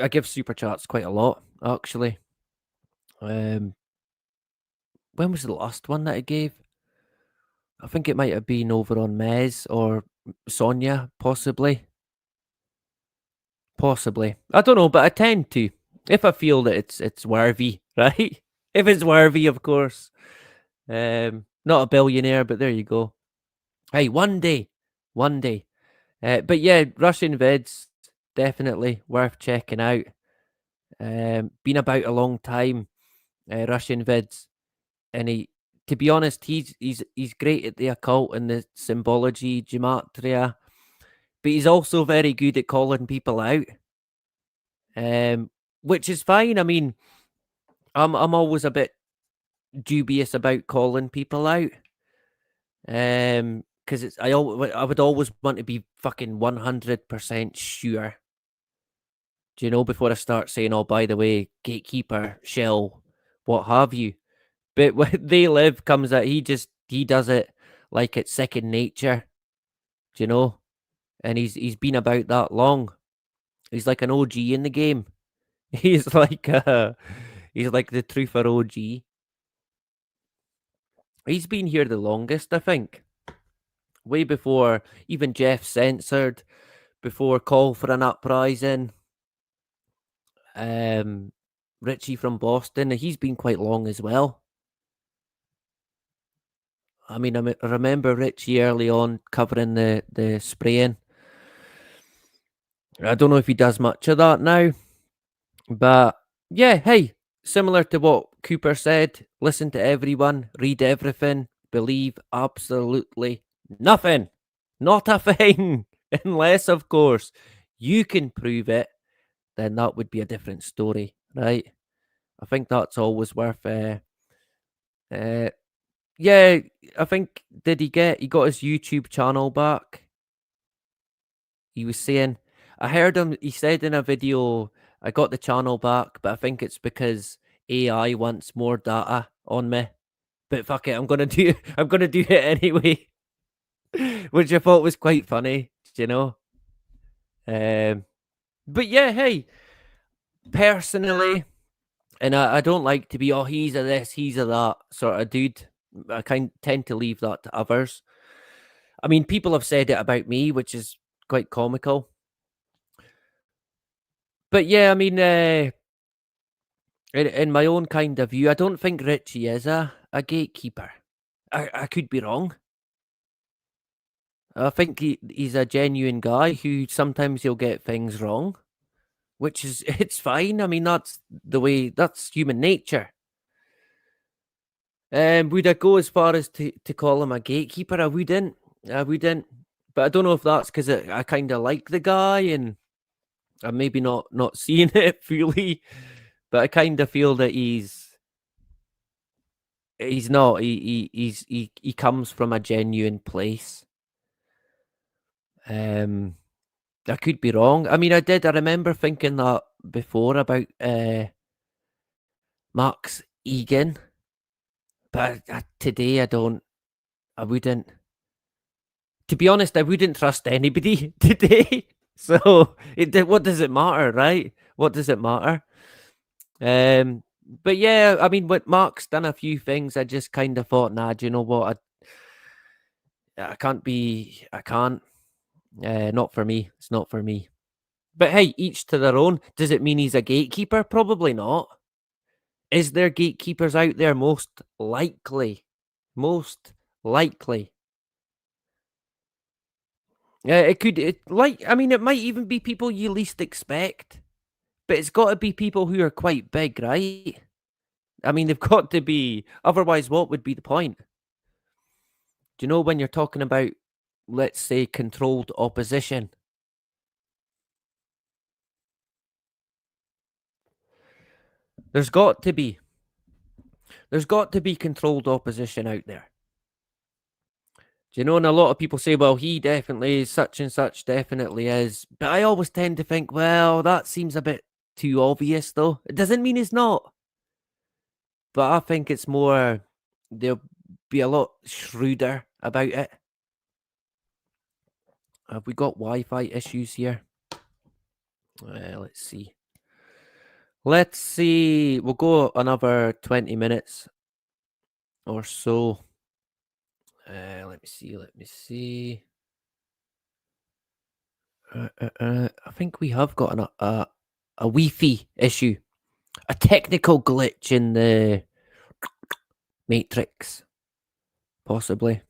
I give super chats quite a lot, actually. When was the last one that I gave? I think it might have been over on Mez or Sonia, possibly. Possibly. I don't know, but I tend to. If I feel that it's worthy, right? If it's worthy, of course. Not a billionaire, but there you go. Hey, one day. But yeah, Russian vids, definitely worth checking out. Been about a long time, Russian vids. And to be honest, he's great at the occult and the symbology, gematria, but he's also very good at calling people out. Which is fine. I mean, I'm always a bit dubious about calling people out. Because I would always want to be fucking 100% sure. Do you know, before I start saying, oh, by the way, gatekeeper, shell, what have you. But when They Live comes out, he does it like it's second nature. Do you know? And he's been about that long. He's like an OG in the game. He's like the truther OG. He's been here the longest, I think. Way before even Jeff Censored, before Call for an Uprising. Richie from Boston. He's been quite long as well. I mean, I remember Richie early on covering the spraying. I don't know if he does much of that now, but yeah, hey, similar to what Cooper said, listen to everyone, read everything, believe absolutely nothing. Not a thing. Unless, of course, you can prove it, then that would be a different story, right? I think that's always worth yeah, I think he got his YouTube channel back. He was saying, I heard him, he said in a video, I got the channel back, but I think it's because AI wants more data on me. But fuck it, I'm gonna do it anyway. Which I thought was quite funny, you know. But yeah, hey, personally, and I don't like to be, oh, he's a this, he's a that sort of dude. I tend to leave that to others. I mean, people have said it about me, which is quite comical. But yeah, I mean, in my own kind of view, I don't think Richie is a gatekeeper. I could be wrong. I think he's a genuine guy who sometimes he'll get things wrong, which is, it's fine. I mean, that's the way, that's human nature. Would I go as far as to call him a gatekeeper? I wouldn't. But I don't know if that's because I kind of like the guy and I'm maybe not seeing it fully. But I kind of feel that he's not. He comes from a genuine place. I could be wrong. I mean, I remember thinking that before about Max Egan, but today I wouldn't. To be honest, I wouldn't trust anybody today. So what does it matter, right? What does it matter? But yeah, I mean, with Mark's done a few things, I just kind of thought, nah, do you know what? I can't. Not for me. It's not for me. But hey, each to their own. Does it mean he's a gatekeeper? Probably not. Is there gatekeepers out there? Most likely. Most likely. It could, I mean, it might even be people you least expect. But it's got to be people who are quite big, right? I mean, they've got to be. Otherwise, what would be the point? Do you know when you're talking about, let's say, controlled opposition? There's got to be controlled opposition out there. Do you know? And a lot of people say, well, he definitely is, such and such definitely is. But I always tend to think, well, that seems a bit too obvious, though. It doesn't mean it's not. But I think it's more, they'll be a lot shrewder about it. Have we got Wi-Fi issues here? Let's see. Let's see. We'll go another 20 minutes or so. Let me see. I think we have got a Wi-Fi issue. A technical glitch in the Matrix. Possibly.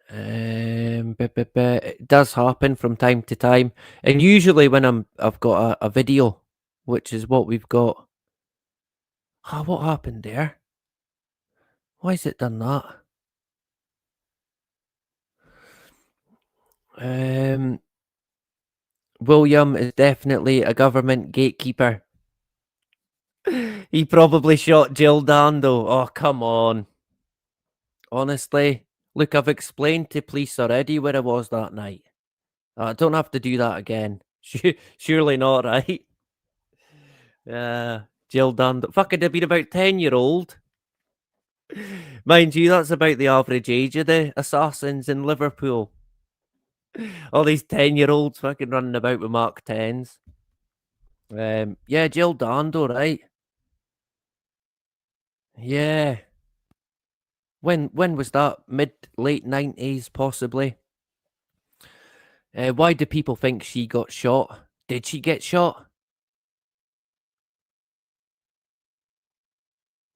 It does happen from time to time. And usually when I've got a video, which is what we've got. What happened there? Why has it done that? William is definitely a government gatekeeper. He probably shot Jill Dando. Oh, come on. Honestly, look, I've explained to police already where I was that night. I don't have to do that again. Surely not, right? Jill Dando. Fuck, it'd have been about 10-year-old. Mind you, that's about the average age of the assassins in Liverpool. All these 10-year-olds fucking running about with Mark 10s. Yeah, Jill Dando, right? Yeah. When was that? Late 90s, possibly. Why do people think she got shot? Did she get shot?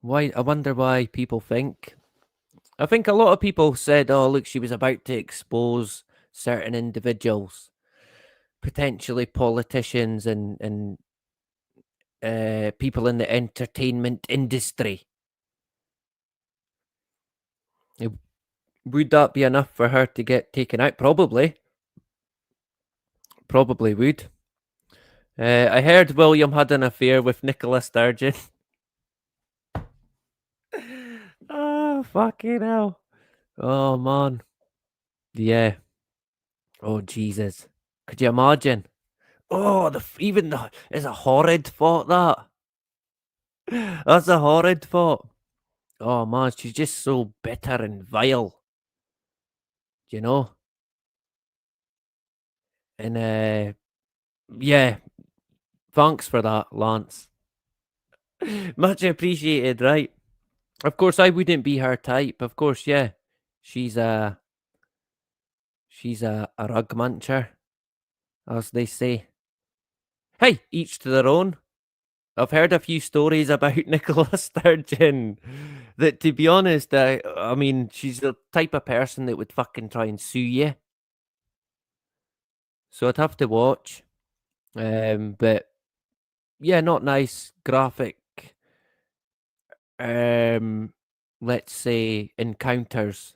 Why? I wonder why people think. I think a lot of people said, "Oh, look, she was about to expose certain individuals, potentially politicians and people in the entertainment industry." Would that be enough for her to get taken out? Probably. Probably would. I heard William had an affair with Nicola Sturgeon. Oh, fucking hell. Oh, man. Yeah. Oh, Jesus. Could you imagine? Oh, it's a horrid thought, that. That's a horrid thought. Oh, man, she's just so bitter and vile, you know? And, yeah, thanks for that, Lance. Much appreciated, right? Of course, I wouldn't be her type. Of course, yeah. She's a rug muncher, as they say. Hey, each to their own. I've heard a few stories about Nicola Sturgeon that, to be honest, I mean, she's the type of person that would fucking try and sue you. So I'd have to watch. But yeah, not nice graphic. Let's say encounters.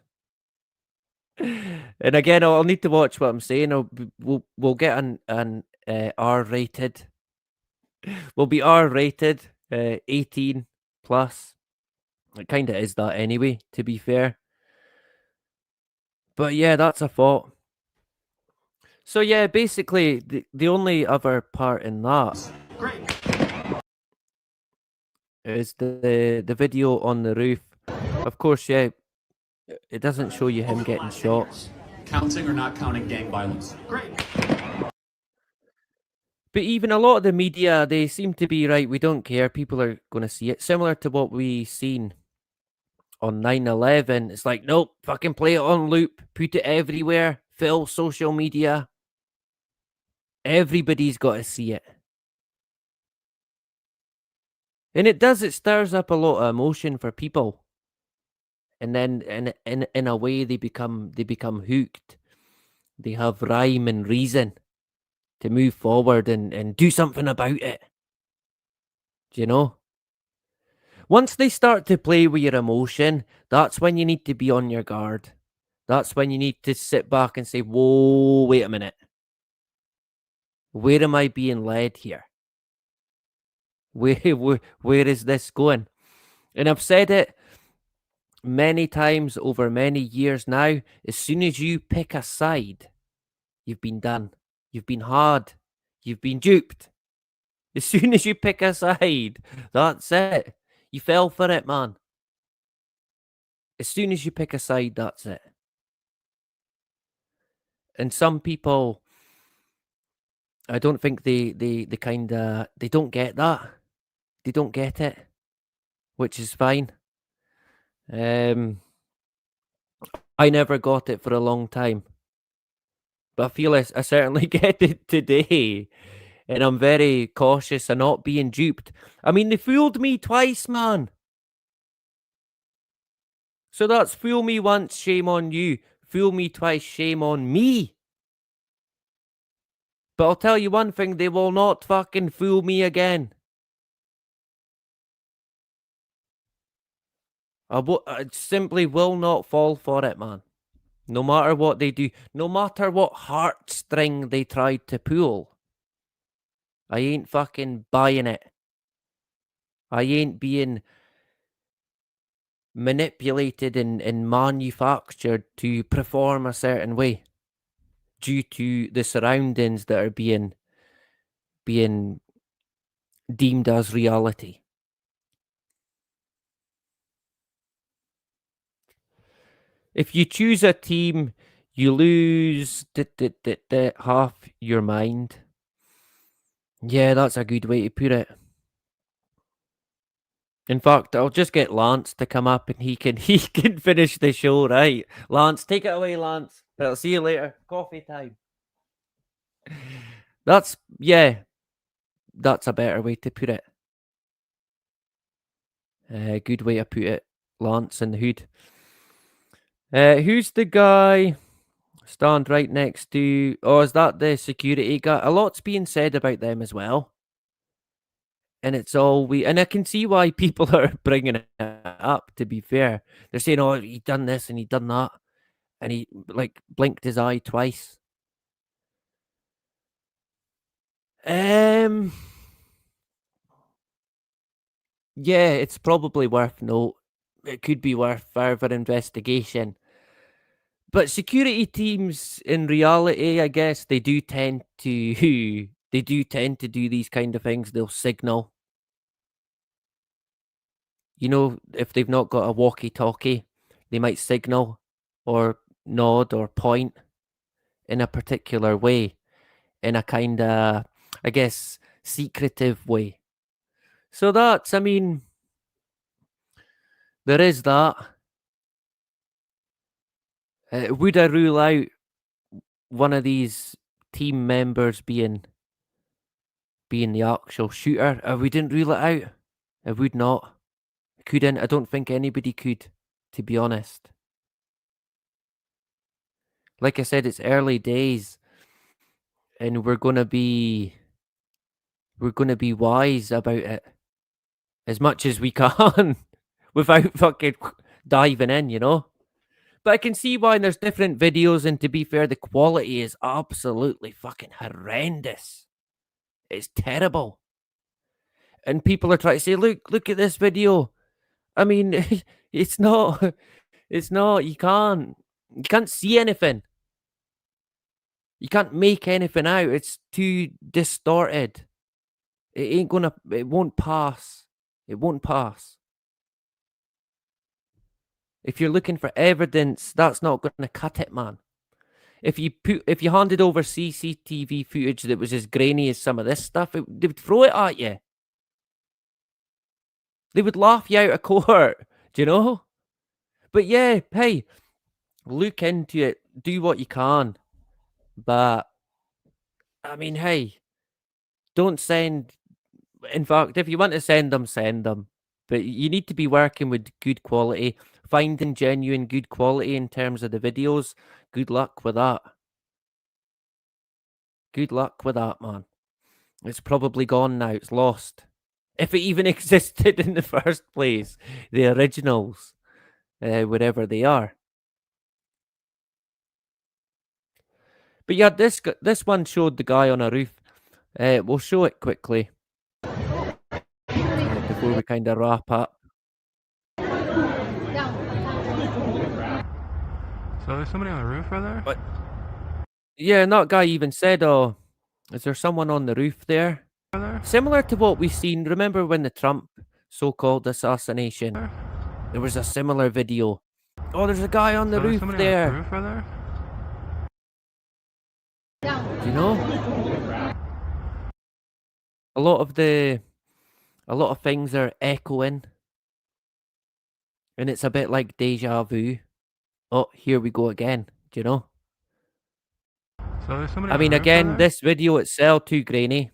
And again, I'll need to watch what I'm saying. We'll get an R-rated. We'll be R-rated, 18 plus. It kind of is that anyway, to be fair. But yeah, that's a thought. So yeah, basically, the only other part in that Great. is the video on the roof. Of course, yeah, it doesn't show you him Over the getting last 10 shot. years, counting or not counting gang violence? Great. But even a lot of the media, they seem to be right. We don't care. People are going to see it. Similar to what we seen on 9/11. It's like, nope, fucking play it on loop, put it everywhere, fill social media. Everybody's got to see it. And it does, it stirs up a lot of emotion for people. And then in a way they become hooked. They have rhyme and reason to move forward and do something about it. Do you know? Once they start to play with your emotion, that's when you need to be on your guard. That's when you need to sit back and say, whoa, wait a minute. Where am I being led here? Where is this going? And I've said it many times over many years now. As soon as you pick a side, you've been done. You've been hard. You've been duped. As soon as you pick a side, that's it. You fell for it, man. As soon as you pick a side, that's it. And some people, I don't think they don't get that. They don't get it, which is fine. I never got it for a long time, but I feel I certainly get it today, and I'm very cautious of not being duped. I mean, they fooled me twice, man. So that's fool me once, shame on you. Fool me twice, shame on me. But I'll tell you one thing, they will not fucking fool me again. I simply will not fall for it, man. No matter what they do, no matter what heartstring they tried to pull, I ain't fucking buying it. I ain't being manipulated and manufactured to perform a certain way due to the surroundings that are being deemed as reality. If you choose a team, you lose half your mind. Yeah, that's a good way to put it. In fact, I'll just get Lance to come up and he can finish the show, right? Lance, take it away, Lance. I'll see you later. Coffee time. That's a better way to put it. Good way to put it, Lance in the hood. Who's the guy stand right next to... Oh, is that the security guy? A lot's being said about them as well. And it's all and I can see why people are bringing it up, to be fair. They're saying, oh, he done this and he done that. And he, like, blinked his eye twice. Yeah, it's probably worth note. It could be worth further investigation. But security teams, in reality, I guess they do tend to do these kind of things. They'll signal. You know, if they've not got a walkie-talkie, they might signal or nod or point in a particular way, in a kind of, I guess, secretive way. So that's, I mean, there is that. Would I rule out one of these team members being the actual shooter? We didn't rule it out. I would not. Couldn't. I don't think anybody could, to be honest. Like I said, it's early days, and we're gonna be wise about it as much as we can without fucking diving in, you know. But I can see why there's different videos, and to be fair, the quality is absolutely fucking horrendous. It's terrible. And people are trying to say, look at this video. I mean, it's not, you can't see anything. You can't make anything out. It's too distorted. It won't pass. It won't pass. If you're looking for evidence, that's not going to cut it, man. If you handed over CCTV footage that was as grainy as some of this stuff, they would throw it at you. They would laugh you out of court, do you know? But yeah, hey, look into it. Do what you can. But, I mean, hey, don't send... In fact, if you want to send them, send them. But you need to be working with good quality, finding genuine good quality in terms of the videos. Good luck with that. Good luck with that, man. It's probably gone now. It's lost. If it even existed in the first place. The originals. Wherever they are. But yeah, this one showed the guy on a roof. We'll show it quickly. Before we kind of wrap up. So there's somebody on the roof right there? But yeah, and that guy even said, oh, is there someone on the roof there? Similar to what we've seen. Remember when the Trump so-called assassination? There was a similar video. Oh, there's a guy on the roof there. On the roof right there? Do you know? A lot of things are echoing. And it's a bit like deja vu. Oh, here we go again. Do you know? So there's somebody I mean, again, this video itself too grainy.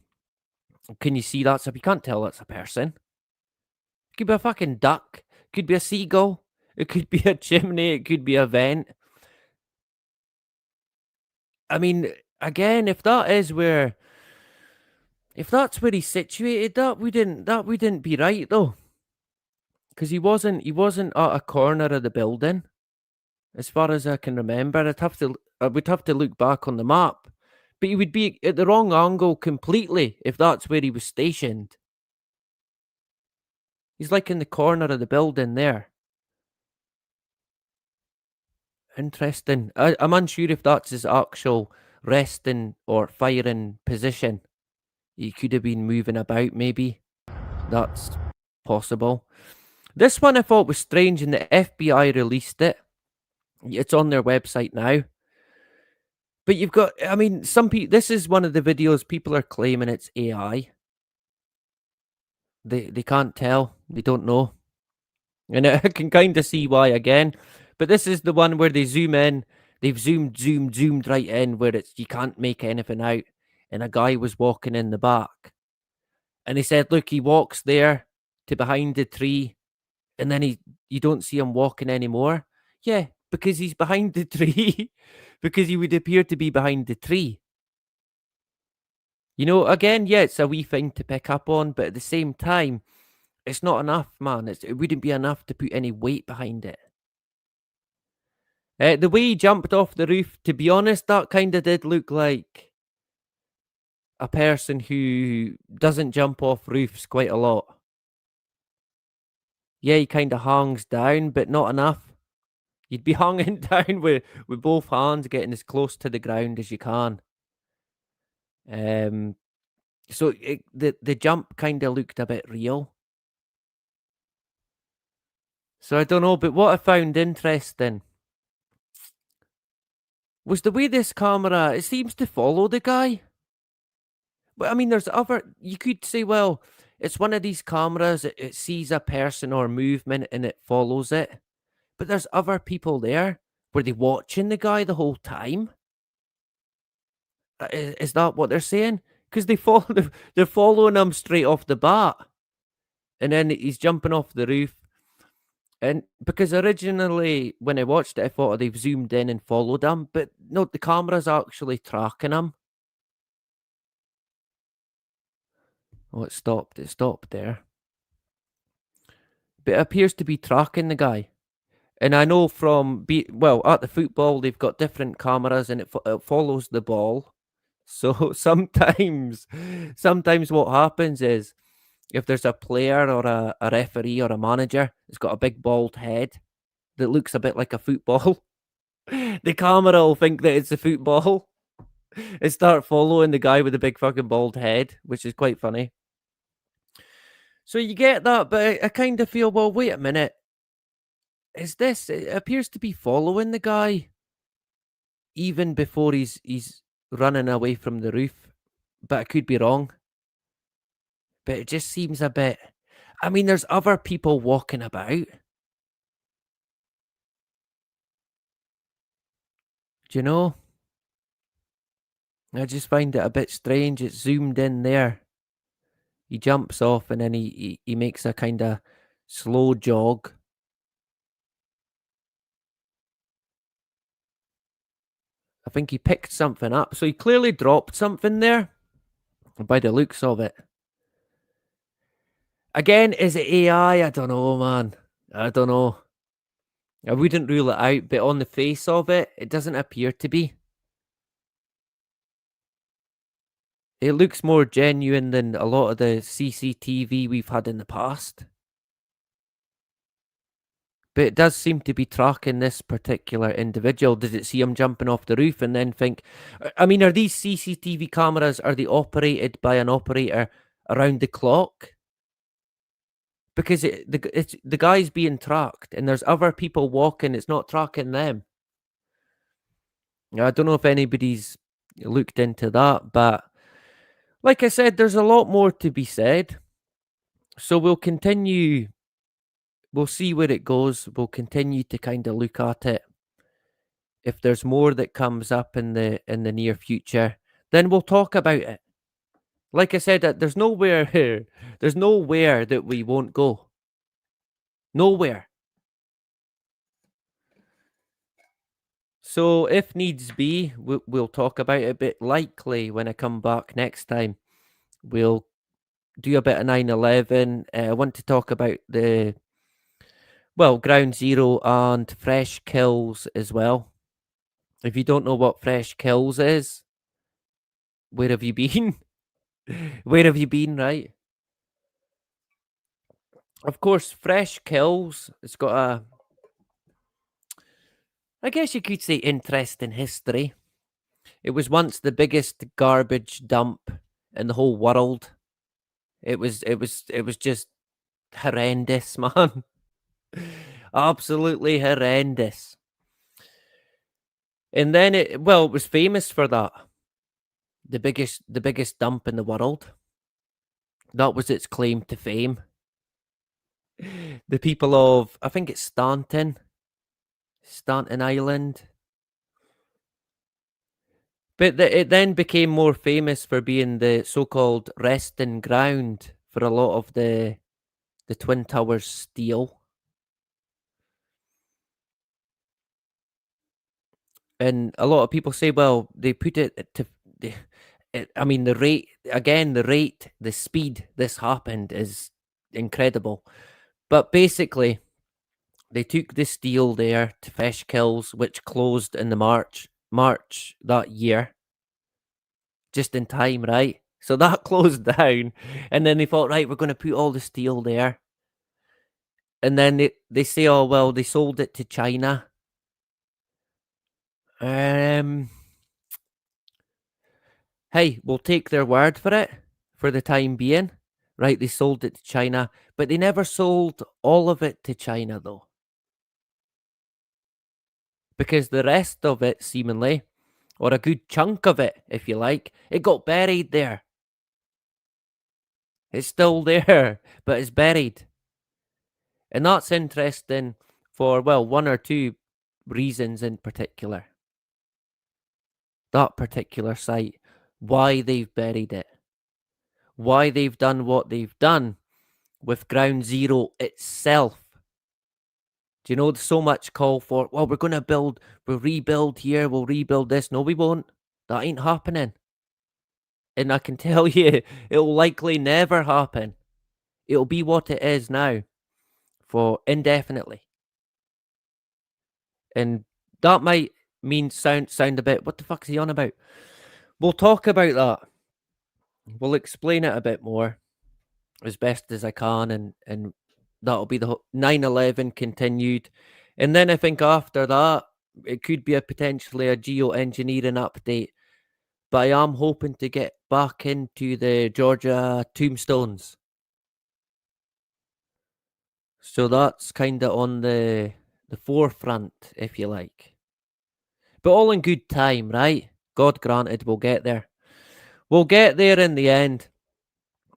Can you see that? So you can't tell that's a person. It could be a fucking duck. It could be a seagull. It could be a chimney. It could be a vent. I mean, again, if that's where he's situated, that wouldn't be right though. Because he wasn't at a corner of the building, as far as I can remember. I would have to look back on the map. But he would be at the wrong angle completely if that's where he was stationed. He's like in the corner of the building there. Interesting. I'm unsure if that's his actual resting or firing position. He could have been moving about, maybe. That's possible. This one I thought was strange, and the FBI released it. It's on their website now. But you've got, I mean, some people, this is one of the videos people are claiming it's AI. They can't tell. They don't know. And I can kind of see why again. But this is the one where they zoom in. They've zoomed right in where you can't make anything out. And a guy was walking in the back. And he said, look, he walks there to behind the tree. and then you don't see him walking anymore. Yeah, because he's behind the tree, because he would appear to be behind the tree. Again, yeah, it's a wee thing to pick up on, but at the same time, it's not enough, man. It wouldn't be enough to put any weight behind it. The way he jumped off the roof, to be honest, that kind of did look like a person who doesn't jump off roofs quite a lot. Yeah, he kind of hangs down, but not enough. You'd be hanging down with both hands, getting as close to the ground as you can. So the jump kind of looked a bit real. So I don't know, but what I found interesting was the way this camera, it seems to follow the guy. But I mean, you could say, well, it's one of these cameras, it sees a person or movement and it follows it. But there's other people there. Were they watching the guy the whole time? Is that what they're saying? Because they're following him straight off the bat. And then he's jumping off the roof. And because originally, when I watched it, I thought they've zoomed in and followed him. But no, the camera's actually tracking him. Oh, it stopped. It stopped there. But it appears to be tracking the guy. And I know at the football, they've got different cameras and it follows the ball. So sometimes what happens is if there's a player or a referee or a manager that's got a big bald head that looks a bit like a football, the camera will think that it's a football and start following the guy with the big fucking bald head, which is quite funny. So you get that, but I kind of feel, well, wait a minute. It appears to be following the guy even before he's running away from the roof, but I could be wrong. But it just seems a bit, I mean, there's other people walking about. Do you know? I just find it a bit strange. It's zoomed in there. He jumps off and then he makes a kind of slow jog. I think he picked something up. So he clearly dropped something there by the looks of it. Again, is it AI? I don't know, man. I don't know. I wouldn't rule it out, but on the face of it, it doesn't appear to be. It looks more genuine than a lot of the CCTV we've had in the past. But it does seem to be tracking this particular individual. Did it see him jumping off the roof and then think... I mean, are these CCTV cameras, are they operated by an operator around the clock? Because the guy's being tracked and there's other people walking. It's not tracking them. I don't know if anybody's looked into that, but like I said, there's a lot more to be said. So we'll continue. We'll see where it goes. We'll continue to kind of look at it. If there's more that comes up in the near future, then we'll talk about it. Like I said, there's nowhere that we won't go. Nowhere. So if needs be, we'll talk about it. But likely when I come back next time, we'll do a bit of 9/11. I want to talk about Ground Zero and Fresh Kills as well. If you don't know what Fresh Kills is, where have you been? Where have you been, right? Of course, Fresh Kills, it's got I guess you could say interesting history. It was once the biggest garbage dump in the whole world. It was just horrendous, man. Absolutely horrendous. And then it was famous for that. The biggest dump in the world. That was its claim to fame. The people of, I think it's Staunton Island. But it then became more famous for being the so-called resting ground for a lot of the Twin Towers steel. And a lot of people say, well, they put it to I mean, the rate, again, the speed this happened is incredible. But basically, they took the steel there to Fish Kills, which closed in the March that year, just in time, right? So that closed down, and then they thought, right, we're going to put all the steel there, and then they say, oh well, they sold it to China. Hey, we'll take their word for it for the time being. Right, they sold it to China, but they never sold all of it to China, though. Because the rest of it, seemingly, or a good chunk of it, if you like, it got buried there. It's still there, but it's buried. And that's interesting for, well, one or two reasons in particular. That particular site, why they've buried it, why they've done what they've done with Ground Zero itself. Do you know there's so much call for, well, we'll rebuild here, we'll rebuild this. No, we won't. That ain't happening. And I can tell you, it'll likely never happen. It'll be what it is now for indefinitely. And that might mean sound a bit, what the fuck is he on about? We'll talk about that. We'll explain it a bit more as best as I can, and that'll be the 9/11 continued. And then I think after that, it could be potentially a geoengineering update. But I am hoping to get back into the Georgia tombstones. So that's kind of on the forefront, if you like. But all in good time, right? God granted, we'll get there. We'll get there in the end.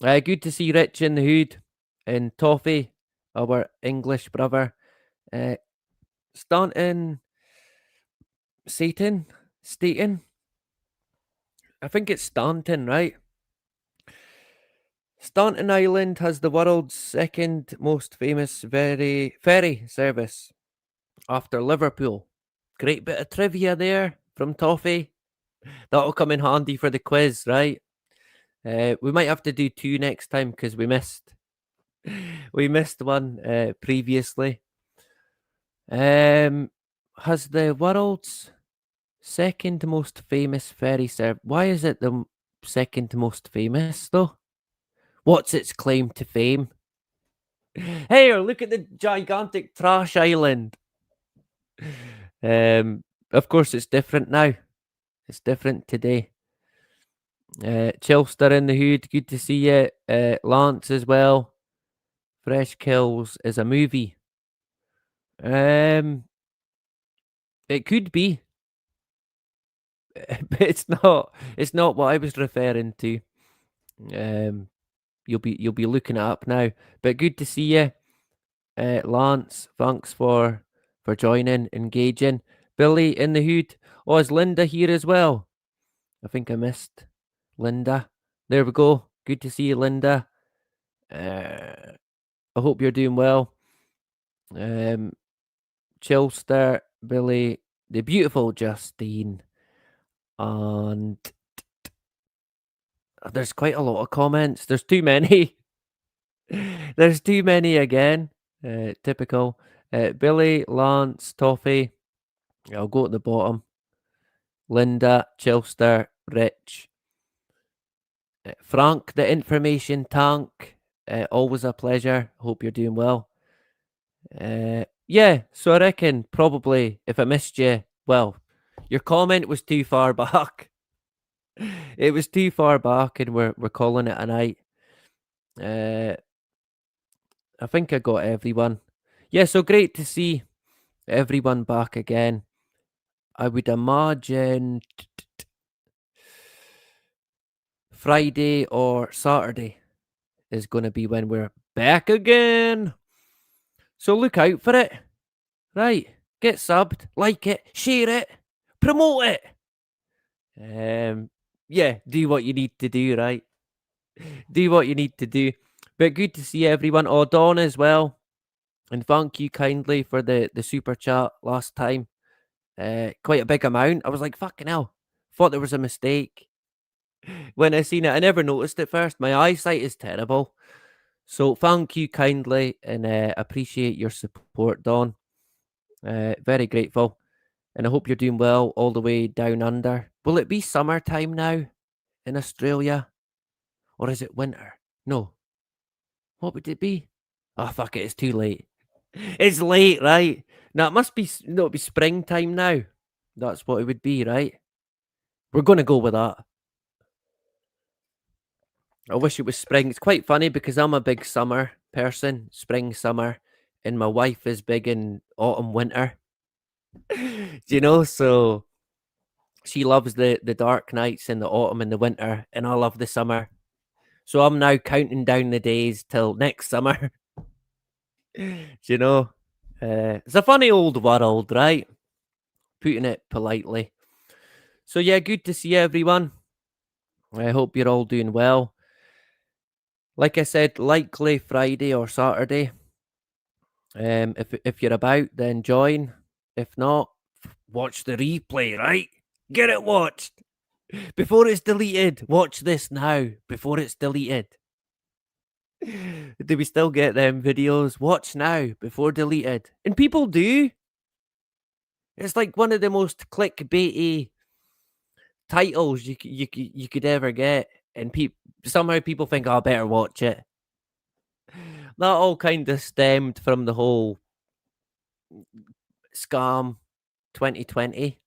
Good to see Rich in the Hood and Toffee, our English brother. Staten. I think it's Stanton, right? Staunton Island has the world's second most famous ferry service after Liverpool. Great bit of trivia there from Toffee. That'll come in handy for the quiz, right? We might have to do two next time because we missed one previously. Has the world's second most famous ferry service. Why is it the second most famous though? What's its claim to fame? Hey, look at the gigantic trash island. Of course, it's different now. It's different today. Chilster in the Hood, good to see you. Lance as well. Fresh Kills is a movie. It could be, but it's not. It's not what I was referring to. You'll be looking it up now. But good to see you, Lance. Thanks for joining, engaging. Billy in the Hood. Oh, is Linda here as well? I think I missed Linda. There we go. Good to see you, Linda. I hope you're doing well. Chilster, Billy, the beautiful Justine, and there's quite a lot of comments. There's too many. There's too many again. Typical. Billy, Lance, Toffee. I'll go at the bottom. Linda, Chilster, Rich. Frank, the information tank. Always a pleasure. Hope you're doing well. Yeah, so I reckon probably if I missed you, well, your comment was too far back. It was too far back, and we're calling it a night. I think I got everyone. Yeah, so great to see everyone back again. I would imagine Friday or Saturday is going to be when we're back again. So look out for it. Right. Get subbed, like it, share it, promote it. Yeah, do what you need to do, right? Do what you need to do. But good to see everyone. Oh, Dawn as well. And thank you kindly for the super chat last time. quite a big amount. I was like, fucking hell. Thought there was a mistake. When I seen it, I never noticed it first. My eyesight is terrible. So thank you kindly and appreciate your support, Don. Very grateful. And I hope you're doing well all the way down under. Will it be summertime now in Australia? Or is it winter? No. What would it be? Oh, fuck it. It's too late. It's late, right? No, it must be, no, it'd be springtime now. That's what it would be, right? We're going to go with that. I wish it was spring. It's quite funny because I'm a big summer person, spring, summer, and my wife is big in autumn, winter. You know, so she loves the dark nights in the autumn and the winter, and I love the summer. So I'm now counting down the days till next summer. You know, it's a funny old world, right? Putting it politely. So yeah, good to see everyone. I hope you're all doing well. Like I said, likely Friday or Saturday. If you're about, then join. If not, watch the replay, right? Get it watched before it's deleted. Watch this now before it's deleted. Do we still get them videos? Watch now before deleted, and people do. It's like one of the most clickbaity titles you could ever get, and somehow people think, oh, I better watch it. That all kind of stemmed from the whole scam 2020.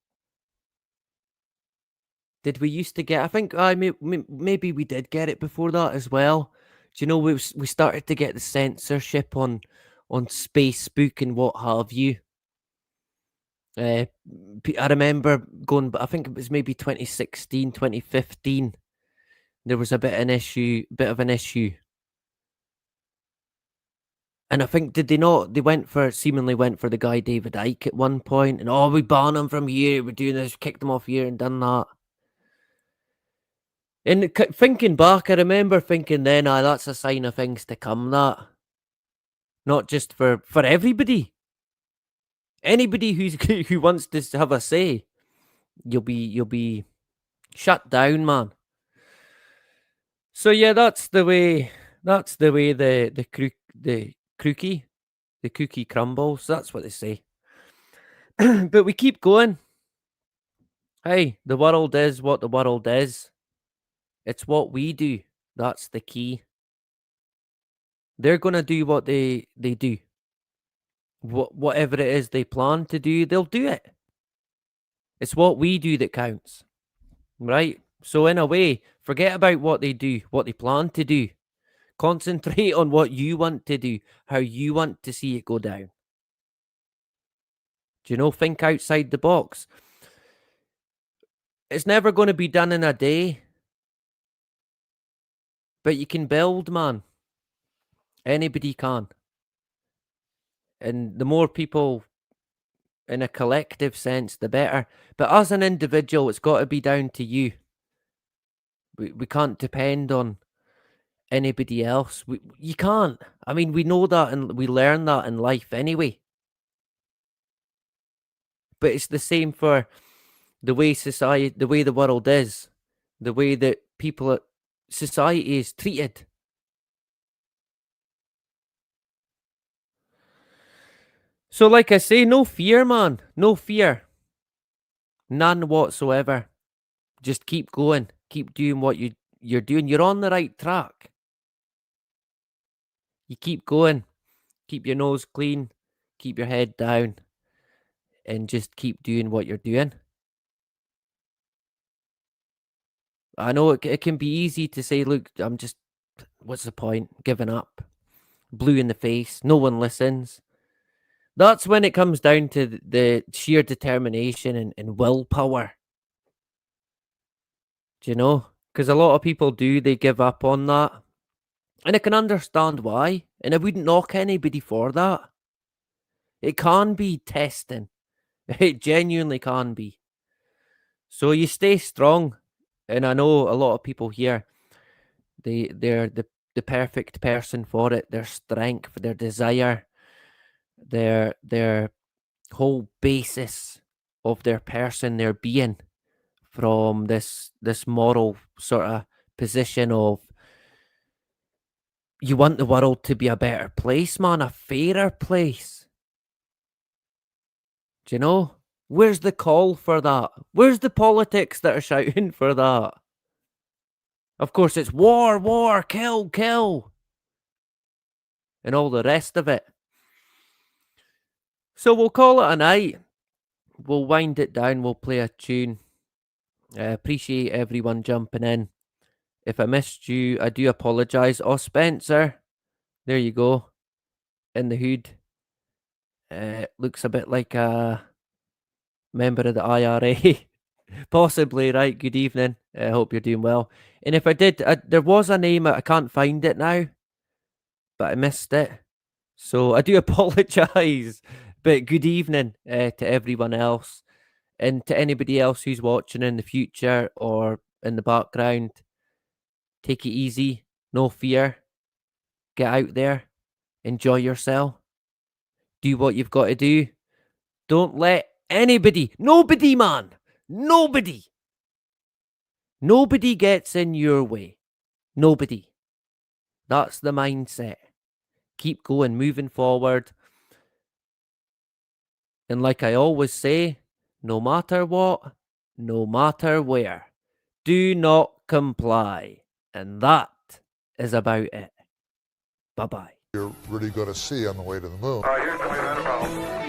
Did we used to get? I think maybe we did get it before that as well. Do you know we started to get the censorship on Facebook and what have you. I remember going, but I think it was maybe 2016, 2015. There was a bit of an issue. And I think, did they not? They seemingly went for the guy David Icke at one point, and we ban him from here. We're doing this, kicked him off here, and done that. And thinking back, I remember thinking then, that's a sign of things to come. That not just for everybody, anybody who wants to have a say, you'll be shut down, man. So yeah, that's the way the cookie crumbles. That's what they say. But we keep going. Hey, the world is what the world is. It's what we do. That's the key. They're going to do what they do. Whatever it is they plan to do, they'll do it. It's what we do that counts. Right? So in a way, forget about what they do, what they plan to do. Concentrate on what you want to do, how you want to see it go down. Do you know? Think outside the box. It's never going to be done in a day. But you can build, man. Anybody can. And the more people in a collective sense, the better. But as an individual, it's got to be down to you. We can't depend on anybody else. You can't. I mean, we know that and we learn that in life anyway. But it's the same for the way society, the way the world is, the way that society is treated. So like I say, no fear, man. No fear. None whatsoever. Just keep going. Keep doing what you're doing. You're on the right track. You keep going. Keep your nose clean. Keep your head down. And just keep doing what you're doing. I know it can be easy to say, look, what's the point? Giving up. Blue in the face. No one listens. That's when it comes down to the sheer determination and willpower. Do you know? Because a lot of people they give up on that. And I can understand why. And I wouldn't knock anybody for that. It can be testing. It genuinely can be. So you stay strong. And I know a lot of people here, they're the perfect person for it. Their strength, their desire, their whole basis of their person, their being, from this moral sort of position of you want the world to be a better place, man, a fairer place. Do you know? Where's the call for that? Where's the politics that are shouting for that? Of course, it's war, war, kill, kill, and all the rest of it. So we'll call it a night. We'll wind it down. We'll play a tune. I appreciate everyone jumping in. If I missed you, I do apologise. Oh, Spencer, there you go, in the hood. Looks a bit like a member of the IRA. Possibly, right? Good evening. I hope you're doing well. And if I did, there was a name, I can't find it now, but I missed it. So I do apologise. But good evening to everyone else, and to anybody else who's watching in the future or in the background. Take it easy, no fear. Get out there, enjoy yourself, do what you've got to do. Don't let nobody, man, nobody gets in your way. Nobody. That's the mindset. Keep going, moving forward. And like I always say, no matter what, no matter where, do not comply. And that is about it. Bye-bye. You're really going to see on the way to the moon. Here's the way to